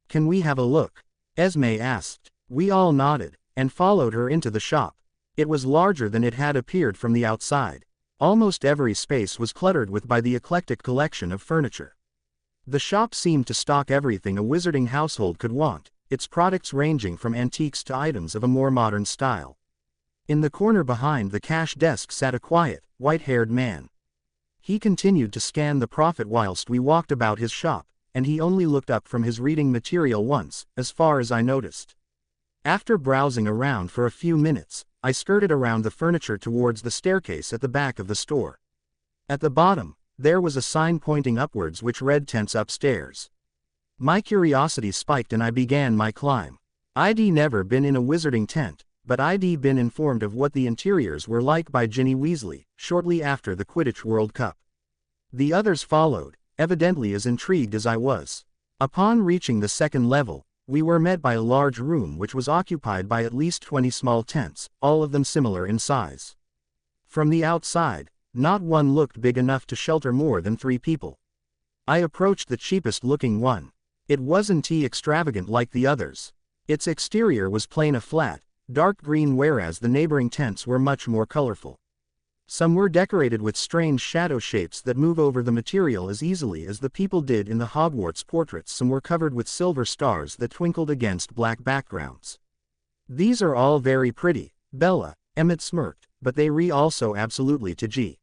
"Can we have a look?" Esme asked. We all nodded, and followed her into the shop. It was larger than it had appeared from the outside. Almost every space was cluttered with the eclectic collection of furniture. The shop seemed to stock everything a wizarding household could want, its products ranging from antiques to items of a more modern style. In the corner behind the cash desk sat a quiet, white-haired man. He continued to scan the profit whilst we walked about his shop, and he only looked up from his reading material once, as far as I noticed. After browsing around for a few minutes, I skirted around the furniture towards the staircase at the back of the store. At the bottom, there was a sign pointing upwards which read "Tents upstairs." My curiosity spiked and I began my climb. I'd never been in a wizarding tent, but I'd been informed of what the interiors were like by Ginny Weasley, shortly after the Quidditch World Cup. The others followed, evidently as intrigued as I was. Upon reaching the second level, we were met by a large room which was occupied by at least 20 small tents, all of them similar in size. From the outside, not one looked big enough to shelter more than 3 people. I approached the cheapest looking one. It wasn't extravagant like the others. Its exterior was plain a flat, dark green, whereas the neighboring tents were much more colorful. Some were decorated with strange shadow shapes that move over the material as easily as the people did in the Hogwarts portraits. Some were covered with silver stars that twinkled against black backgrounds. "These are all very pretty, Bella," Emmett smirked, "but they also absolutely to G.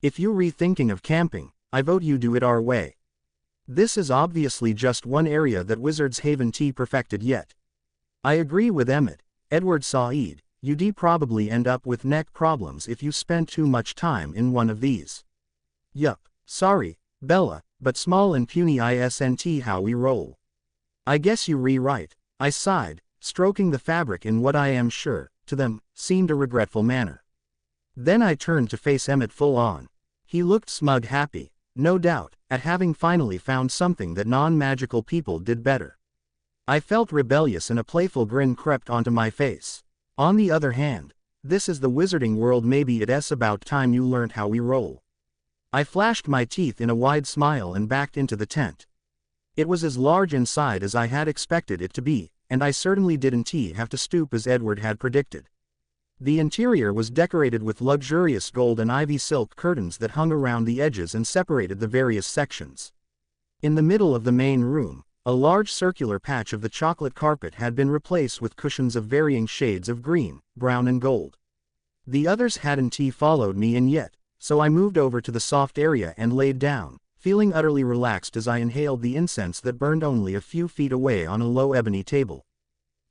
If you thinking of camping, I vote you do it our way. This is obviously just one area that Wizards Haven perfected yet." I agree with Emmett. Edward Said, you'd probably end up with neck problems if you spent too much time in one of these. Yup, sorry, Bella, but small and puny isn't how we roll. I guess you right, I sighed, stroking the fabric in what I am sure, to them, seemed a regretful manner. Then I turned to face Emmett full on. He looked smug happy, no doubt, at having finally found something that non-magical people did better. I felt rebellious and a playful grin crept onto my face. On the other hand, this is the wizarding world, maybe it's about time you learned how we roll. I flashed my teeth in a wide smile and backed into the tent. It was as large inside as I had expected it to be, and I certainly didn't have to stoop as Edward had predicted. The interior was decorated with luxurious gold and ivy silk curtains that hung around the edges and separated the various sections. In the middle of the main room, a large circular patch of the chocolate carpet had been replaced with cushions of varying shades of green, brown and gold. The others hadn't followed me in yet, so I moved over to the soft area and laid down, feeling utterly relaxed as I inhaled the incense that burned only a few feet away on a low ebony table.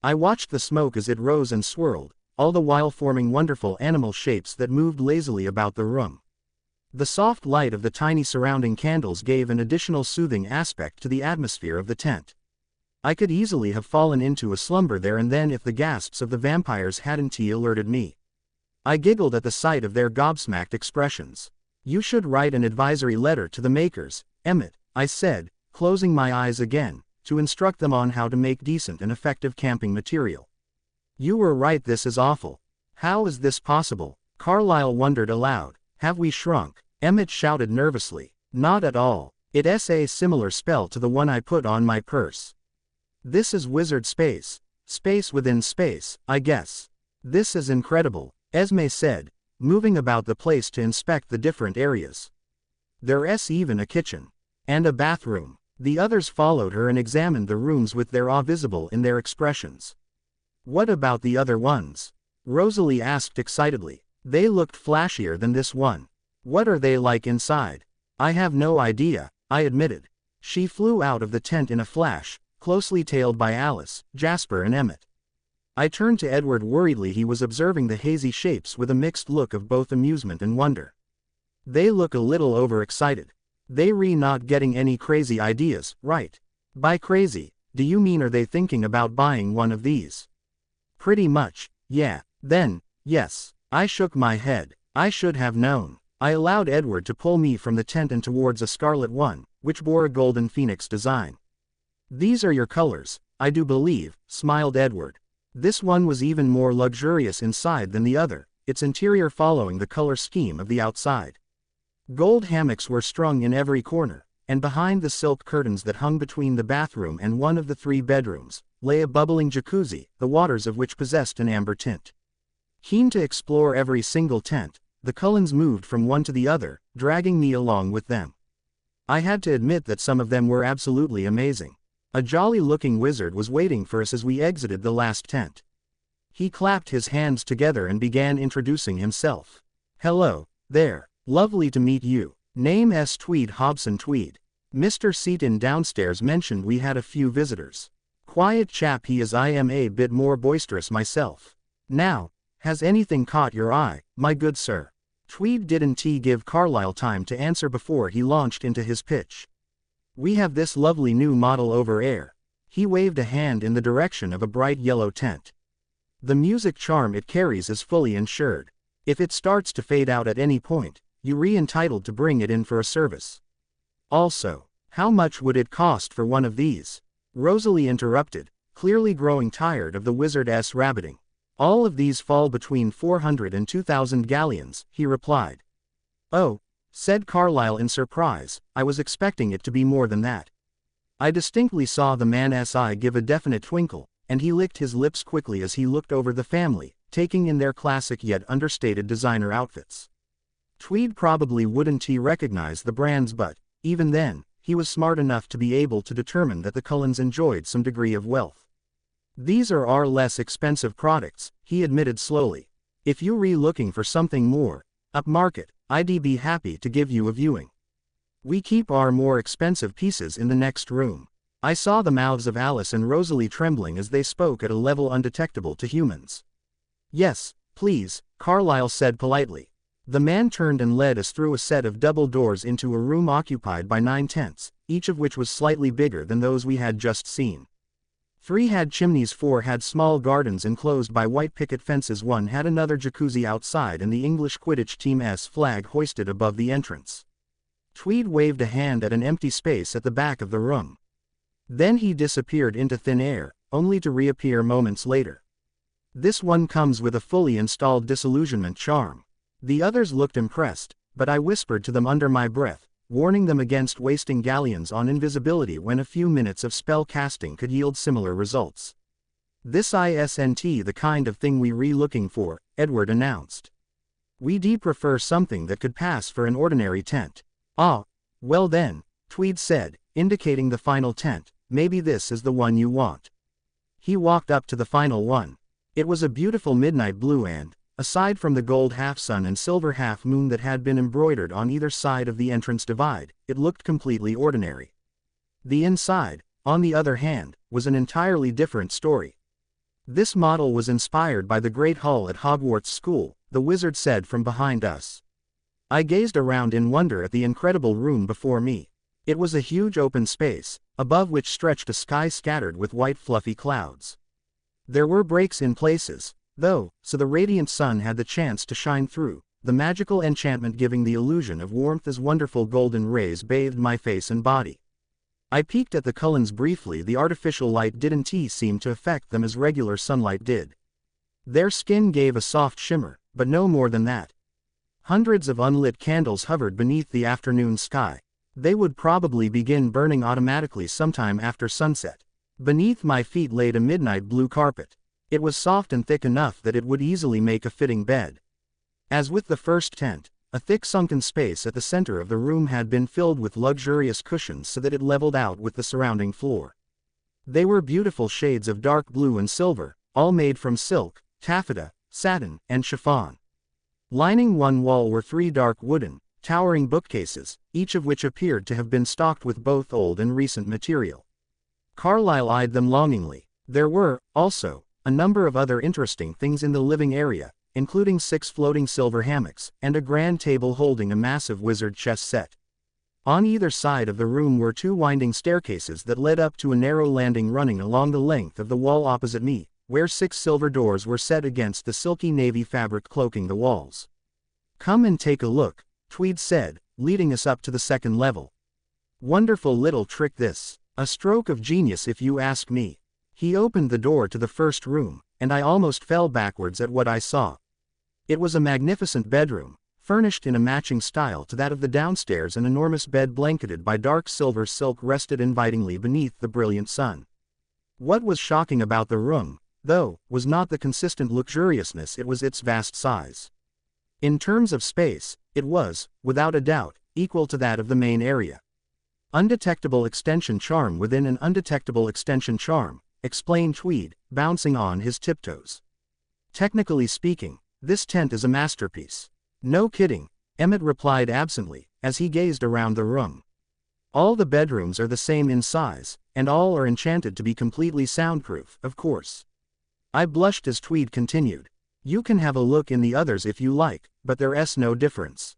I watched the smoke as it rose and swirled, all the while forming wonderful animal shapes that moved lazily about the room. The soft light of the tiny surrounding candles gave an additional soothing aspect to the atmosphere of the tent. I could easily have fallen into a slumber there and then if the gasps of the vampires hadn't alerted me. I giggled at the sight of their gobsmacked expressions. "You should write an advisory letter to the makers, Emmett," I said, closing my eyes again, "to instruct them on how to make decent and effective camping material." "You were right, this is awful." "How is this possible?" Carlyle wondered aloud. "Have we shrunk?" Emmett shouted nervously. "Not at all. It's a similar spell to the one I put on my purse. This is wizard space. Space within space, I guess. This is incredible," Esme said, moving about the place to inspect the different areas. "There's even a kitchen. And a bathroom." The others followed her and examined the rooms with their awe visible in their expressions. "What about the other ones?" Rosalie asked excitedly. "They looked flashier than this one. What are they like inside?" "I have no idea," I admitted. She flew out of the tent in a flash, closely tailed by Alice, Jasper and Emmett. I turned to Edward worriedly. He was observing the hazy shapes with a mixed look of both amusement and wonder. "They look a little overexcited. They not getting any crazy ideas, right?" "By crazy, do you mean are they thinking about buying one of these?" "Pretty much, yeah." "Then, yes." I shook my head. I should have known. I allowed Edward to pull me from the tent and towards a scarlet one, which bore a golden phoenix design. "These are your colors, I do believe," smiled Edward. This one was even more luxurious inside than the other, its interior following the color scheme of the outside. Gold hammocks were strung in every corner, and behind the silk curtains that hung between the bathroom and one of the 3 bedrooms, lay a bubbling jacuzzi, the waters of which possessed an amber tint. Keen to explore every single tent, the Cullens moved from one to the other, dragging me along with them. I had to admit that some of them were absolutely amazing. A jolly-looking wizard was waiting for us as we exited the last tent. He clapped his hands together and began introducing himself. "Hello, there. Lovely to meet you. Name S. Tweed Hobson Tweed. Mr. Seaton downstairs mentioned we had a few visitors. Quiet chap he is. I am a bit more boisterous myself. Now, has anything caught your eye, my good sir?" Tweed didn't give Carlyle time to answer before he launched into his pitch. "We have this lovely new model over air." He waved a hand in the direction of a bright yellow tent. "The music charm it carries is fully insured. If it starts to fade out at any point, you're entitled to bring it in for a service. Also, how much would it cost for one of these?" Rosalie interrupted, clearly growing tired of the wizard's rabbiting. "All of these fall between 400 and 2,000 galleons," he replied. "Oh," said Carlyle in surprise, "I was expecting it to be more than that." I distinctly saw the man's eye give a definite twinkle, and he licked his lips quickly as he looked over the family, taking in their classic yet understated designer outfits. Tweed probably wouldn't recognize the brands, but, even then, he was smart enough to be able to determine that the Cullens enjoyed some degree of wealth. "These are our less expensive products," he admitted slowly. "If you're looking for something more upmarket, I'd be happy to give you a viewing. We keep our more expensive pieces in the next room." I saw the mouths of Alice and Rosalie trembling as they spoke at a level undetectable to humans. "Yes, please," Carlyle said politely. The man turned and led us through a set of double doors into a room occupied by 9 tents, each of which was slightly bigger than those we had just seen. 3 had chimneys, 4 had small gardens enclosed by white picket fences, 1 had another jacuzzi outside and the English Quidditch team's flag hoisted above the entrance. Tweed waved a hand at an empty space at the back of the room. Then he disappeared into thin air, only to reappear moments later. "This one comes with a fully installed disillusionment charm." The others looked impressed, but I whispered to them under my breath, warning them against wasting galleons on invisibility when a few minutes of spell casting could yield similar results. "This isn't the kind of thing we're looking for," Edward announced. "We'd prefer something that could pass for an ordinary tent." "Ah, well then," Tweed said, indicating the final tent, "maybe this is the one you want." He walked up to the final one. It was a beautiful midnight blue and, aside from the gold half-sun and silver half-moon that had been embroidered on either side of the entrance divide, it looked completely ordinary. The inside, on the other hand, was an entirely different story. "This model was inspired by the Great Hall at Hogwarts School," the wizard said from behind us. I gazed around in wonder at the incredible room before me. It was a huge open space, above which stretched a sky scattered with white fluffy clouds. There were breaks in places, though, so the radiant sun had the chance to shine through, the magical enchantment giving the illusion of warmth as wonderful golden rays bathed my face and body. I peeked at the Cullens briefly. The artificial light didn't seem to affect them as regular sunlight did. Their skin gave a soft shimmer, but no more than that. Hundreds of unlit candles hovered beneath the afternoon sky. They would probably begin burning automatically sometime after sunset. Beneath my feet laid a midnight blue carpet. It was soft and thick enough that it would easily make a fitting bed. As with the first tent, a thick sunken space at the center of the room had been filled with luxurious cushions so that it leveled out with the surrounding floor. They were beautiful shades of dark blue and silver, all made from silk, taffeta, satin, and chiffon. Lining one wall were 3 dark wooden, towering bookcases, each of which appeared to have been stocked with both old and recent material. Carlyle eyed them longingly. There were, also, a number of other interesting things in the living area, including 6 floating silver hammocks, and a grand table holding a massive wizard chess set. On either side of the room were 2 winding staircases that led up to a narrow landing running along the length of the wall opposite me, where 6 silver doors were set against the silky navy fabric cloaking the walls. "Come and take a look," Tweed said, leading us up to the second level. "Wonderful little trick this. A stroke of genius if you ask me." He opened the door to the first room, and I almost fell backwards at what I saw. It was a magnificent bedroom, furnished in a matching style to that of the downstairs. An enormous bed blanketed by dark silver silk rested invitingly beneath the brilliant sun. What was shocking about the room, though, was not the consistent luxuriousness, it was its vast size. In terms of space, it was, without a doubt, equal to that of the main area. "Undetectable extension charm within an undetectable extension charm," explained Tweed, bouncing on his tiptoes. Technically speaking, this tent is a masterpiece. No kidding, Emmett replied absently, as he gazed around the room. All the bedrooms are the same in size, and all are enchanted to be completely soundproof, of course. I blushed as Tweed continued. You can have a look in the others if you like, but there's no difference.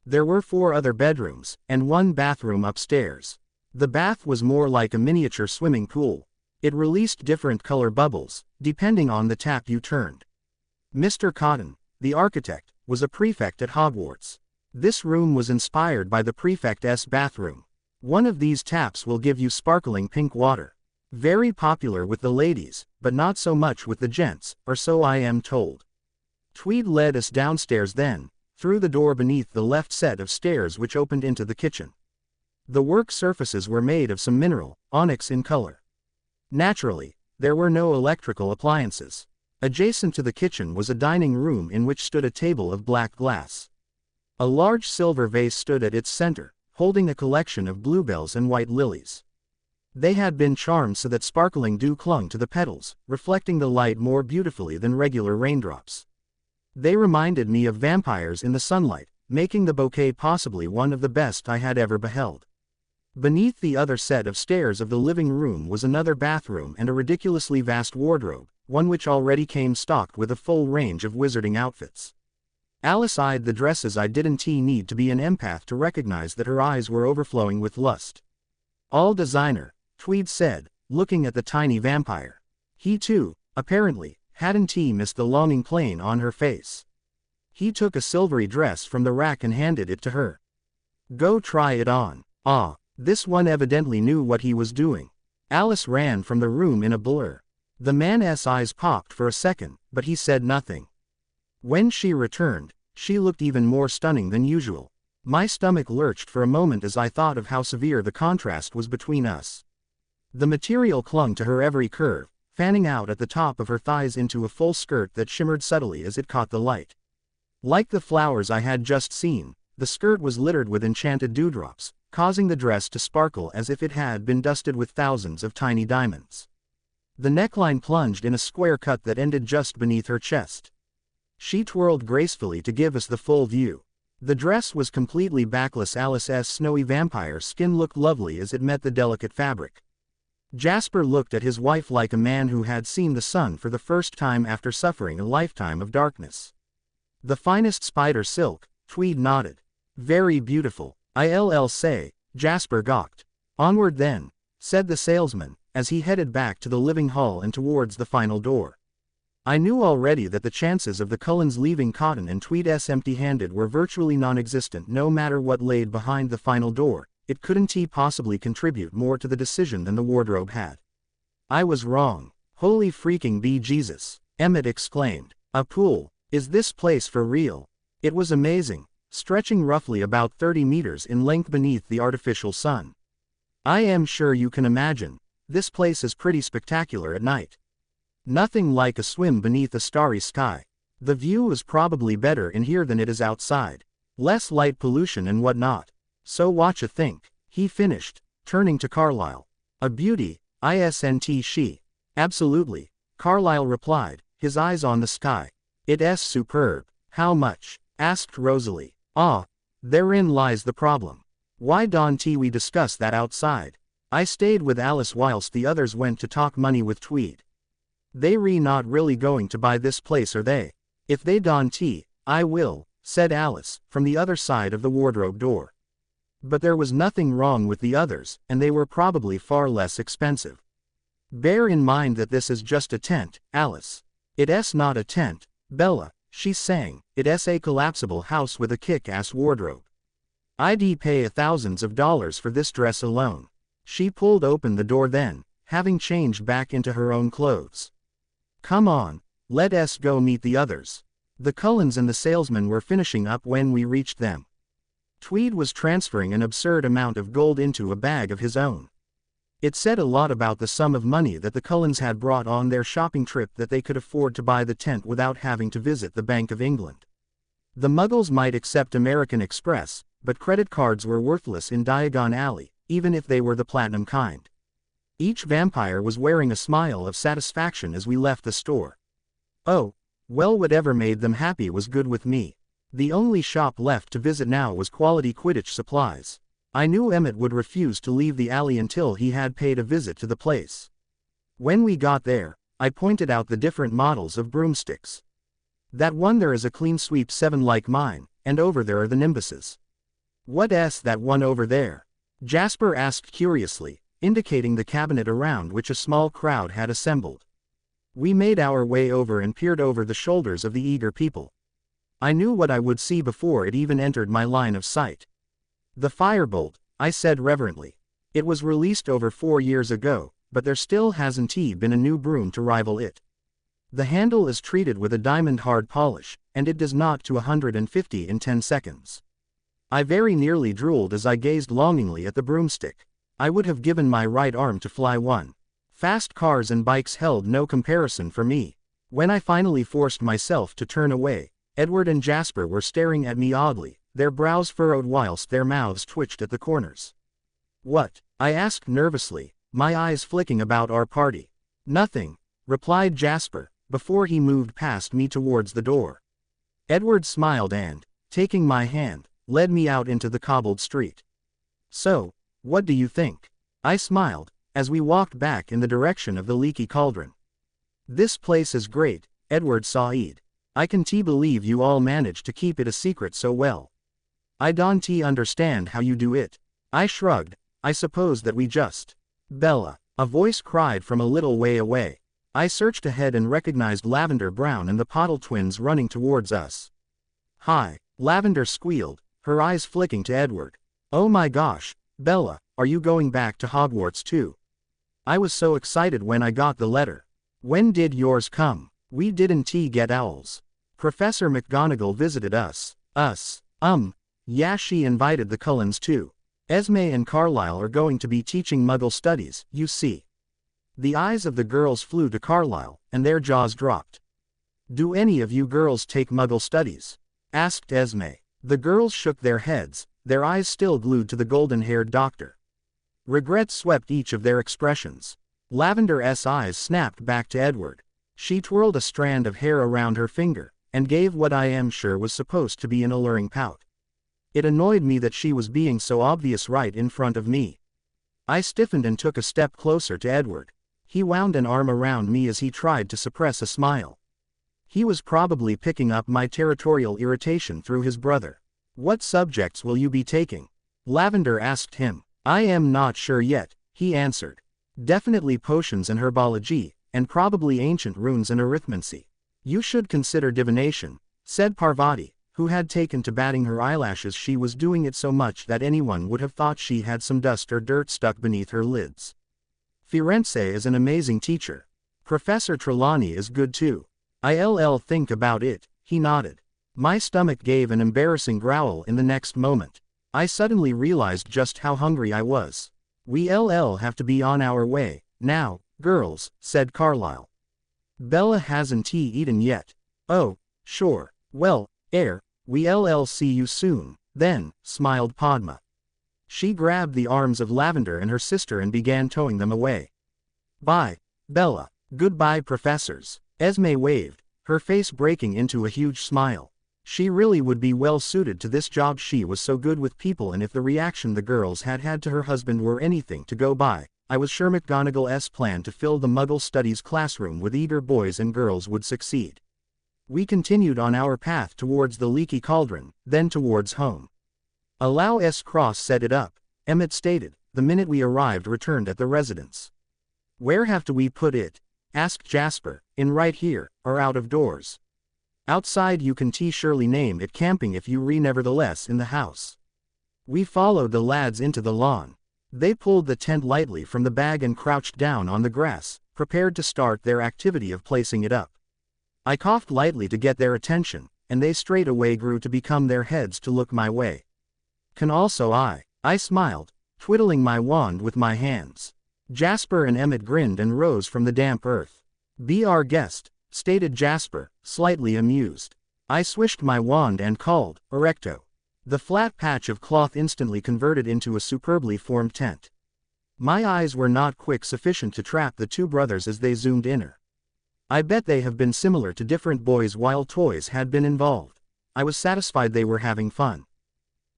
There were 4 other bedrooms, and 1 bathroom upstairs. The bath was more like a miniature swimming pool. It released different color bubbles, depending on the tap you turned. Mr. Cotton, the architect, was a prefect at Hogwarts. This room was inspired by the prefect's bathroom. One of these taps will give you sparkling pink water. Very popular with the ladies, but not so much with the gents, or so I am told. Tweed led us downstairs then, through the door beneath the left set of stairs which opened into the kitchen. The work surfaces were made of some mineral, onyx in color. Naturally, there were no electrical appliances. Adjacent to the kitchen was a dining room in which stood a table of black glass. A large silver vase stood at its center, holding a collection of bluebells and white lilies. They had been charmed so that sparkling dew clung to the petals, reflecting the light more beautifully than regular raindrops. They reminded me of vampires in the sunlight, making the bouquet possibly one of the best I had ever beheld. Beneath the other set of stairs of the living room was another bathroom and a ridiculously vast wardrobe, one which already came stocked with a full range of wizarding outfits. Alice eyed the dresses. I didn't need to be an empath to recognize that her eyes were overflowing with lust. All designer, Tweed said, looking at the tiny vampire. He too, apparently, hadn't missed the longing plain on her face. He took a silvery dress from the rack and handed it to her. Go try it on. Ah, this one evidently knew what he was doing. Alice ran from the room in a blur. The man's eyes popped for a second, but he said nothing. When she returned, she looked even more stunning than usual. My stomach lurched for a moment as I thought of how severe the contrast was between us. The material clung to her every curve, fanning out at the top of her thighs into a full skirt that shimmered subtly as it caught the light. Like the flowers I had just seen, the skirt was littered with enchanted dewdrops, causing the dress to sparkle as if it had been dusted with thousands of tiny diamonds. The neckline plunged in a square cut that ended just beneath her chest. She twirled gracefully to give us the full view. The dress was completely backless. Alice's snowy vampire skin looked lovely as it met the delicate fabric. Jasper looked at his wife like a man who had seen the sun for the first time after suffering a lifetime of darkness. The finest spider silk, Tweed nodded. Very beautiful, I'll say, Jasper gawked. Onward then, said the salesman, as he headed back to the living hall and towards the final door. I knew already that the chances of the Cullens leaving Cotton and Tweed's empty-handed were virtually non-existent. No matter what laid behind the final door, it couldn't possibly contribute more to the decision than the wardrobe had. I was wrong. Holy freaking bejesus, Emmett exclaimed. A pool, is this place for real? It was amazing, stretching roughly about 30 meters in length beneath the artificial sun. I am sure you can imagine, this place is pretty spectacular at night. Nothing like a swim beneath a starry sky. The view is probably better in here than it is outside. Less light pollution and whatnot. So watcha think, he finished, turning to Carlyle. A beauty, isn't she? Absolutely, Carlyle replied, his eyes on the sky. It's superb. How much? Asked Rosalie. Ah, therein lies the problem. Why don't we discuss that outside? I stayed with Alice whilst the others went to talk money with Tweed. They not really going to buy this place, are they? If they don't, I will, said Alice, from the other side of the wardrobe door. But there was nothing wrong with the others, and they were probably far less expensive. Bear in mind that this is just a tent, Alice. It's not a tent, Bella, she sang. It's a collapsible house with a kick-ass wardrobe. I'd pay thousands of dollars for this dress alone. She pulled open the door then, having changed back into her own clothes. Come on, let's go meet the others. The Cullens and the salesman were finishing up when we reached them. Tweed was transferring an absurd amount of gold into a bag of his own. It said a lot about the sum of money that the Cullens had brought on their shopping trip that they could afford to buy the tent without having to visit the Bank of England. The Muggles might accept American Express, but credit cards were worthless in Diagon Alley, even if they were the platinum kind. Each vampire was wearing a smile of satisfaction as we left the store. Oh, Well, whatever made them happy was good with me. The only shop left to visit now was Quality Quidditch Supplies. I knew Emmett would refuse to leave the alley until he had paid a visit to the place. When we got there, I pointed out the different models of broomsticks. That one there is a Clean Sweep 7 like mine, and over there are the Nimbuses. What's that one over there? Jasper asked curiously, indicating the cabinet around which a small crowd had assembled. We made our way over and peered over the shoulders of the eager people. I knew what I would see before it even entered my line of sight. The Firebolt, I said reverently. It was released over 4 years ago, but there still hasn't been a new broom to rival it. The handle is treated with a diamond hard polish, and it does knock to 150 in 10 seconds. I very nearly drooled as I gazed longingly at the broomstick. I would have given my right arm to fly one. Fast cars and bikes held no comparison for me. When I finally forced myself to turn away, Edward and Jasper were staring at me oddly, their brows furrowed whilst their mouths twitched at the corners. What? I asked nervously, my eyes flicking about our party. Nothing, replied Jasper, before he moved past me towards the door. Edward smiled and, taking my hand, led me out into the cobbled street. So, what do you think? I smiled, as we walked back in the direction of the leaky cauldron. This place is great, Edward sighed. I can't believe you all managed to keep it a secret so well. I don't understand how you do it. I shrugged. I suppose that we just... Bella, a voice cried from a little way away. I searched ahead and recognized Lavender Brown and the Pottle twins running towards us. Hi, Lavender squealed, her eyes flicking to Edward. Oh my gosh, Bella, are you going back to Hogwarts too? I was so excited when I got the letter. When did yours come? We didn't get owls. Professor McGonagall visited us. Yeah, she invited the Cullens too. Esme and Carlisle are going to be teaching Muggle studies, you see. The eyes of the girls flew to Carlisle, and their jaws dropped. Do any of you girls take Muggle studies? Asked Esme. The girls shook their heads, their eyes still glued to the golden-haired doctor. Regret swept each of their expressions. Lavender's eyes snapped back to Edward. She twirled a strand of hair around her finger, and gave what I am sure was supposed to be an alluring pout. It annoyed me that she was being so obvious right in front of me. I stiffened and took a step closer to Edward. He wound an arm around me as he tried to suppress a smile. He was probably picking up my territorial irritation through his brother. What subjects will you be taking? Lavender asked him. I am not sure yet, he answered. Definitely potions and herbology, and probably ancient runes and arithmancy. You should consider divination, said Parvati, who had taken to batting her eyelashes. She was doing it so much that anyone would have thought she had some dust or dirt stuck beneath her lids. Firenze is an amazing teacher. Professor Trelawney is good too. I'll think about it, he nodded. My stomach gave an embarrassing growl in the next moment. I suddenly realized just how hungry I was. We'll have to be on our way, now, girls, said Carlisle. Bella hasn't eaten yet. Oh, sure, well, we'll see you soon, then, smiled Padma. She grabbed the arms of Lavender and her sister and began towing them away. Bye, Bella. Goodbye, professors. Esme waved, her face breaking into a huge smile. She really would be well suited to this job. She was so good with people, and if the reaction the girls had had to her husband were anything to go by, I was sure McGonagall's plan to fill the Muggle Studies classroom with eager boys and girls would succeed. We continued on our path towards the leaky cauldron, then towards home. Allow S. Cross set it up, Emmett stated, the minute we arrived returned at the residence. Where have we put it? Asked Jasper. In right here, or out of doors? Outside. You can surely name it camping if you nevertheless in the house. We followed the lads into the lawn. They pulled the tent lightly from the bag and crouched down on the grass, prepared to start their activity of placing it up. I coughed lightly to get their attention, and they straightway grew to become their heads to look my way. Can also I smiled, twiddling my wand with my hands. Jasper and Emmett grinned and rose from the damp earth. Be our guest, stated Jasper, slightly amused. I swished my wand and called, Erecto. The flat patch of cloth instantly converted into a superbly formed tent. My eyes were not quick sufficient to trap the two brothers as they zoomed inner. I bet they have been similar to different boys while toys had been involved. I was satisfied they were having fun.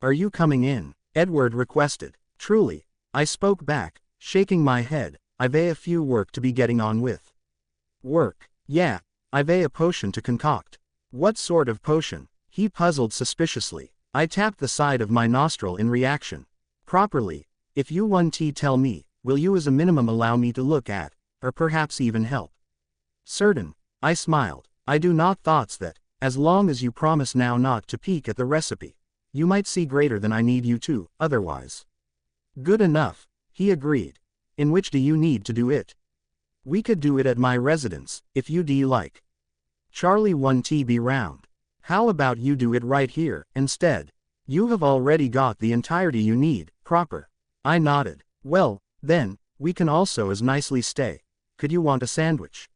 Are you coming in? Edward requested. Truly, I spoke back, shaking my head. I've a few work to be getting on with. Work? Yeah, I've a potion to concoct. What sort of potion? He puzzled suspiciously. I tapped the side of my nostril in reaction. Properly, if you want to tell me, will you as a minimum allow me to look at, or perhaps even help? Certain, I smiled. I do not thoughts that, as long as you promise now not to peek at the recipe, you might see greater than I need you to, otherwise. Good enough, he agreed. In which do you need to do it? We could do it at my residence, if you like. Charlie 1TB round. How about you do it right here, instead? You have already got the entirety you need, proper. I nodded. Well, then, we can also as nicely stay. Could you want a sandwich?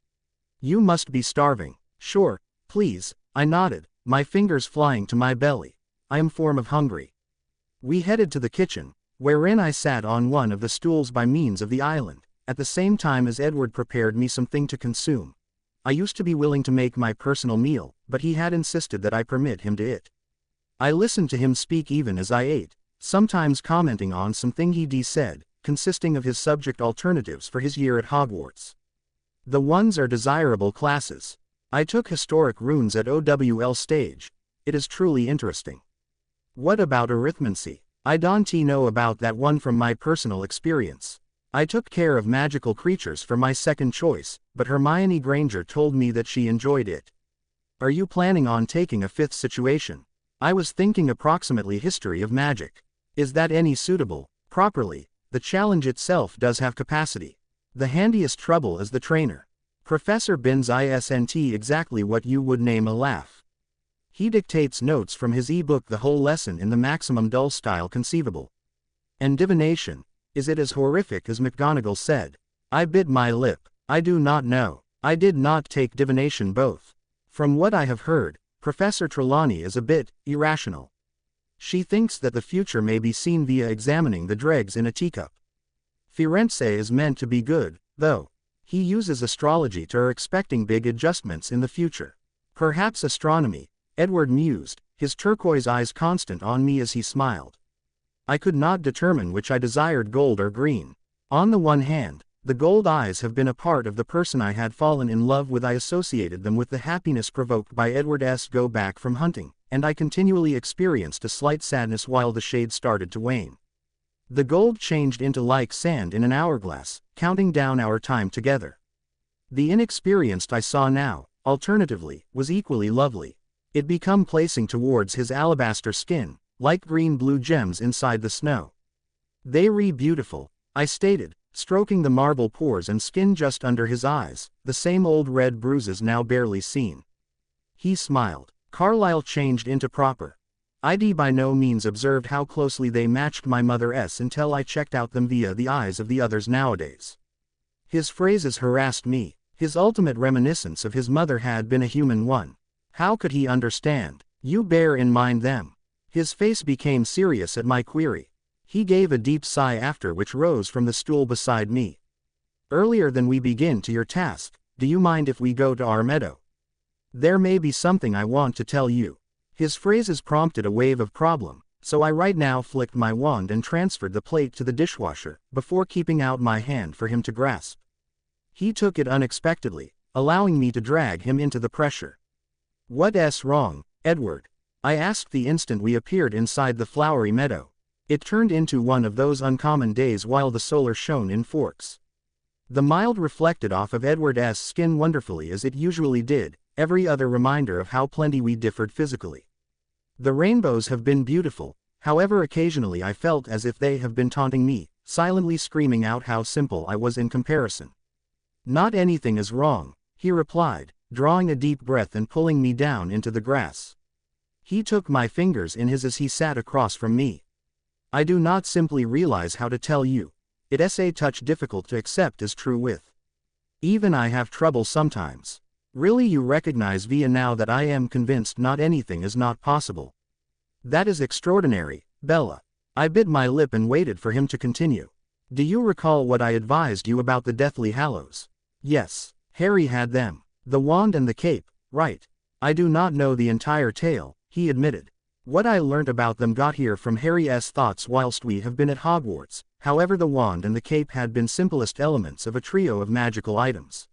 You must be starving. Sure, please, I nodded, my fingers flying to my belly. I am form of hungry. We headed to the kitchen, wherein I sat on one of the stools by means of the island, at the same time as Edward prepared me something to consume. I used to be willing to make my personal meal, but he had insisted that I permit him to eat. I listened to him speak even as I ate, sometimes commenting on something he said, consisting of his subject alternatives for his year at Hogwarts. The ones are desirable classes. I took historic runes at OWL stage. It is truly interesting. What about arithmancy? I don't know about that one from my personal experience. I took care of magical creatures for my second choice, but Hermione Granger told me that she enjoyed it. Are you planning on taking a fifth situation? I was thinking approximately history of magic. Is that any suitable? Properly, the challenge itself does have capacity. The handiest trouble is the trainer. Professor Binns isn't exactly what you would name a laugh. He dictates notes from his e-book the whole lesson in the maximum dull style conceivable. And divination, is it as horrific as McGonagall said? I bit my lip. I do not know. I did not take divination both. From what I have heard, Professor Trelawney is a bit irrational. She thinks that the future may be seen via examining the dregs in a teacup. Firenze is meant to be good, though. He uses astrology to are expecting big adjustments in the future. Perhaps astronomy, Edward mused, his turquoise eyes constant on me as he smiled. I could not determine which I desired, gold or green. On the one hand, the gold eyes have been a part of the person I had fallen in love with. I associated them with the happiness provoked by Edward's go back from hunting, and I continually experienced a slight sadness while the shade started to wane. The gold changed into like sand in an hourglass, counting down our time together. The inexperienced I saw now, alternatively, was equally lovely. It become placing towards his alabaster skin, like green-blue gems inside the snow. They re beautiful, I stated, stroking the marble pores and skin just under his eyes, the same old red bruises now barely seen. He smiled. Carlyle changed into proper. I'd by no means observed how closely they matched my mother's until I checked out them via the eyes of the others nowadays. His phrases harassed me. His ultimate reminiscence of his mother had been a human one. How could he understand? You bear in mind them. His face became serious at my query. He gave a deep sigh, after which rose from the stool beside me. Earlier than we begin to your task, do you mind if we go to our meadow? There may be something I want to tell you. His phrases prompted a wave of problem, so I right now flicked my wand and transferred the plate to the dishwasher, before keeping out my hand for him to grasp. He took it unexpectedly, allowing me to drag him into the pressure. What's wrong, Edward? I asked the instant we appeared inside the flowery meadow. It turned into one of those uncommon days while the solar shone in forks. The mild reflected off of Edward's skin wonderfully as it usually did, every other reminder of how plenty we differed physically. The rainbows have been beautiful, however occasionally I felt as if they have been taunting me, silently screaming out how simple I was in comparison. Not anything is wrong, he replied, drawing a deep breath and pulling me down into the grass. He took my fingers in his as he sat across from me. I do not simply realize how to tell you. It's a touch difficult to accept as true with. Even I have trouble sometimes. Really, you recognize via now that I am convinced not anything is not possible. That is extraordinary, Bella. I bit my lip and waited for him to continue. Do you recall what I advised you about the Deathly Hallows? Yes, Harry had them. The wand and the cape, right. I do not know the entire tale, he admitted. What I learnt about them got here from Harry's thoughts whilst we have been at Hogwarts, however the wand and the cape had been simplest elements of a trio of magical items.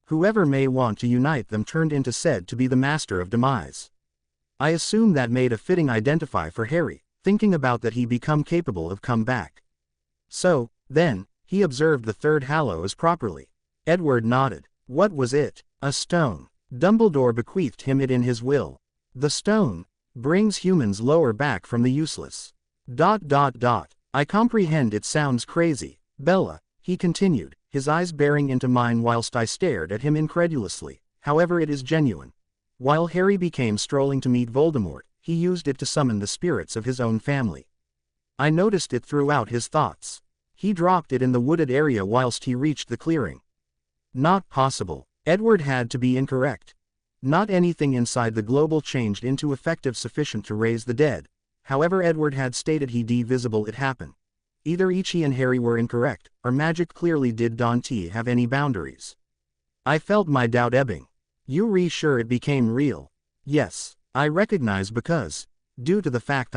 Whoever may want to unite them turned into said to be the Master of Demise. I assume that made a fitting identifier for Harry, thinking about that he become capable of come back. So, then, he observed the third Hallows properly. Edward nodded. What was it? A stone. Dumbledore bequeathed him it in his will. The stone brings humans lower back from the useless. I comprehend it sounds crazy, Bella, he continued, his eyes bearing into mine whilst I stared at him incredulously, however it is genuine. While Harry became strolling to meet Voldemort, he used it to summon the spirits of his own family. I noticed it throughout his thoughts. He dropped it in the wooded area whilst he reached the clearing. Not possible. Edward had to be incorrect. Not anything inside the global changed into effective sufficient to raise the dead. However, Edward had stated he visible it happen. Either Ichi and Harry were incorrect, or magic clearly did not have any boundaries. I felt my doubt ebbing. You sure it became real? Yes, I recognize because, due to the fact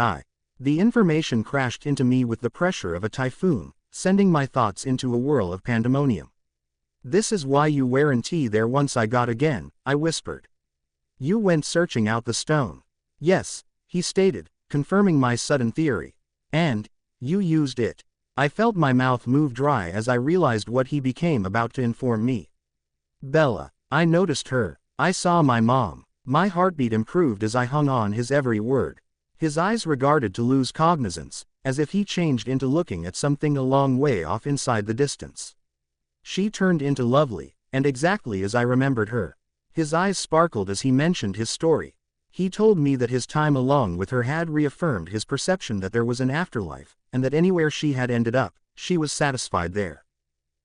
the information crashed into me with the pressure of a typhoon, sending my thoughts into a whirl of pandemonium. This is why you weren't there once I got again, I whispered. You went searching out the stone. Yes, he stated, confirming my sudden theory. And, you used it. I felt my mouth move dry as I realized what he became about to inform me. Bella, I noticed her. I saw my mom. My heartbeat improved as I hung on his every word. His eyes regarded to lose cognizance, as if he changed into looking at something a long way off inside the distance. She turned into lovely, and exactly as I remembered her. His eyes sparkled as he mentioned his story. He told me that his time along with her had reaffirmed his perception that there was an afterlife, and that anywhere she had ended up, she was satisfied there.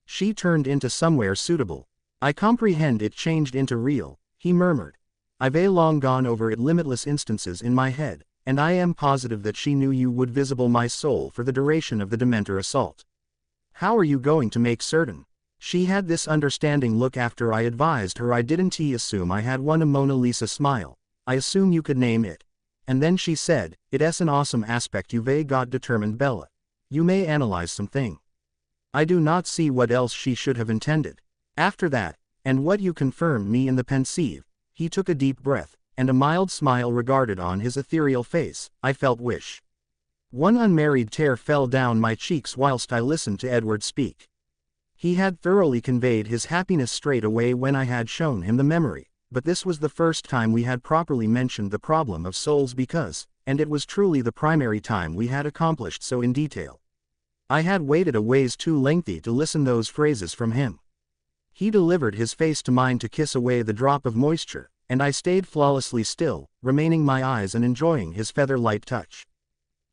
She turned into somewhere suitable. I comprehend it changed into real, he murmured. I've long gone over it limitless instances in my head, and I am positive that she knew you would visible my soul for the duration of the Dementor assault. How are you going to make certain? She had this understanding look after I advised her I didn't assume I had one a Mona Lisa smile. I assume you could name it. And then she said, it's an awesome aspect you've got determined Bella. You may analyze something. I do not see what else she should have intended. After that, and what you confirmed me in the pensive, he took a deep breath, and a mild smile regarded on his ethereal face, I felt wish. One unmarried tear fell down my cheeks whilst I listened to Edward speak. He had thoroughly conveyed his happiness straight away when I had shown him the memory, but this was the first time we had properly mentioned the problem of souls because, and it was truly the primary time we had accomplished so in detail. I had waited a ways too lengthy to listen those phrases from him. He delivered his face to mine to kiss away the drop of moisture, and I stayed flawlessly still, remaining my eyes and enjoying his feather-light touch.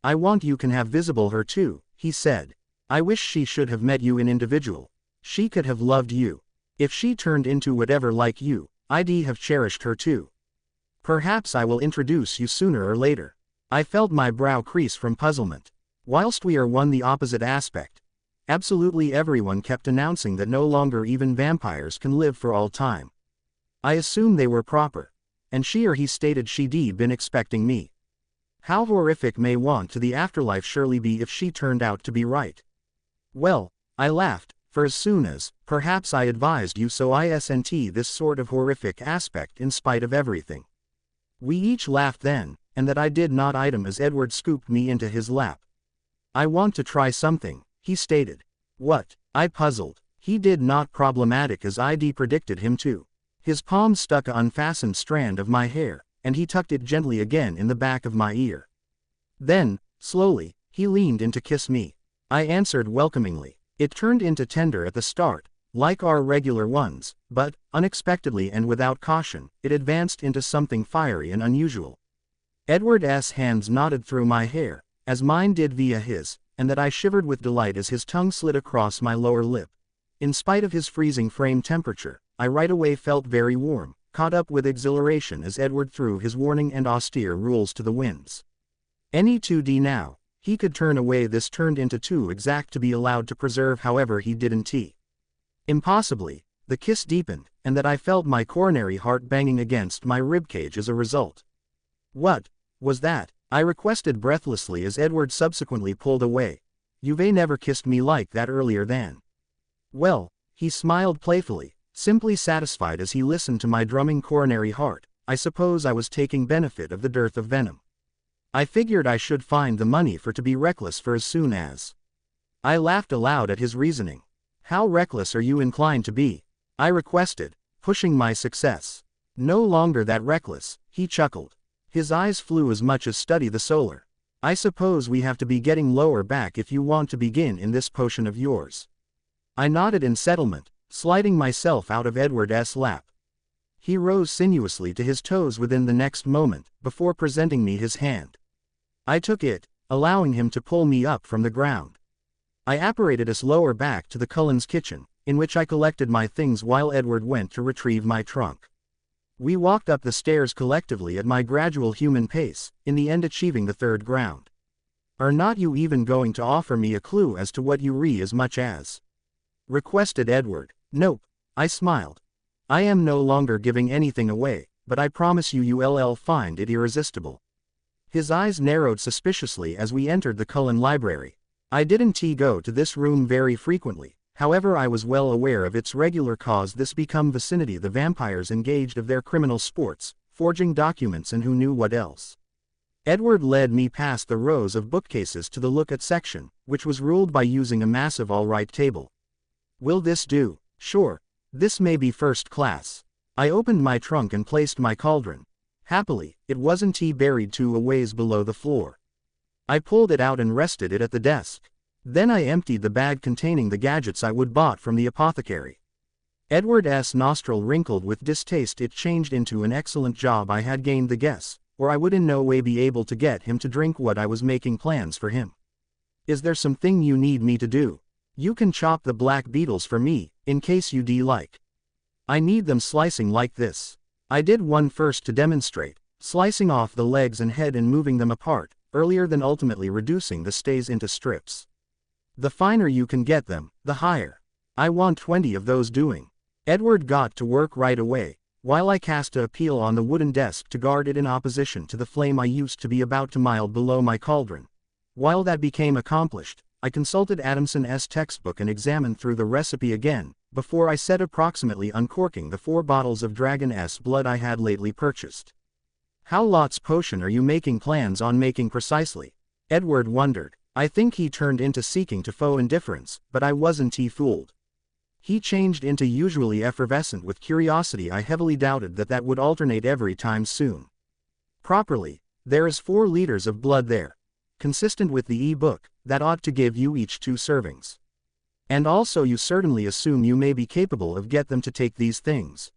I want you can have visible her too, he said. I wish she should have met you in individual. She could have loved you. If she turned into whatever like you, I'd have cherished her too. Perhaps I will introduce you sooner or later. I felt my brow crease from puzzlement. Whilst we are one the opposite aspect. Absolutely everyone kept announcing that no longer even vampires can live for all time. I assumed they were proper. And she or he stated she'd been expecting me. How horrific may want to the afterlife surely be if she turned out to be right. Well, I laughed. For as soon as, perhaps I advised you so isn't this sort of horrific aspect in spite of everything. We each laughed then, and that I did not as Edward scooped me into his lap. I want to try something, he stated. What? I puzzled. He did not problematic as I'd predicted him to. His palm stuck an unfastened strand of my hair, and he tucked it gently again in the back of my ear. Then, slowly, he leaned in to kiss me. I answered welcomingly. It turned into tender at the start, like our regular ones, but, unexpectedly and without caution, it advanced into something fiery and unusual. Edward's hands nodded through my hair, as mine did via his, and that I shivered with delight as his tongue slid across my lower lip. In spite of his freezing frame temperature, I right away felt very warm, caught up with exhilaration as Edward threw his warning and austere rules to the winds. Any 2D now. He could turn away this turned into too exact to be allowed to preserve however he didn't. Impossibly, the kiss deepened, and that I felt my coronary heart banging against my ribcage as a result. "What was that?" I requested breathlessly as Edward subsequently pulled away. "You've never kissed me like that earlier than." "Well," he smiled playfully, simply satisfied as he listened to my drumming coronary heart, "I suppose I was taking benefit of the dearth of venom. I figured I should find the money for to be reckless for as soon as." I laughed aloud at his reasoning. "How reckless are you inclined to be?" I requested, pushing my success. "No longer that reckless," he chuckled. His eyes flew as much as study the solar. "I suppose we have to be getting lower back if you want to begin in this potion of yours." I nodded in settlement, sliding myself out of Edward's lap. He rose sinuously to his toes within the next moment, before presenting me his hand. I took it, allowing him to pull me up from the ground. I apparated us lower back to the Cullens' kitchen, in which I collected my things while Edward went to retrieve my trunk. We walked up the stairs collectively at my gradual human pace, in the end achieving the third ground. "Are not you even going to offer me a clue as to what you re as much as?" requested Edward. "Nope," I smiled. "I am no longer giving anything away, but I promise you'll find it irresistible." His eyes narrowed suspiciously as we entered the Cullen library. I didn't go to this room very frequently, however I was well aware of its regular cause this become vicinity the vampires engaged of their criminal sports, forging documents and who knew what else. Edward led me past the rows of bookcases to the look-at section, which was ruled by using a massive all-right table. "Will this do?" "Sure. This may be first class." I opened my trunk and placed my cauldron. Happily, it wasn't buried 2 a ways below the floor. I pulled it out and rested it at the desk. Then I emptied the bag containing the gadgets I would bought from the apothecary. Edward's nostril wrinkled with distaste. It changed into an excellent job I had gained the guess, or I would in no way be able to get him to drink what I was making plans for him. "Is there something you need me to do?" "You can chop the black beetles for me, in case you like." "I need them slicing like this." I did one first to demonstrate, slicing off the legs and head and moving them apart, earlier than ultimately reducing the stays into strips. "The finer you can get them, the higher. I want 20 of those doing." Edward got to work right away, while I cast a peel on the wooden desk to guard it in opposition to the flame I used to be about to mild below my cauldron. While that became accomplished, I consulted Adamson's textbook and examined through the recipe again, before I said approximately uncorking the 4 bottles of dragon's blood I had lately purchased. "How lots potion are you making plans on making precisely?" Edward wondered. I think he turned into seeking to faux indifference, but I wasn't fooled. He changed into usually effervescent with curiosity. I heavily doubted that would alternate every time soon. "Properly, there is 4 liters of blood there. Consistent with the book, that ought to give you each 2 servings. And also you certainly assume you may be capable of get them to take these things."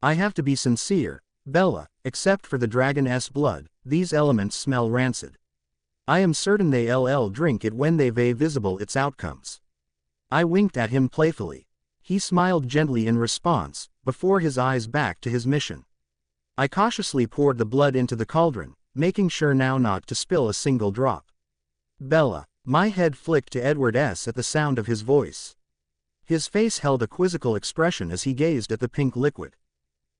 I have to be sincere, Bella, except for the dragon's blood, these elements smell rancid. I am certain they'll drink it when they've visible its outcomes. I winked at him playfully. He smiled gently in response, before his eyes back to his mission. I cautiously poured the blood into the cauldron, making sure now not to spill a single drop. "Bella." My head flicked to Edward's at the sound of his voice. His face held a quizzical expression as he gazed at the pink liquid.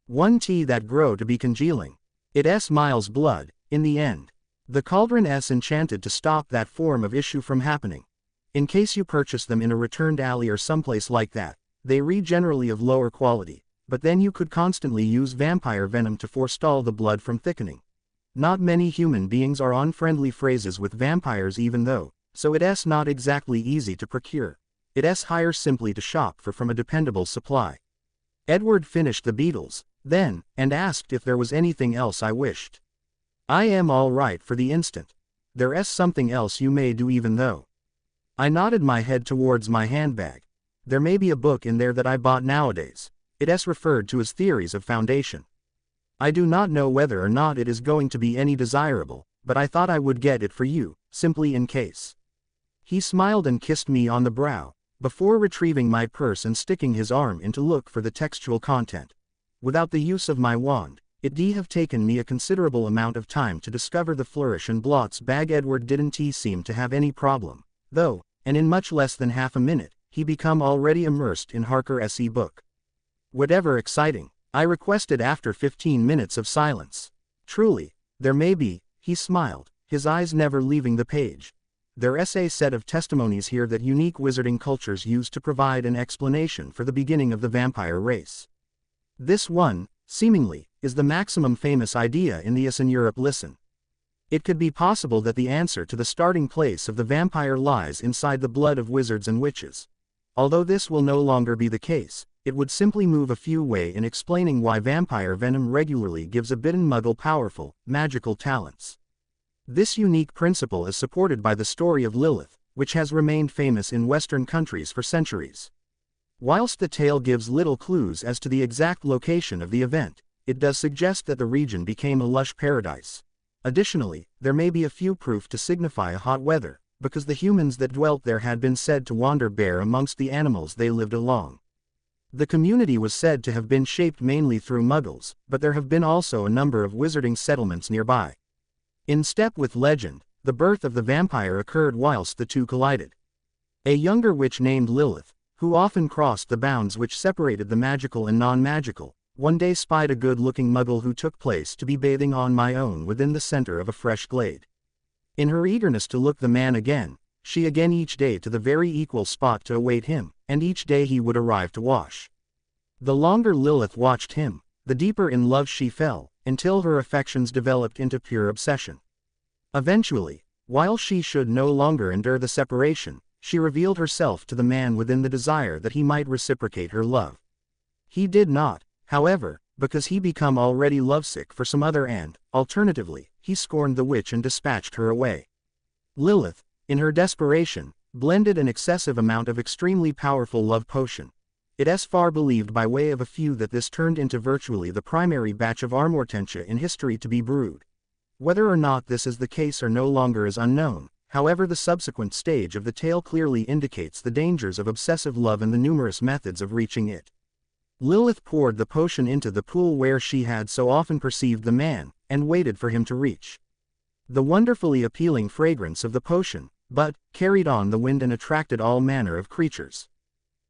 "One tea that grow to be congealing. It's Miles' blood, in the end. The cauldron's enchanted to stop that form of issue from happening. In case you purchase them in a returned alley or someplace like that, they read generally of lower quality, but then you could constantly use vampire venom to forestall the blood from thickening. Not many human beings are on friendly phrases with vampires even though, so it's not exactly easy to procure. It's higher simply to shop for from a dependable supply." Edward finished the beetles, then, and asked if there was anything else I wished. "I am all right for the instant. There's something else you may do even though." I nodded my head towards my handbag. "There may be a book in there that I bought nowadays. It's referred to as Theories of Foundation. I do not know whether or not it is going to be any desirable, but I thought I would get it for you, simply in case." He smiled and kissed me on the brow, before retrieving my purse and sticking his arm in to look for the textual content. Without the use of my wand, it'd have taken me a considerable amount of time to discover the Flourish and Blots bag. Edward didn't seem to have any problem, though, and in much less than half a minute, he become already immersed in Harker's book. Whatever exciting, I requested after 15 minutes of silence. Truly, there may be, he smiled, his eyes never leaving the page. Their essay set of testimonies here that unique wizarding cultures used to provide an explanation for the beginning of the vampire race. This one, seemingly, is the maximum famous idea in the US and Europe. Listen. It could be possible that the answer to the starting place of the vampire lies inside the blood of wizards and witches. Although this will no longer be the case, it would simply move a few way in explaining why vampire venom regularly gives a bitten muggle powerful, magical talents. This unique principle is supported by the story of Lilith, which has remained famous in Western countries for centuries. Whilst the tale gives little clues as to the exact location of the event, it does suggest that the region became a lush paradise. Additionally, there may be a few proof to signify a hot weather, because the humans that dwelt there had been said to wander bare amongst the animals they lived along. The community was said to have been shaped mainly through muggles, but there have been also a number of wizarding settlements nearby. In step with legend, the birth of the vampire occurred whilst the two collided. A younger witch named Lilith, who often crossed the bounds which separated the magical and non-magical, one day spied a good-looking muggle who took place to be bathing on my own within the center of a fresh glade. In her eagerness to look the man again, she again each day to the very equal spot to await him, and each day he would arrive to wash. The longer Lilith watched him, the deeper in love she fell, until her affections developed into pure obsession. Eventually, while she should no longer endure the separation, she revealed herself to the man within the desire that he might reciprocate her love. He did not, however, because he became already lovesick for some other and, alternatively, he scorned the witch and dispatched her away. Lilith, in her desperation, blended an excessive amount of extremely powerful love potion. It is far believed by way of a few that this turned into virtually the primary batch of Armortentia in history to be brewed. Whether or not this is the case or no longer is unknown, however the subsequent stage of the tale clearly indicates the dangers of obsessive love and the numerous methods of reaching it. Lilith poured the potion into the pool where she had so often perceived the man, and waited for him to reach. The wonderfully appealing fragrance of the potion, but, carried on the wind and attracted all manner of creatures.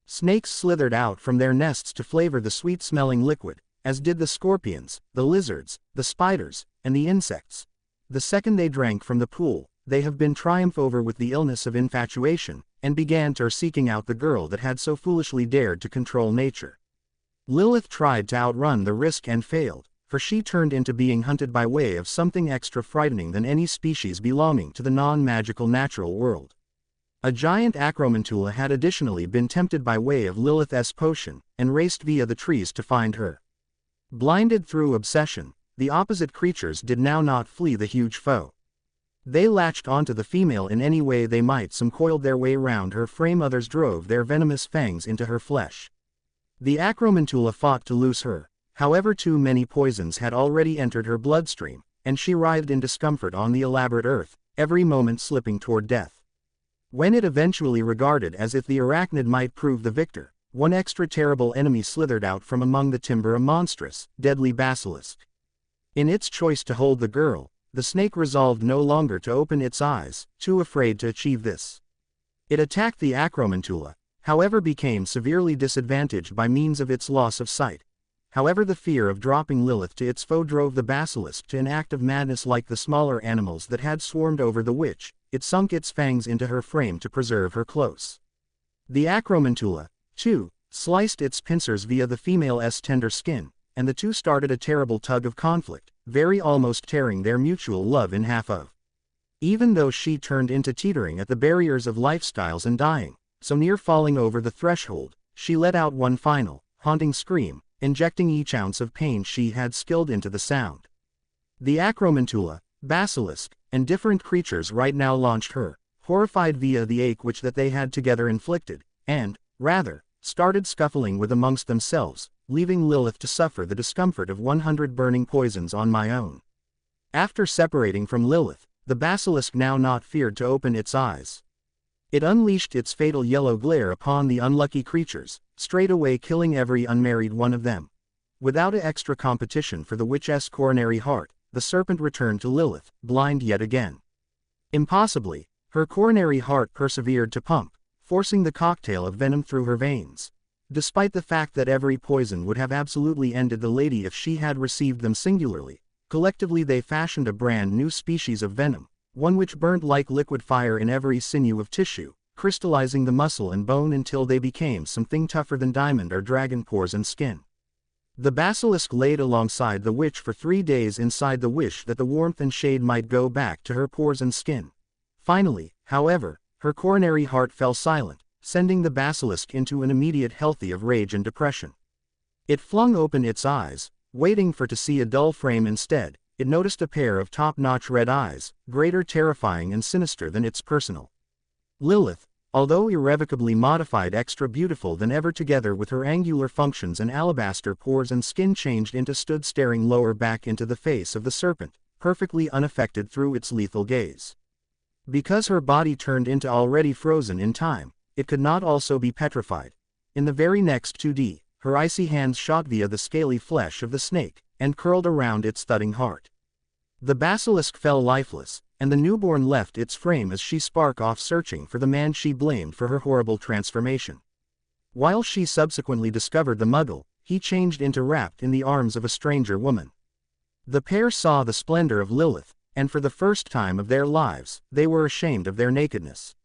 Snakes slithered out from their nests to flavor the sweet-smelling liquid, as did the scorpions, the lizards, the spiders, and the insects. The second they drank from the pool, they have been triumphed over with the illness of infatuation, and began to seeking out the girl that had so foolishly dared to control nature. Lilith tried to outrun the risk and failed, for she turned into being hunted by way of something extra frightening than any species belonging to the non-magical natural world. A giant acromantula had additionally been tempted by way of Lilith's potion, and raced via the trees to find her. Blinded through obsession, the opposite creatures did now not flee the huge foe. They latched onto the female in any way they might. Some coiled their way round her frame, others drove their venomous fangs into her flesh. The acromantula fought to loose her, however too many poisons had already entered her bloodstream, and she writhed in discomfort on the elaborate earth, every moment slipping toward death. When it eventually regarded as if the arachnid might prove the victor, one extra terrible enemy slithered out from among the timber, a monstrous, deadly basilisk. In its choice to hold the girl, the snake resolved no longer to open its eyes, too afraid to achieve this. It attacked the acromantula, however became severely disadvantaged by means of its loss of sight. However, the fear of dropping Lilith to its foe drove the basilisk to an act of madness. Like the smaller animals that had swarmed over the witch, it sunk its fangs into her frame to preserve her close. The acromantula, too, sliced its pincers via the female's tender skin, and the two started a terrible tug of conflict, very almost tearing their mutual love in half of. Even though she turned into teetering at the barriers of lifestyles and dying, so near falling over the threshold, she let out one final, haunting scream, injecting each ounce of pain she had skilled into the sound. The acromantula, basilisk, and different creatures right now launched her, horrified via the ache which that they had together inflicted, and, rather, started scuffling with amongst themselves, leaving Lilith to suffer the discomfort of 100 burning poisons on my own. After separating from Lilith, the basilisk now not feared to open its eyes. It unleashed its fatal yellow glare upon the unlucky creatures, straightway killing every unmarried one of them. Without extra competition for the witch's coronary heart, the serpent returned to Lilith, blind yet again. Impossibly, her coronary heart persevered to pump, forcing the cocktail of venom through her veins. Despite the fact that every poison would have absolutely ended the lady if she had received them singularly, collectively they fashioned a brand new species of venom, one which burned like liquid fire in every sinew of tissue, crystallizing the muscle and bone until they became something tougher than diamond or dragon pores and skin. The basilisk laid alongside the witch for 3 days inside the wish that the warmth and shade might go back to her pores and skin. Finally, however, her coronary heart fell silent, sending the basilisk into an immediate healthy of rage and depression. It flung open its eyes, waiting for to see a dull frame instead. It noticed a pair of top-notch red eyes, greater terrifying and sinister than its personal. Lilith, although irrevocably modified extra beautiful than ever together with her angular functions and alabaster pores and skin changed into stood staring lower back into the face of the serpent, perfectly unaffected through its lethal gaze. Because her body turned into already frozen in time, it could not also be petrified. In the very next 2D, her icy hands shot via the scaly flesh of the snake, and curled around its thudding heart. The basilisk fell lifeless, and the newborn left its frame as she spark off searching for the man she blamed for her horrible transformation. While she subsequently discovered the muggle, he changed into wrapped in the arms of a stranger woman. The pair saw the splendor of Lilith, and for the first time of their lives, they were ashamed of their nakedness.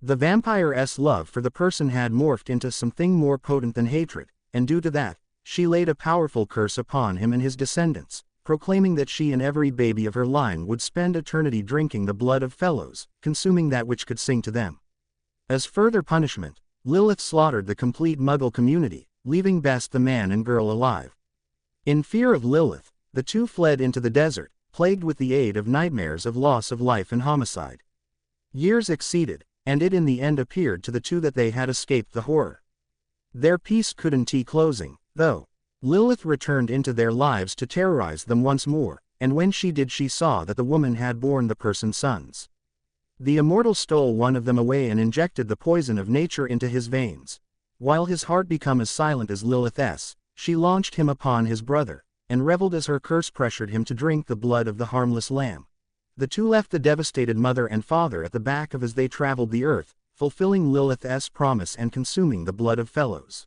The vampire's love for the person had morphed into something more potent than hatred, and due to that, she laid a powerful curse upon him and his descendants, proclaiming that she and every baby of her line would spend eternity drinking the blood of fellows, consuming that which could sing to them. As further punishment, Lilith slaughtered the complete Muggle community, leaving best the man and girl alive. In fear of Lilith, the two fled into the desert, plagued with the aid of nightmares of loss of life and homicide. Years exceeded, and it in the end appeared to the two that they had escaped the horror. Their peace couldn't be closing, though. Lilith returned into their lives to terrorize them once more, and when she did she saw that the woman had borne the person's sons. The immortal stole one of them away and injected the poison of nature into his veins. While his heart became as silent as Lilith's, she launched him upon his brother, and reveled as her curse pressured him to drink the blood of the harmless lamb. The two left the devastated mother and father at the back of as they traveled the earth, fulfilling Lilith's promise and consuming the blood of fellows.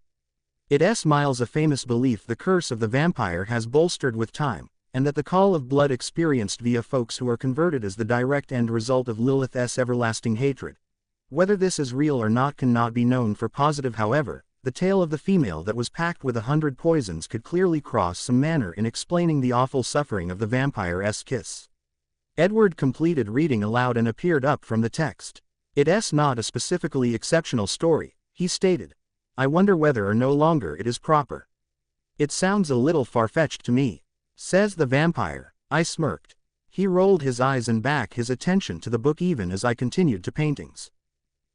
It miles a famous belief the curse of the vampire has bolstered with time, and that the call of blood experienced via folks who are converted is the direct end result of Lilith's everlasting hatred. Whether this is real or not cannot be known for positive. However, the tale of the female that was packed with 100 poisons could clearly cross some manner in explaining the awful suffering of the vampire's kiss. Edward completed reading aloud and appeared up from the text. It's not a specifically exceptional story, he stated. I wonder whether or no longer it is proper. It sounds a little far-fetched to me, says the vampire. I smirked. He rolled his eyes and back his attention to the book even as I continued to paintings.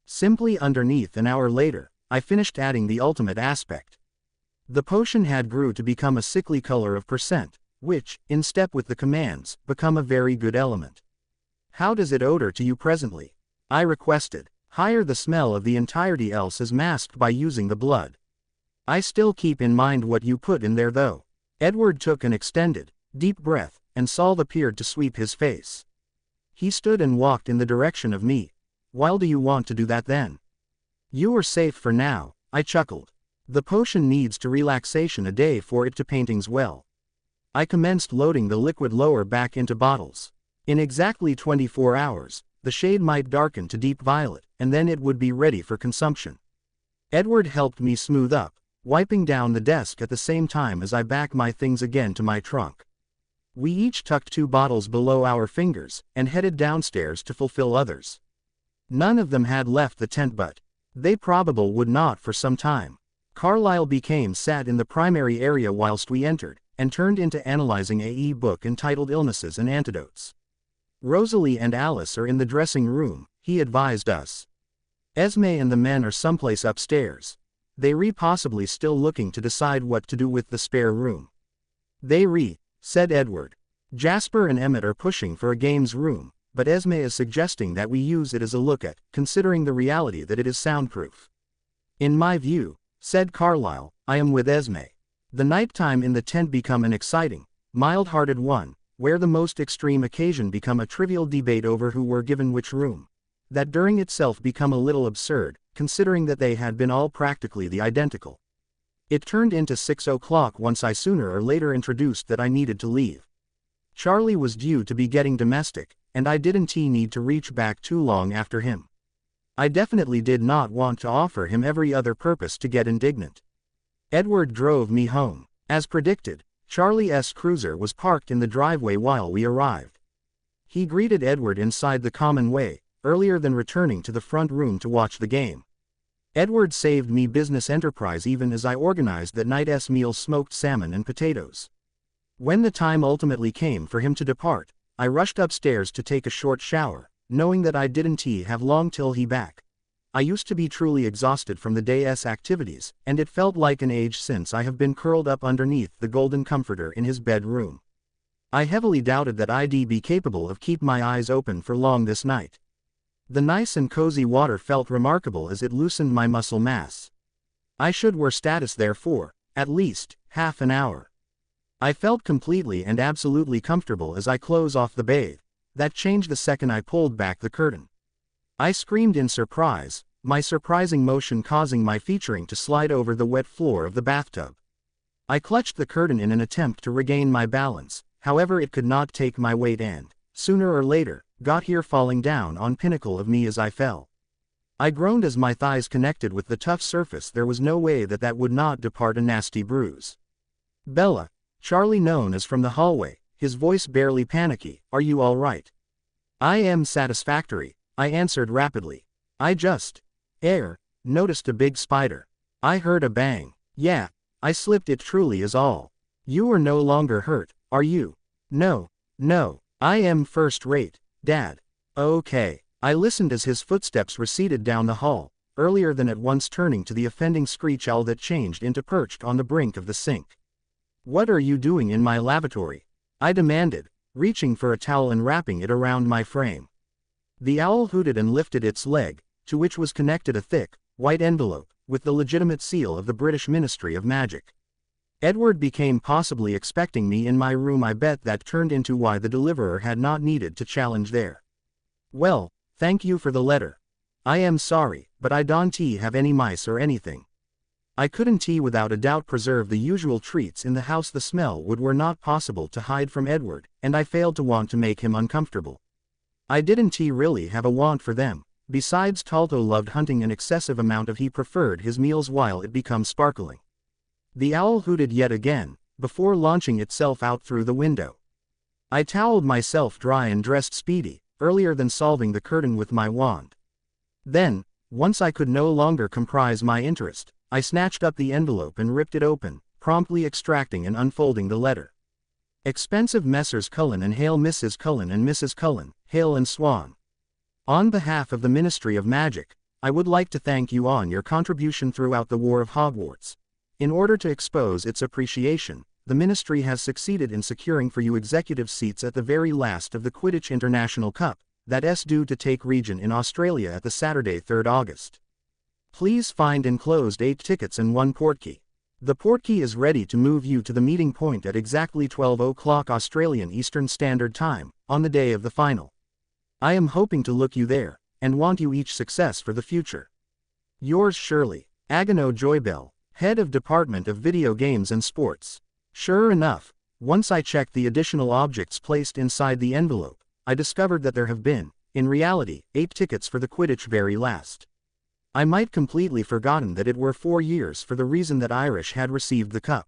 Simply underneath an hour later, I finished adding the ultimate aspect. The potion had grew to become a sickly color of percent, which, in step with the commands, become a very good element. How does it odor to you presently? I requested. Higher the smell of the entirety else is masked by using the blood. I still keep in mind what you put in there though. Edward took an extended, deep breath, and Saul appeared to sweep his face. He stood and walked in the direction of me. Why do you want to do that then? You are safe for now, I chuckled. The potion needs to relaxation a day for it to paintings well. I commenced loading the liquid lower back into bottles. In exactly 24 hours, the shade might darken to deep violet, and then it would be ready for consumption. Edward helped me smooth up, wiping down the desk at the same time as I backed my things again to my trunk. We each tucked 2 bottles below our fingers, and headed downstairs to fulfill others. None of them had left the tent but they probably would not for some time. Carlyle sat in the primary area whilst we entered, and turned into analyzing a book entitled Illnesses and Antidotes. Rosalie and Alice are in the dressing room, he advised us. Esme and the men are someplace upstairs. They possibly still looking to decide what to do with the spare room. They said Edward. Jasper and Emmett are pushing for a games room, but Esme is suggesting that we use it as a look at, considering the reality that it is soundproof. In my view, said Carlyle, I am with Esme. The nighttime in the tent become an exciting, mild-hearted one, where the most extreme occasion become a trivial debate over who were given which room. That during itself become a little absurd, considering that they had been all practically the identical. It turned into 6 o'clock once I sooner or later introduced that I needed to leave. Charlie was due to be getting domestic, and I didn't need to reach back too long after him. I definitely did not want to offer him every other purpose to get indignant. Edward drove me home. As predicted, Charlie's cruiser was parked in the driveway while we arrived. He greeted Edward inside the common way, earlier than returning to the front room to watch the game. Edward saved me business enterprise even as I organized that night's meal, smoked salmon and potatoes. When the time ultimately came for him to depart, I rushed upstairs to take a short shower, knowing that I didn't have long till he back. I used to be truly exhausted from the day's activities, and it felt like an age since I have been curled up underneath the golden comforter in his bedroom. I heavily doubted that I'd be capable of keep my eyes open for long this night. The nice and cozy water felt remarkable as it loosened my muscle mass. I should wear status there for, at least, half an hour. I felt completely and absolutely comfortable as I close off the bathe. That changed the second I pulled back the curtain. I screamed in surprise, my surprising motion causing my featuring to slide over the wet floor of the bathtub. I clutched the curtain in an attempt to regain my balance, however it could not take my weight and, sooner or later, got here falling down on pinnacle of me as I fell. I groaned as my thighs connected with the tough surface. There was no way that would not depart a nasty bruise. Bella, Charlie known as from the hallway, his voice barely panicky, are you all right? I am satisfactory, I answered rapidly. I just, noticed a big spider. I heard a bang. Yeah, I slipped it truly is all. You are no longer hurt, are you? No, I am first rate. Dad. Okay. I listened as his footsteps receded down the hall, earlier than at once turning to the offending screech owl that changed into perched on the brink of the sink. What are you doing in my lavatory? I demanded, reaching for a towel and wrapping it around my frame. The owl hooted and lifted its leg, to which was connected a thick, white envelope, with the legitimate seal of the British Ministry of Magic. Edward became possibly expecting me in my room. I bet that turned into why the deliverer had not needed to challenge there. Well, thank you for the letter. I am sorry, but I don't have any mice or anything. I couldn't without a doubt preserve the usual treats in the house. The smell were not possible to hide from Edward, and I failed to want to make him uncomfortable. I didn't really have a want for them. Besides, Talto loved hunting an excessive amount of. He preferred his meals while it becomes sparkling. The owl hooted yet again, before launching itself out through the window. I toweled myself dry and dressed speedy, earlier than solving the curtain with my wand. Then, once I could no longer comprise my interest, I snatched up the envelope and ripped it open, promptly extracting and unfolding the letter. Expensive Messrs. Cullen and Hale, Mrs. Cullen and Mrs. Cullen, Hale and Swan. On behalf of the Ministry of Magic, I would like to thank you on your contribution throughout the War of Hogwarts. In order to expose its appreciation, the Ministry has succeeded in securing for you executive seats at the very last of the Quidditch International Cup, that's due to take region in Australia at the Saturday 3rd August. Please find enclosed 8 tickets and 1 portkey. The portkey is ready to move you to the meeting point at exactly 12 o'clock Australian Eastern Standard Time, on the day of the final. I am hoping to look you there, and want you each success for the future. Yours surely, Agano Joybell, Head of Department of Video Games and Sports. Sure enough, once I checked the additional objects placed inside the envelope, I discovered that there have been, in reality, 8 tickets for the Quidditch very last. I might completely forgotten that it were 4 years for the reason that Irish had received the cup.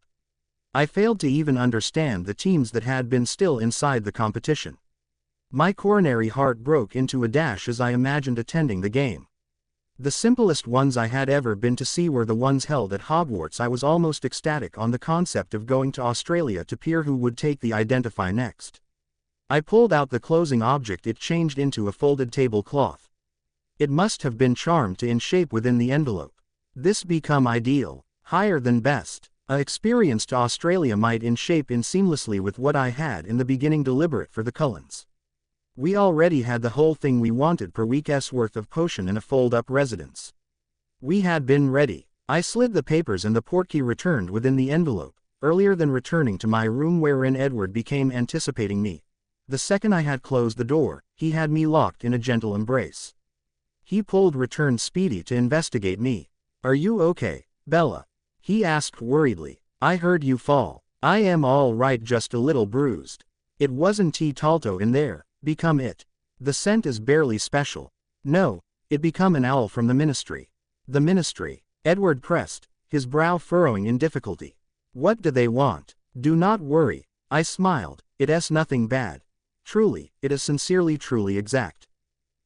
I failed to even understand the teams that had been still inside the competition. My coronary heart broke into a dash as I imagined attending the game. The simplest ones I had ever been to see were the ones held at Hogwarts. I was almost ecstatic on the concept of going to Australia to peer who would take the identify next. I pulled out the closing object. It changed into a folded tablecloth. It must have been charmed to in shape within the envelope. This become ideal, higher than best. A experience to Australia might in shape in seamlessly with what I had in the beginning deliberate for the Cullens. We already had the whole thing we wanted per week's worth of potion in a fold-up residence. We had been ready. I slid the papers and the portkey returned within the envelope, earlier than returning to my room wherein Edward became anticipating me. The second I had closed the door, he had me locked in a gentle embrace. He pulled returned speedy to investigate me. Are you okay, Bella? He asked worriedly. I heard you fall. I am all right, just a little bruised. It wasn't Talto in there. Become it. The scent is barely special. No, it become an owl from the ministry. The ministry. Edward pressed, his brow furrowing in difficulty. What do they want? Do not worry. I smiled. It is nothing bad. Truly, it is sincerely truly exact.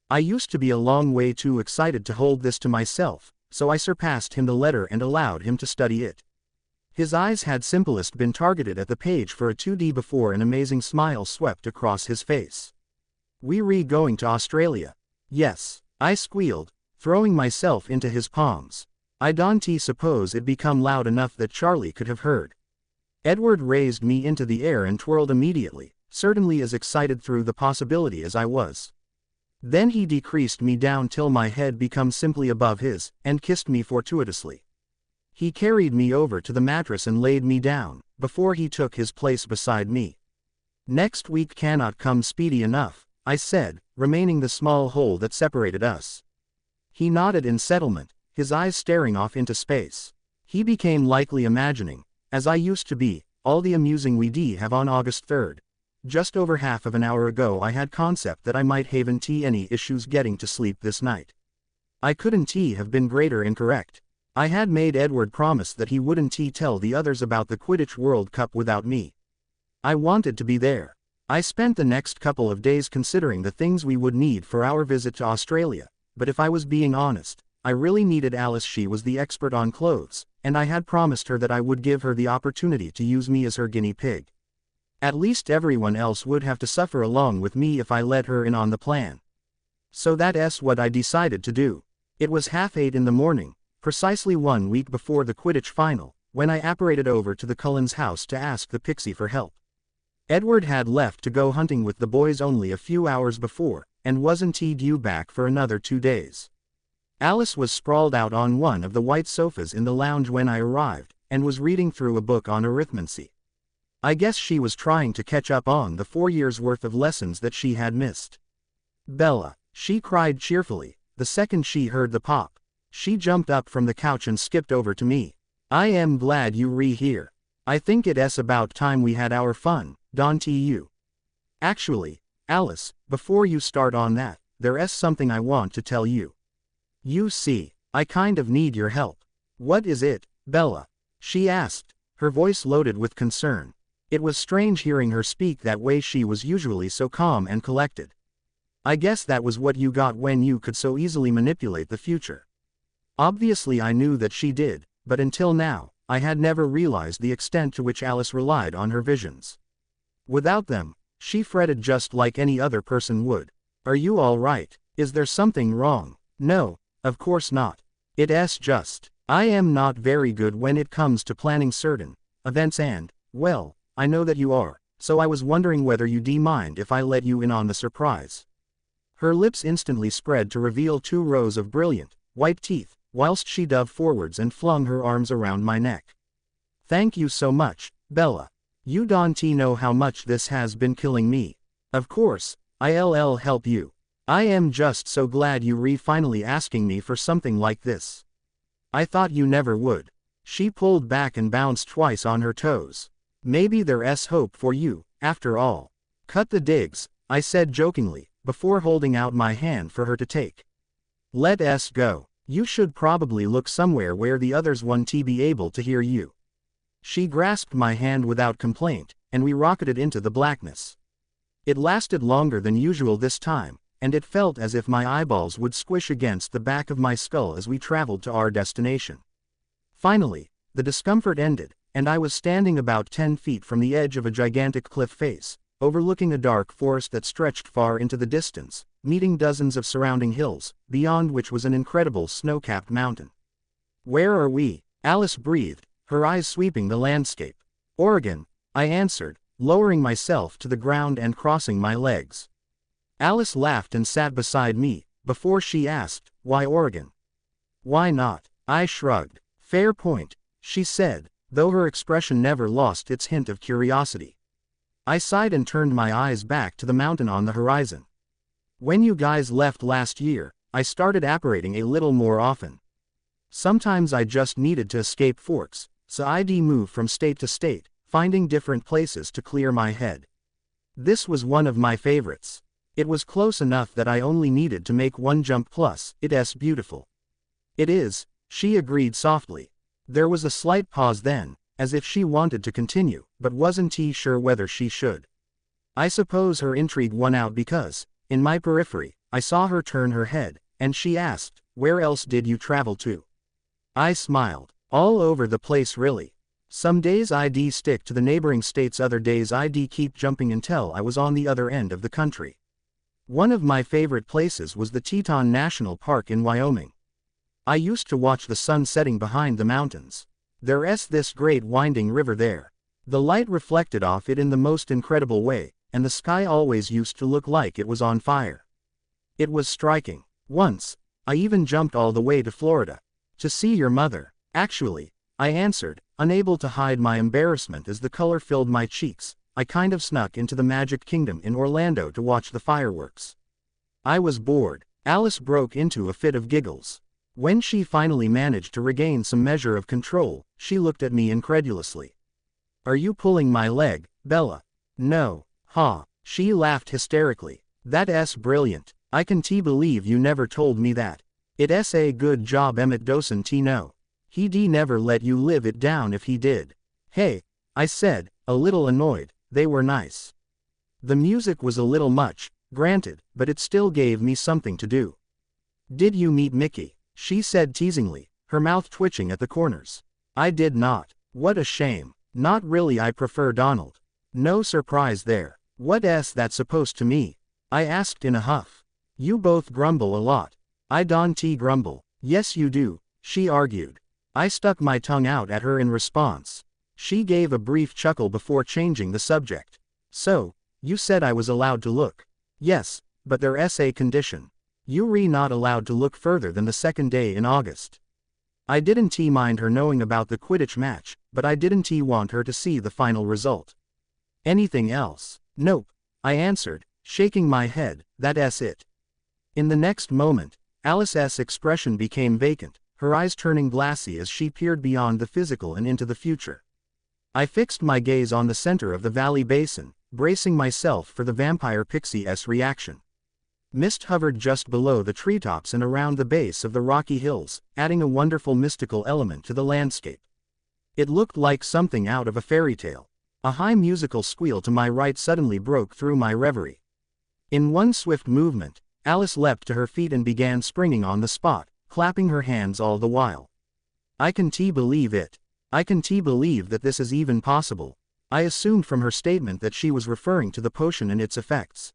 I used to be a long way too excited to hold this to myself, so I surpassed him the letter and allowed him to study it. His eyes had simplest been targeted at the page for a 2D before an amazing smile swept across his face. We going to Australia? Yes, I squealed, throwing myself into his palms. I don't suppose it become loud enough that Charlie could have heard. Edward raised me into the air and twirled immediately, certainly as excited through the possibility as I was. Then he decreased me down till my head become simply above his, and kissed me fortuitously. He carried me over to the mattress and laid me down, before he took his place beside me. Next week cannot come speedy enough, I said, remaining the small hole that separated us. He nodded in settlement, his eyes staring off into space. He became likely imagining, as I used to be, all the amusing we have on August 3rd. Just over half of an hour ago I had concept that I might haven't any issues getting to sleep this night. I couldn't have been greater incorrect. I had made Edward promise that he wouldn't tell the others about the Quidditch World Cup without me. I wanted to be there. I spent the next couple of days considering the things we would need for our visit to Australia, but if I was being honest, I really needed Alice. She was the expert on clothes, and I had promised her that I would give her the opportunity to use me as her guinea pig. At least everyone else would have to suffer along with me if I let her in on the plan. So that's what I decided to do. It was 8:30 in the morning, precisely 1 week before the Quidditch final, when I apparated over to the Cullens' house to ask the pixie for help. Edward had left to go hunting with the boys only a few hours before, and wasn't due back for another 2 days. Alice was sprawled out on one of the white sofas in the lounge when I arrived, and was reading through a book on arithmancy. I guess she was trying to catch up on the 4 years' worth of lessons that she had missed. Bella, she cried cheerfully, the second she heard the pop. She jumped up from the couch and skipped over to me. I am glad you're here. I think it's about time we had our fun, don't you? Actually, Alice, before you start on that, there's something I want to tell you. You see, I kind of need your help. What is it, Bella? She asked, her voice loaded with concern. It was strange hearing her speak that way. She was usually so calm and collected. I guess that was what you got when you could so easily manipulate the future. Obviously I knew that she did, but until now, I had never realized the extent to which Alice relied on her visions. Without them, she fretted just like any other person would. Are you all right? Is there something wrong? No, of course not. It's just, I am not very good when it comes to planning certain events and, well, I know that you are, so I was wondering whether you'd mind if I let you in on the surprise. Her lips instantly spread to reveal 2 rows of brilliant, white teeth, whilst she dove forwards and flung her arms around my neck. Thank you so much, Bella. You don't know how much this has been killing me. Of course, I'll help you. I am just so glad you're finally asking me for something like this. I thought you never would. She pulled back and bounced twice on her toes. Maybe there's hope for you, after all. Cut the digs, I said jokingly, before holding out my hand for her to take. Let's go. You should probably look somewhere where the others won't be able to hear you. She grasped my hand without complaint, and we rocketed into the blackness. It lasted longer than usual this time, and it felt as if my eyeballs would squish against the back of my skull as we traveled to our destination. Finally, the discomfort ended, and I was standing about 10 feet from the edge of a gigantic cliff face, overlooking a dark forest that stretched far into the distance, meeting dozens of surrounding hills, beyond which was an incredible snow-capped mountain. Where are we? Alice breathed, her eyes sweeping the landscape. Oregon, I answered, lowering myself to the ground and crossing my legs. Alice laughed and sat beside me, before she asked, why Oregon? Why not? I shrugged. Fair point, she said, though her expression never lost its hint of curiosity. I sighed and turned my eyes back to the mountain on the horizon. When you guys left last year, I started apparating a little more often. Sometimes I just needed to escape forks, so I'd move from state to state, finding different places to clear my head. This was one of my favorites. It was close enough that I only needed to make one jump plus, it's beautiful. It is, she agreed softly. There was a slight pause then, as if she wanted to continue, but wasn't sure whether she should. I suppose her intrigue won out because, in my periphery, I saw her turn her head, and she asked, "Where else did you travel to?" I smiled. "All over the place really. Some days I'd stick to the neighboring states, other days I'd keep jumping until I was on the other end of the country. One of my favorite places was the Teton National Park in Wyoming. I used to watch the sun setting behind the mountains. There's this great winding river there. The light reflected off it in the most incredible way, and the sky always used to look like it was on fire. It was striking. Once, I even jumped all the way to Florida. To see your mother." "Actually," I answered, unable to hide my embarrassment as the color filled my cheeks, "I kind of snuck into the Magic Kingdom in Orlando to watch the fireworks. I was bored." Alice broke into a fit of giggles. When she finally managed to regain some measure of control, she looked at me incredulously. "Are you pulling my leg, Bella?" "No." "Ha." She laughed hysterically. "That's brilliant. I can't believe you never told me that. It's a good job Emmett doesn't know. He'd never let you live it down if he did." "Hey," I said, a little annoyed, "they were nice." The music was a little much, granted, but it still gave me something to do. "Did you meet Mickey?" she said teasingly, her mouth twitching at the corners. "I did not." "What a shame." "Not really, I prefer Donald." "No surprise there. What's that supposed to mean?" I asked in a huff. "You both grumble a lot." "I don't grumble." "Yes you do," she argued. I stuck my tongue out at her in response. She gave a brief chuckle before changing the subject. "So, you said I was allowed to look." "Yes, but there's a condition. You're not allowed to look further than the second day in August." I didn't mind her knowing about the Quidditch match, but I didn't want her to see the final result. "Anything else?" "Nope," I answered, shaking my head, "that's it." In the next moment, Alice's expression became vacant, her eyes turning glassy as she peered beyond the physical and into the future. I fixed my gaze on the center of the valley basin, bracing myself for the vampire pixie's reaction. Mist hovered just below the treetops and around the base of the rocky hills, adding a wonderful mystical element to the landscape. It looked like something out of a fairy tale. A high musical squeal to my right suddenly broke through my reverie. In one swift movement, Alice leapt to her feet and began springing on the spot, clapping her hands all the while. "I can't believe it. I can't believe that this is even possible." I assumed from her statement that she was referring to the potion and its effects.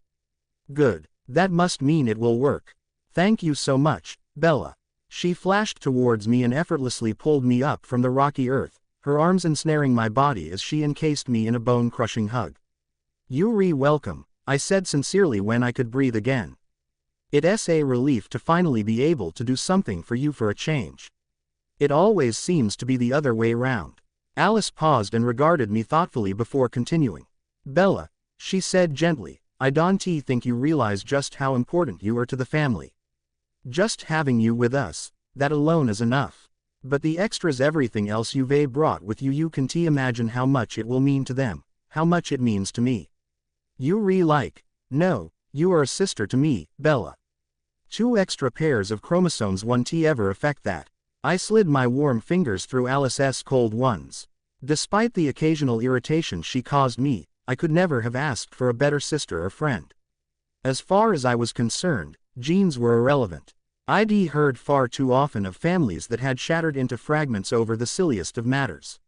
"Good. That must mean it will work. Thank you so much, Bella." She flashed towards me and effortlessly pulled me up from the rocky earth, her arms ensnaring my body as she encased me in a bone-crushing hug. "You're welcome," I said sincerely when I could breathe again. "It's a relief to finally be able to do something for you for a change. It always seems to be the other way round." Alice paused and regarded me thoughtfully before continuing. "Bella," she said gently, "I don't think you realize just how important you are to the family. Just having you with us, that alone is enough. But the extras, everything else you've brought with you, you can't imagine how much it will mean to them, how much it means to me. No, you are a sister to me, Bella. 2 extra pairs of chromosomes won't ever affect that." I slid my warm fingers through Alice's cold ones. Despite the occasional irritation she caused me, I could never have asked for a better sister or friend. As far as I was concerned, genes were irrelevant. I'd heard far too often of families that had shattered into fragments over the silliest of matters.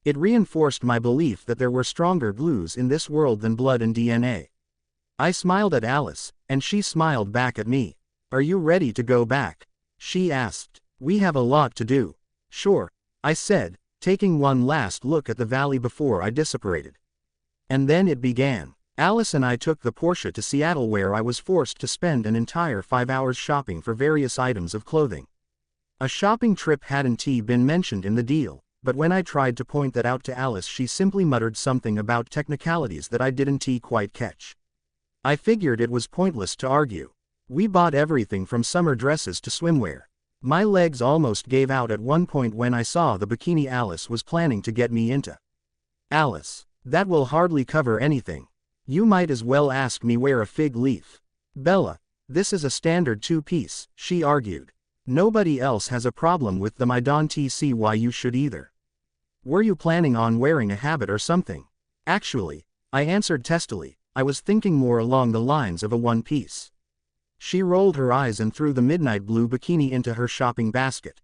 It reinforced my belief that there were stronger glues in this world than blood and DNA. I smiled at Alice, and she smiled back at me. "Are you ready to go back?" she asked. "We have a lot to do." "Sure," I said, taking one last look at the valley before I disapparated. And then it began. Alice and I took the Porsche to Seattle, where I was forced to spend an entire 5 hours shopping for various items of clothing. A shopping trip hadn't been mentioned in the deal, but when I tried to point that out to Alice, she simply muttered something about technicalities that I didn't quite catch. I figured it was pointless to argue. We bought everything from summer dresses to swimwear. My legs almost gave out at one point when I saw the bikini Alice was planning to get me into. Alice, that will hardly cover anything. You might as well ask me where a fig leaf. Bella, this is a standard two-piece, she argued. Nobody else has a problem with them. I don't see why you should either. Were you planning on wearing a habit or something? Actually, I answered testily, I was thinking more along the lines of a one-piece. She rolled her eyes and threw the midnight blue bikini into her shopping basket.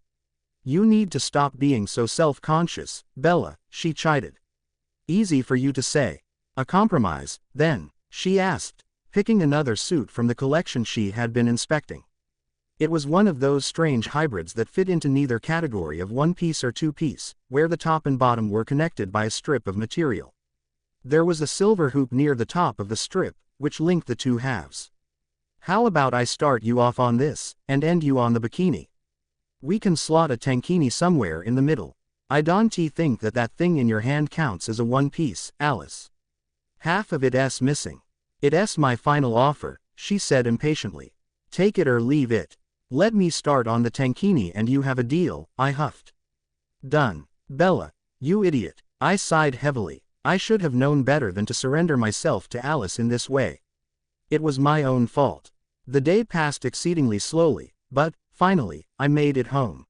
You need to stop being so self-conscious, Bella, she chided. Easy for you to say. A compromise, then, she asked, picking another suit from the collection she had been inspecting. It was one of those strange hybrids that fit into neither category of one-piece or two-piece, where the top and bottom were connected by a strip of material. There was a silver hoop near the top of the strip, which linked the two halves. How about I start you off on this, and end you on the bikini? We can slot a tankini somewhere in the middle. I don't think that thing in your hand counts as a one-piece, Alice. Half of it's missing. It's my final offer, she said impatiently. Take it or leave it. Let me start on the tankini and you have a deal, I huffed. Done. Bella, you idiot, I sighed heavily. I should have known better than to surrender myself to Alice in this way. It was my own fault. The day passed exceedingly slowly, but, finally, I made it home.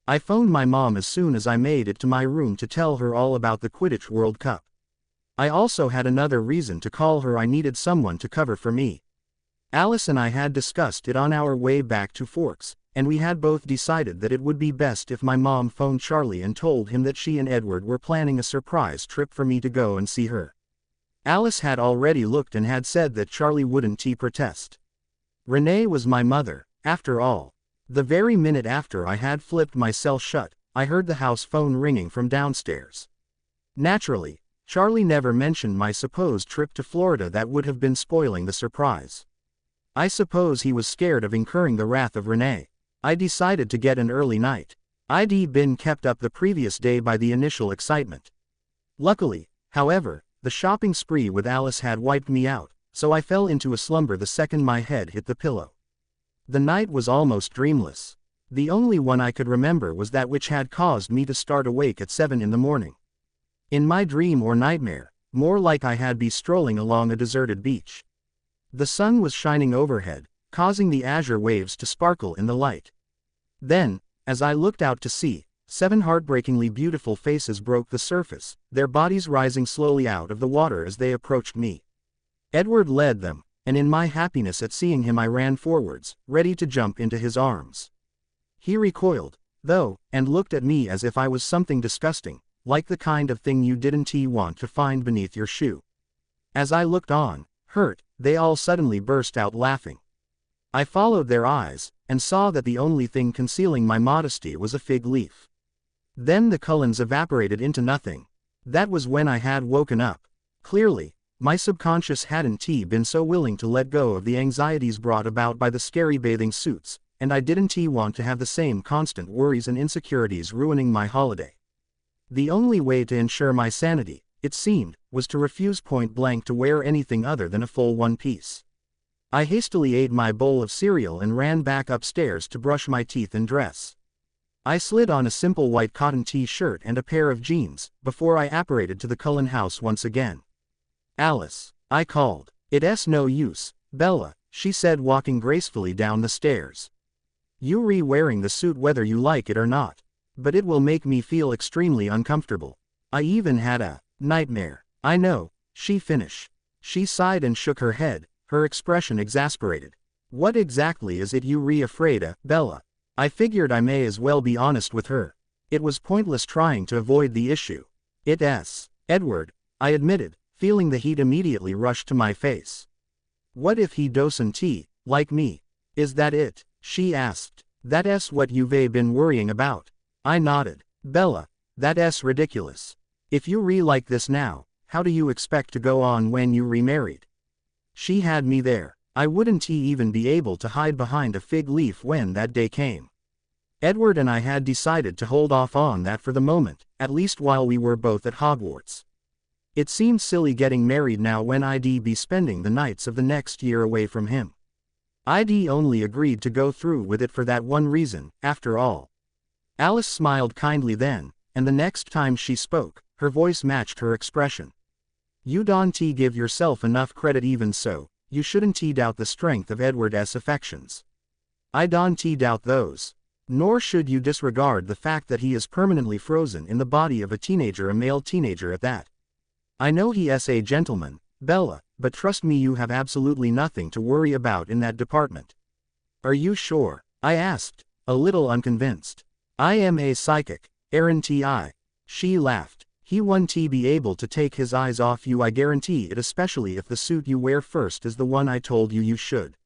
I phoned my mom as soon as I made it to my room to tell her all about the Quidditch World Cup. I also had another reason to call her. I needed someone to cover for me. Alice and I had discussed it on our way back to Forks, and we had both decided that it would be best if my mom phoned Charlie and told him that she and Edward were planning a surprise trip for me to go and see her. Alice had already looked and had said that Charlie wouldn't protest. Renee was my mother, after all. The very minute after I had flipped my cell shut, I heard the house phone ringing from downstairs. Naturally, Charlie never mentioned my supposed trip to Florida that would have been spoiling the surprise. I suppose he was scared of incurring the wrath of Renee. I decided to get an early night. I'd been kept up the previous day by the initial excitement. Luckily, however, the shopping spree with Alice had wiped me out, so I fell into a slumber the second my head hit the pillow. The night was almost dreamless. The only one I could remember was that which had caused me to start awake at 7 in the morning. In my dream or nightmare, more like I had been strolling along a deserted beach. The sun was shining overhead, causing the azure waves to sparkle in the light. Then, as I looked out to sea, 7 heartbreakingly beautiful faces broke the surface, their bodies rising slowly out of the water as they approached me. Edward led them, and in my happiness at seeing him I ran forwards, ready to jump into his arms. He recoiled, though, and looked at me as if I was something disgusting, like the kind of thing you didn't want to find beneath your shoe. As I looked on, hurt, they all suddenly burst out laughing. I followed their eyes, and saw that the only thing concealing my modesty was a fig leaf. Then the Cullens evaporated into nothing. That was when I had woken up. Clearly, my subconscious hadn't been so willing to let go of the anxieties brought about by the scary bathing suits, and I didn't want to have the same constant worries and insecurities ruining my holiday. The only way to ensure my sanity, it seemed, was to refuse point blank to wear anything other than a full one-piece. I hastily ate my bowl of cereal and ran back upstairs to brush my teeth and dress. I slid on a simple white cotton t-shirt and a pair of jeans, before I apparated to the Cullen house once again. Alice, I called. It's no use, Bella, she said walking gracefully down the stairs. You're wearing the suit whether you like it or not. But it will make me feel extremely uncomfortable. I even had a nightmare. I know, she finished. She sighed and shook her head, her expression exasperated. What exactly is it you're afraid of, Bella? I figured I may as well be honest with her. It was pointless trying to avoid the issue. It's Edward, I admitted, feeling the heat immediately rush to my face. What if he doesn't like me? Is that it? She asked. That's what you've been worrying about. I nodded. Bella, that's ridiculous. If you like this now, how do you expect to go on when you remarried? She had me there. I wouldn't even be able to hide behind a fig leaf when that day came. Edward and I had decided to hold off on that for the moment, at least while we were both at Hogwarts. It seemed silly getting married now when I'd be spending the nights of the next year away from him. I'd only agreed to go through with it for that one reason, after all. Alice smiled kindly then, and the next time she spoke, her voice matched her expression. You don't give yourself enough credit even so, you shouldn't doubt the strength of Edward's affections. I don't doubt those. Nor should you disregard the fact that he is permanently frozen in the body of a male teenager at that. I know he is a gentleman, Bella, but trust me, you have absolutely nothing to worry about in that department. Are you sure? I asked, a little unconvinced. I am a psychic, aren't I? She laughed. He won't be able to take his eyes off you, I guarantee it, especially if the suit you wear first is the one I told you should.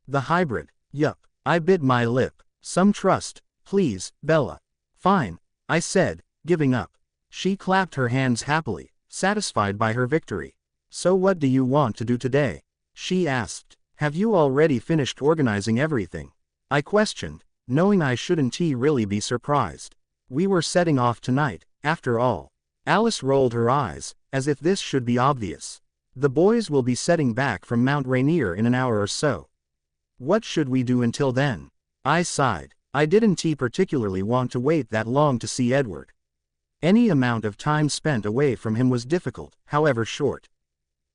The hybrid. Yup. I bit my lip. Some trust, please, Bella. Fine, I said, giving up. She clapped her hands happily, satisfied by her victory. So what do you want to do today? She asked. Have you already finished organizing everything? I questioned, knowing I shouldn't really be surprised. We were setting off tonight, after all. Alice rolled her eyes, as if this should be obvious. The boys will be setting back from Mount Rainier in an hour or so. What should we do until then? I sighed. I didn't particularly want to wait that long to see Edward. Any amount of time spent away from him was difficult, however short.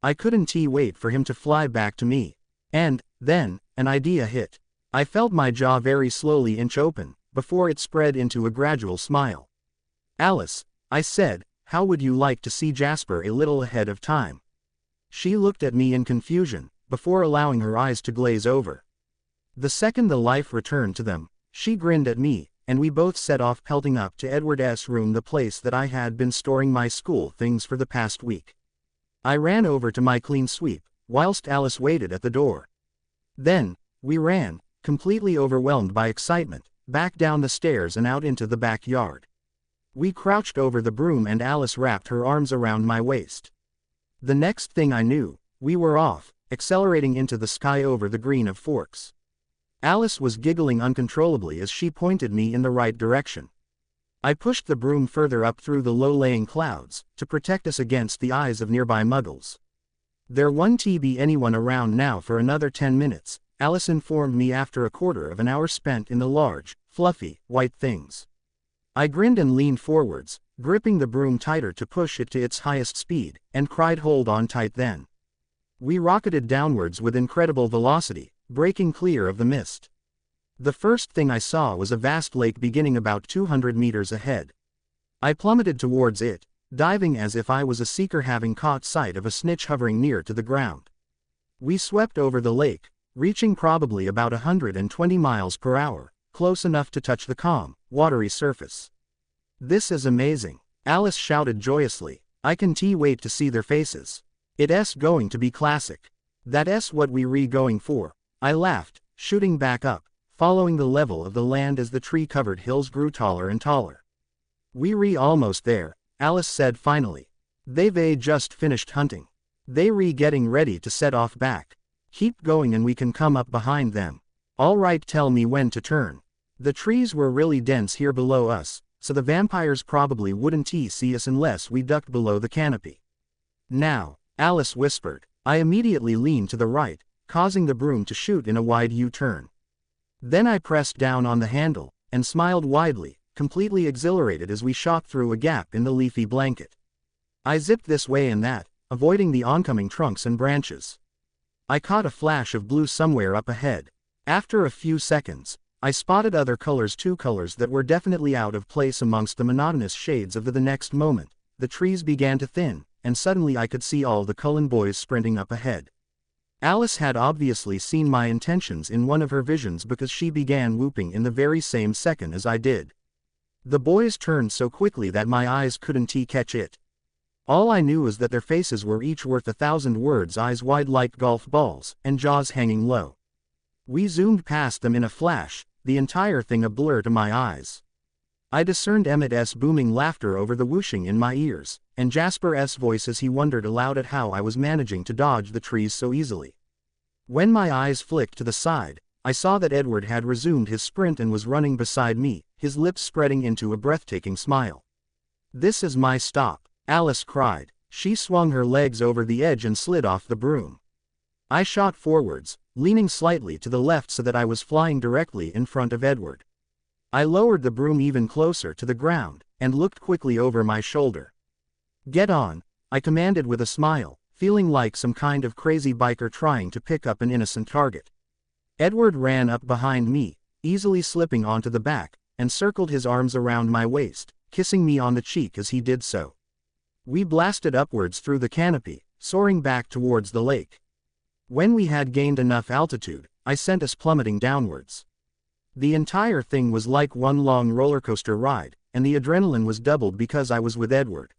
I couldn't wait for him to fly back to me. And, then, an idea hit. I felt my jaw very slowly inch open, before it spread into a gradual smile. Alice, I said, how would you like to see Jasper a little ahead of time? She looked at me in confusion, before allowing her eyes to glaze over. The second the life returned to them, she grinned at me, and we both set off pelting up to Edward's room, the place that I had been storing my school things for the past week. I ran over to my clean sweep, whilst Alice waited at the door. Then, we ran, completely overwhelmed by excitement, back down the stairs and out into the backyard. We crouched over the broom and Alice wrapped her arms around my waist. The next thing I knew, we were off, accelerating into the sky over the Green of Forks. Alice was giggling uncontrollably as she pointed me in the right direction. I pushed the broom further up through the low-laying clouds, to protect us against the eyes of nearby muggles. There won't be anyone around now for another 10 minutes, Alice informed me after a quarter of an hour spent in the large, fluffy, white things. I grinned and leaned forwards, gripping the broom tighter to push it to its highest speed, and cried, hold on tight then. We rocketed downwards with incredible velocity, breaking clear of the mist. The first thing I saw was a vast lake beginning about 200 meters ahead. I plummeted towards it, diving as if I was a seeker having caught sight of a snitch hovering near to the ground. We swept over the lake, reaching probably about 120 miles per hour, close enough to touch the calm, watery surface. This is amazing, Alice shouted joyously. I can't wait to see their faces. It's going to be classic. That's what we going for. I laughed, shooting back up, following the level of the land as the tree-covered hills grew taller and taller. We almost there, Alice said finally. They've just finished hunting. They getting ready to set off back. Keep going and we can come up behind them. All right, tell me when to turn. The trees were really dense here below us, so the vampires probably wouldn't see us unless we ducked below the canopy. Now, Alice whispered. I immediately leaned to the right, causing the broom to shoot in a wide U-turn. Then I pressed down on the handle, and smiled widely, completely exhilarated as we shot through a gap in the leafy blanket. I zipped this way and that, avoiding the oncoming trunks and branches. I caught a flash of blue somewhere up ahead. After a few seconds, I spotted other colors, two colors that were definitely out of place amongst the monotonous shades of the next moment. The trees began to thin, and suddenly I could see all the Cullen boys sprinting up ahead. Alice had obviously seen my intentions in one of her visions because she began whooping in the very same second as I did. The boys turned so quickly that my eyes couldn't catch it. All I knew was that their faces were each worth 1,000 words, eyes wide like golf balls, and jaws hanging low. We zoomed past them in a flash, the entire thing a blur to my eyes. I discerned Emmett's booming laughter over the whooshing in my ears, and Jasper's voice as he wondered aloud at how I was managing to dodge the trees so easily. When my eyes flicked to the side, I saw that Edward had resumed his sprint and was running beside me, his lips spreading into a breathtaking smile. This is my stop, Alice cried. She swung her legs over the edge and slid off the broom. I shot forwards, leaning slightly to the left so that I was flying directly in front of Edward. I lowered the broom even closer to the ground, and looked quickly over my shoulder. "Get on," I commanded with a smile, feeling like some kind of crazy biker trying to pick up an innocent target. Edward ran up behind me, easily slipping onto the back, and circled his arms around my waist, kissing me on the cheek as he did so. We blasted upwards through the canopy, soaring back towards the lake. When we had gained enough altitude, I sent us plummeting downwards. The entire thing was like one long roller coaster ride, and the adrenaline was doubled because I was with Edward.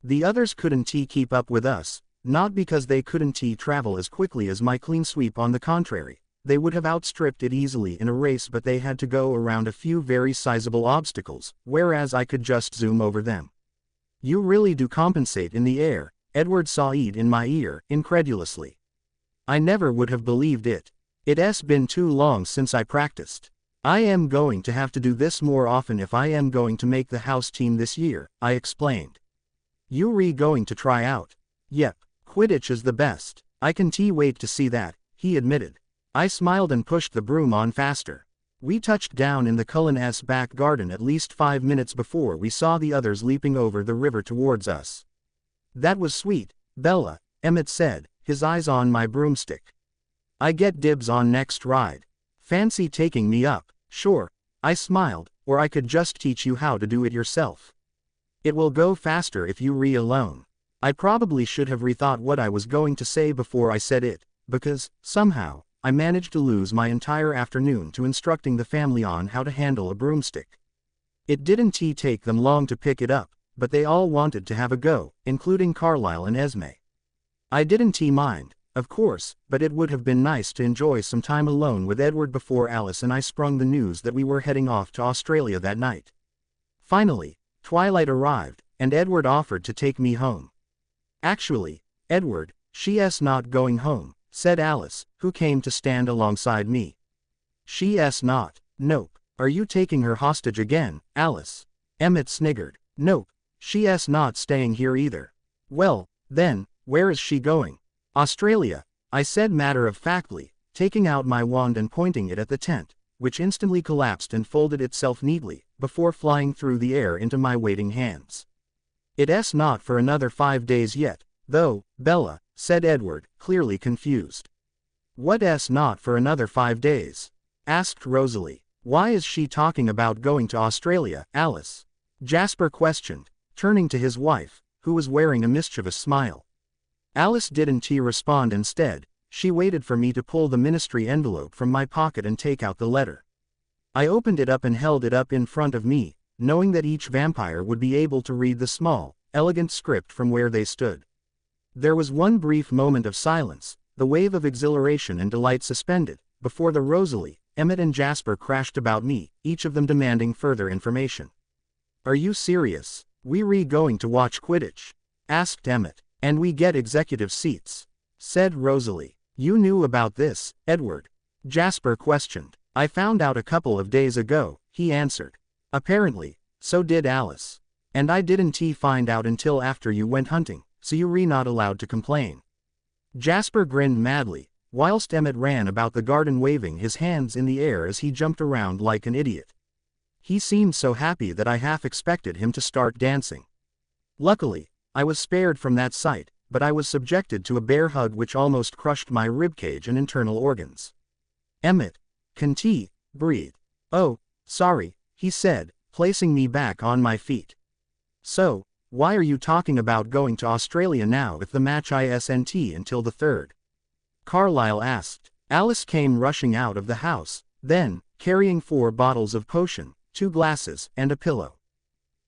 The others couldn't keep up with us, not because they couldn't travel as quickly as my clean sweep. On the contrary, they would have outstripped it easily in a race, but they had to go around a few very sizable obstacles, whereas I could just zoom over them. "You really do compensate in the air," Edward said in my ear, incredulously. I never would have believed it. "It's been too long since I practiced. I am going to have to do this more often if I am going to make the house team this year," I explained. "You going to try out?" "Yep, Quidditch is the best. I can't wait to see that," he admitted. I smiled and pushed the broom on faster. We touched down in the Cullens' back garden at least 5 minutes before we saw the others leaping over the river towards us. "That was sweet, Bella," Emmett said, his eyes on my broomstick. "I get dibs on next ride. Fancy taking me up?" "Sure," I smiled, "or I could just teach you how to do it yourself. It will go faster if you alone." I probably should have rethought what I was going to say before I said it, because, somehow, I managed to lose my entire afternoon to instructing the family on how to handle a broomstick. It didn't take them long to pick it up, but they all wanted to have a go, including Carlisle and Esme. I didn't mind, of course, but it would have been nice to enjoy some time alone with Edward before Alice and I sprung the news that we were heading off to Australia that night. Finally, twilight arrived, and Edward offered to take me home. "Actually, Edward, she's not going home," said Alice, who came to stand alongside me. "She's not." "Nope. Are you taking her hostage again, Alice?" Emmett sniggered. "Nope. She's not staying here either." "Well, then, where is she going?" "Australia," I said matter-of-factly, taking out my wand and pointing it at the tent, which instantly collapsed and folded itself neatly, before flying through the air into my waiting hands. "It's not for another 5 days yet, though, Bella," said Edward, clearly confused. "What's not for another 5 days?" asked Rosalie. "Why is she talking about going to Australia, Alice?" Jasper questioned, turning to his wife, who was wearing a mischievous smile. Alice didn't respond. Instead, she waited for me to pull the ministry envelope from my pocket and take out the letter. I opened it up and held it up in front of me, knowing that each vampire would be able to read the small, elegant script from where they stood. There was one brief moment of silence, the wave of exhilaration and delight suspended, before the Rosalie, Emmett and Jasper crashed about me, each of them demanding further information. "Are you serious? We going to watch Quidditch?" asked Emmett. "And we get executive seats," said Rosalie. "You knew about this, Edward?" Jasper questioned. "I found out a couple of days ago," he answered. "Apparently, so did Alice. And I didn't find out until after you went hunting, so you're not allowed to complain." Jasper grinned madly, whilst Emmett ran about the garden waving his hands in the air as he jumped around like an idiot. He seemed so happy that I half expected him to start dancing. Luckily, I was spared from that sight, but I was subjected to a bear hug which almost crushed my ribcage and internal organs. "Emmett, can't breathe." "Oh, sorry," he said, placing me back on my feet. "So, why are you talking about going to Australia now if the match isn't until the 3rd? Carlisle asked. Alice came rushing out of the house, then, carrying 4 bottles of potion, 2 glasses, and a pillow.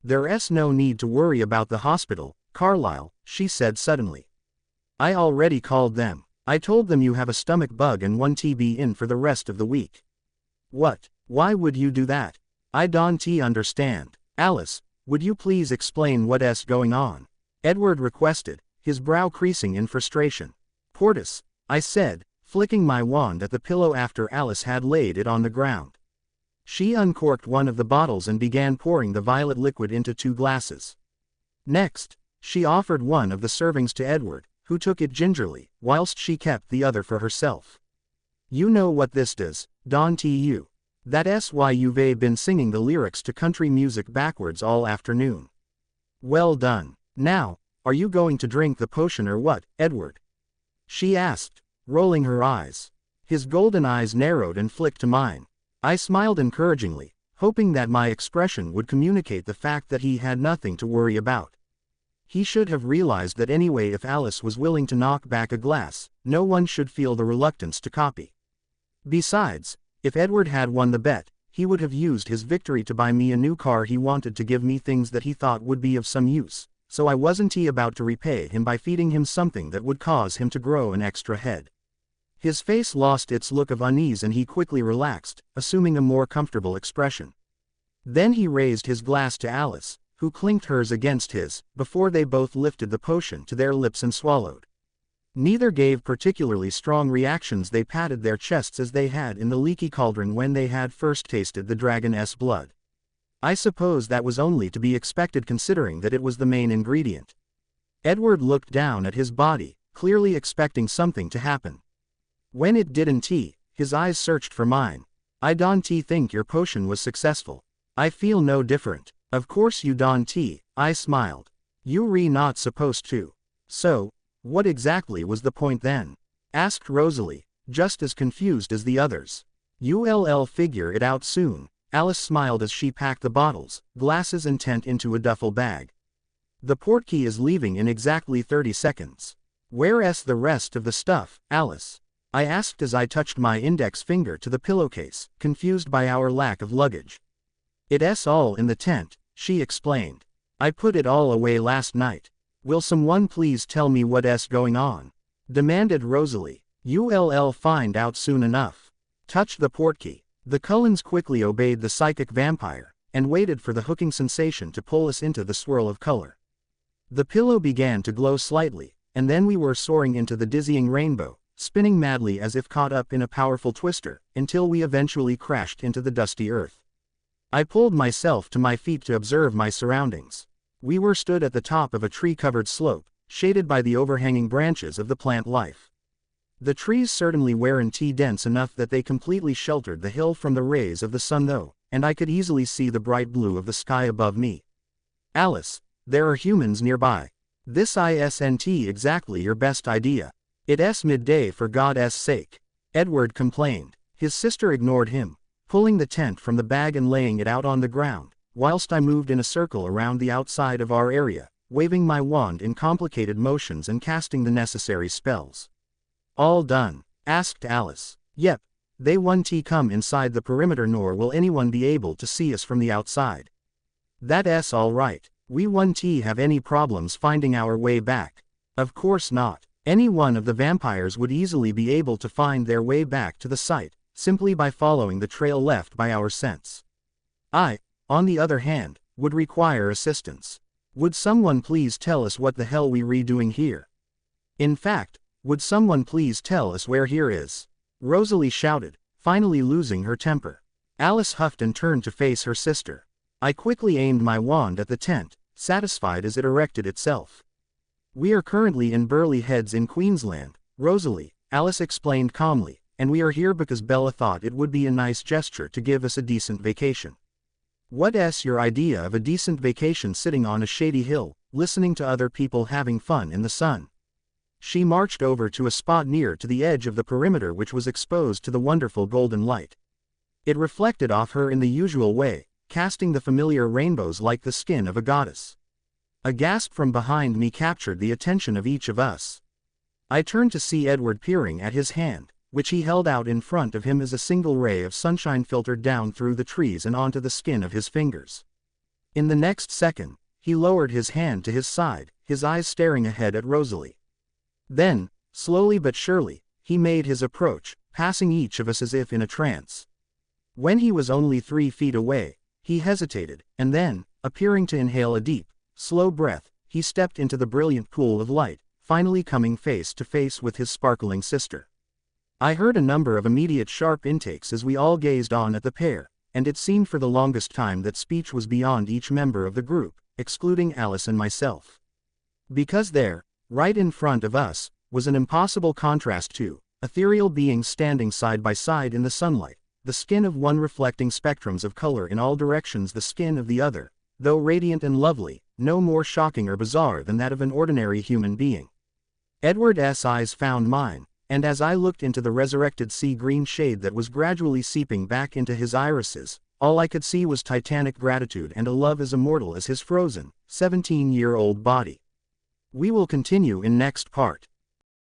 "There's no need to worry about the hospital, Carlisle," she said suddenly. "I already called them. I told them you have a stomach bug and want to be in for the rest of the week." "What? Why would you do that? I don't understand." "Alice, would you please explain what's going on?" Edward requested, his brow creasing in frustration. "Portus," I said, flicking my wand at the pillow after Alice had laid it on the ground. She uncorked one of the bottles and began pouring the violet liquid into 2 glasses. Next, she offered one of the servings to Edward, who took it gingerly, whilst she kept the other for herself. You know what this does, don't you? That's why you've been singing the lyrics to country music backwards all afternoon. Well done. Now, are you going to drink the potion or what, Edward? She asked, rolling her eyes. His golden eyes narrowed and flicked to mine. I smiled encouragingly, hoping that my expression would communicate the fact that he had nothing to worry about. He should have realized that anyway, if Alice was willing to knock back a glass, no one should feel the reluctance to copy. Besides, if Edward had won the bet, he would have used his victory to buy me a new car. He wanted to give me things that he thought would be of some use, so I wasn't about to repay him by feeding him something that would cause him to grow an extra head. His face lost its look of unease and he quickly relaxed, assuming a more comfortable expression. Then he raised his glass to Alice, who clinked hers against his, before they both lifted the potion to their lips and swallowed. Neither gave particularly strong reactions. They patted their chests as they had in the leaky cauldron when they had first tasted the dragon's blood. I suppose that was only to be expected considering that it was the main ingredient. Edward looked down at his body, clearly expecting something to happen. When it didn't, his eyes searched for mine. I don't think your potion was successful. I feel no different. Of course you don't, I smiled. You're not supposed to. So, what exactly was the point then? Asked Rosalie, just as confused as the others. You'll figure it out soon. Alice smiled as she packed the bottles, glasses and tent into a duffel bag. The portkey is leaving in exactly 30 seconds. Where's the rest of the stuff, Alice? I asked as I touched my index finger to the pillowcase, confused by our lack of luggage. It's all in the tent, she explained. I put it all away last night. Will someone please tell me what's going on? Demanded Rosalie. You'll find out soon enough. Touch the portkey. The Cullens quickly obeyed the psychic vampire, and waited for the hooking sensation to pull us into the swirl of color. The pillow began to glow slightly, and then we were soaring into the dizzying rainbow, spinning madly as if caught up in a powerful twister, until we eventually crashed into the dusty earth. I pulled myself to my feet to observe my surroundings. We were stood at the top of a tree-covered slope, shaded by the overhanging branches of the plant life. The trees certainly weren't dense enough that they completely sheltered the hill from the rays of the sun though, and I could easily see the bright blue of the sky above me. Alice, there are humans nearby. This isn't exactly your best idea. It's midday for God's sake. Edward complained. His sister ignored him, pulling the tent from the bag and laying it out on the ground, whilst I moved in a circle around the outside of our area, waving my wand in complicated motions and casting the necessary spells. All done? Asked Alice. Yep. They won't come inside the perimeter nor will anyone be able to see us from the outside. That's all right. We won't have any problems finding our way back. Of course not. Any one of the vampires would easily be able to find their way back to the site, simply by following the trail left by our scents. I, on the other hand, would require assistance. Would someone please tell us what the hell we're doing here? In fact, would someone please tell us where here is? Rosalie shouted, finally losing her temper. Alice huffed and turned to face her sister. I quickly aimed my wand at the tent, satisfied as it erected itself. We are currently in Burleigh Heads in Queensland, Rosalie, Alice explained calmly, and we are here because Bella thought it would be a nice gesture to give us a decent vacation. What's your idea of a decent vacation? Sitting on a shady hill, listening to other people having fun in the sun. She marched over to a spot near to the edge of the perimeter which was exposed to the wonderful golden light. It reflected off her in the usual way, casting the familiar rainbows like the skin of a goddess. A gasp from behind me captured the attention of each of us. I turned to see Edward peering at his hand, which he held out in front of him as a single ray of sunshine filtered down through the trees and onto the skin of his fingers. In the next second, he lowered his hand to his side, his eyes staring ahead at Rosalie. Then, slowly but surely, he made his approach, passing each of us as if in a trance. When he was only 3 feet away, he hesitated, and then, appearing to inhale a deep, slow breath, he stepped into the brilliant pool of light, finally coming face to face with his sparkling sister. I heard a number of immediate sharp intakes as we all gazed on at the pair, and it seemed for the longest time that speech was beyond each member of the group, excluding Alice and myself. Because there, right in front of us, was an impossible contrast to, ethereal beings standing side by side in the sunlight, the skin of one reflecting spectrums of color in all directions, the skin of the other, though radiant and lovely, no more shocking or bizarre than that of an ordinary human being. Edward's eyes found mine, and as I looked into the resurrected sea-green shade that was gradually seeping back into his irises, all I could see was titanic gratitude and a love as immortal as his frozen, 17-year-old body. We will continue in next part.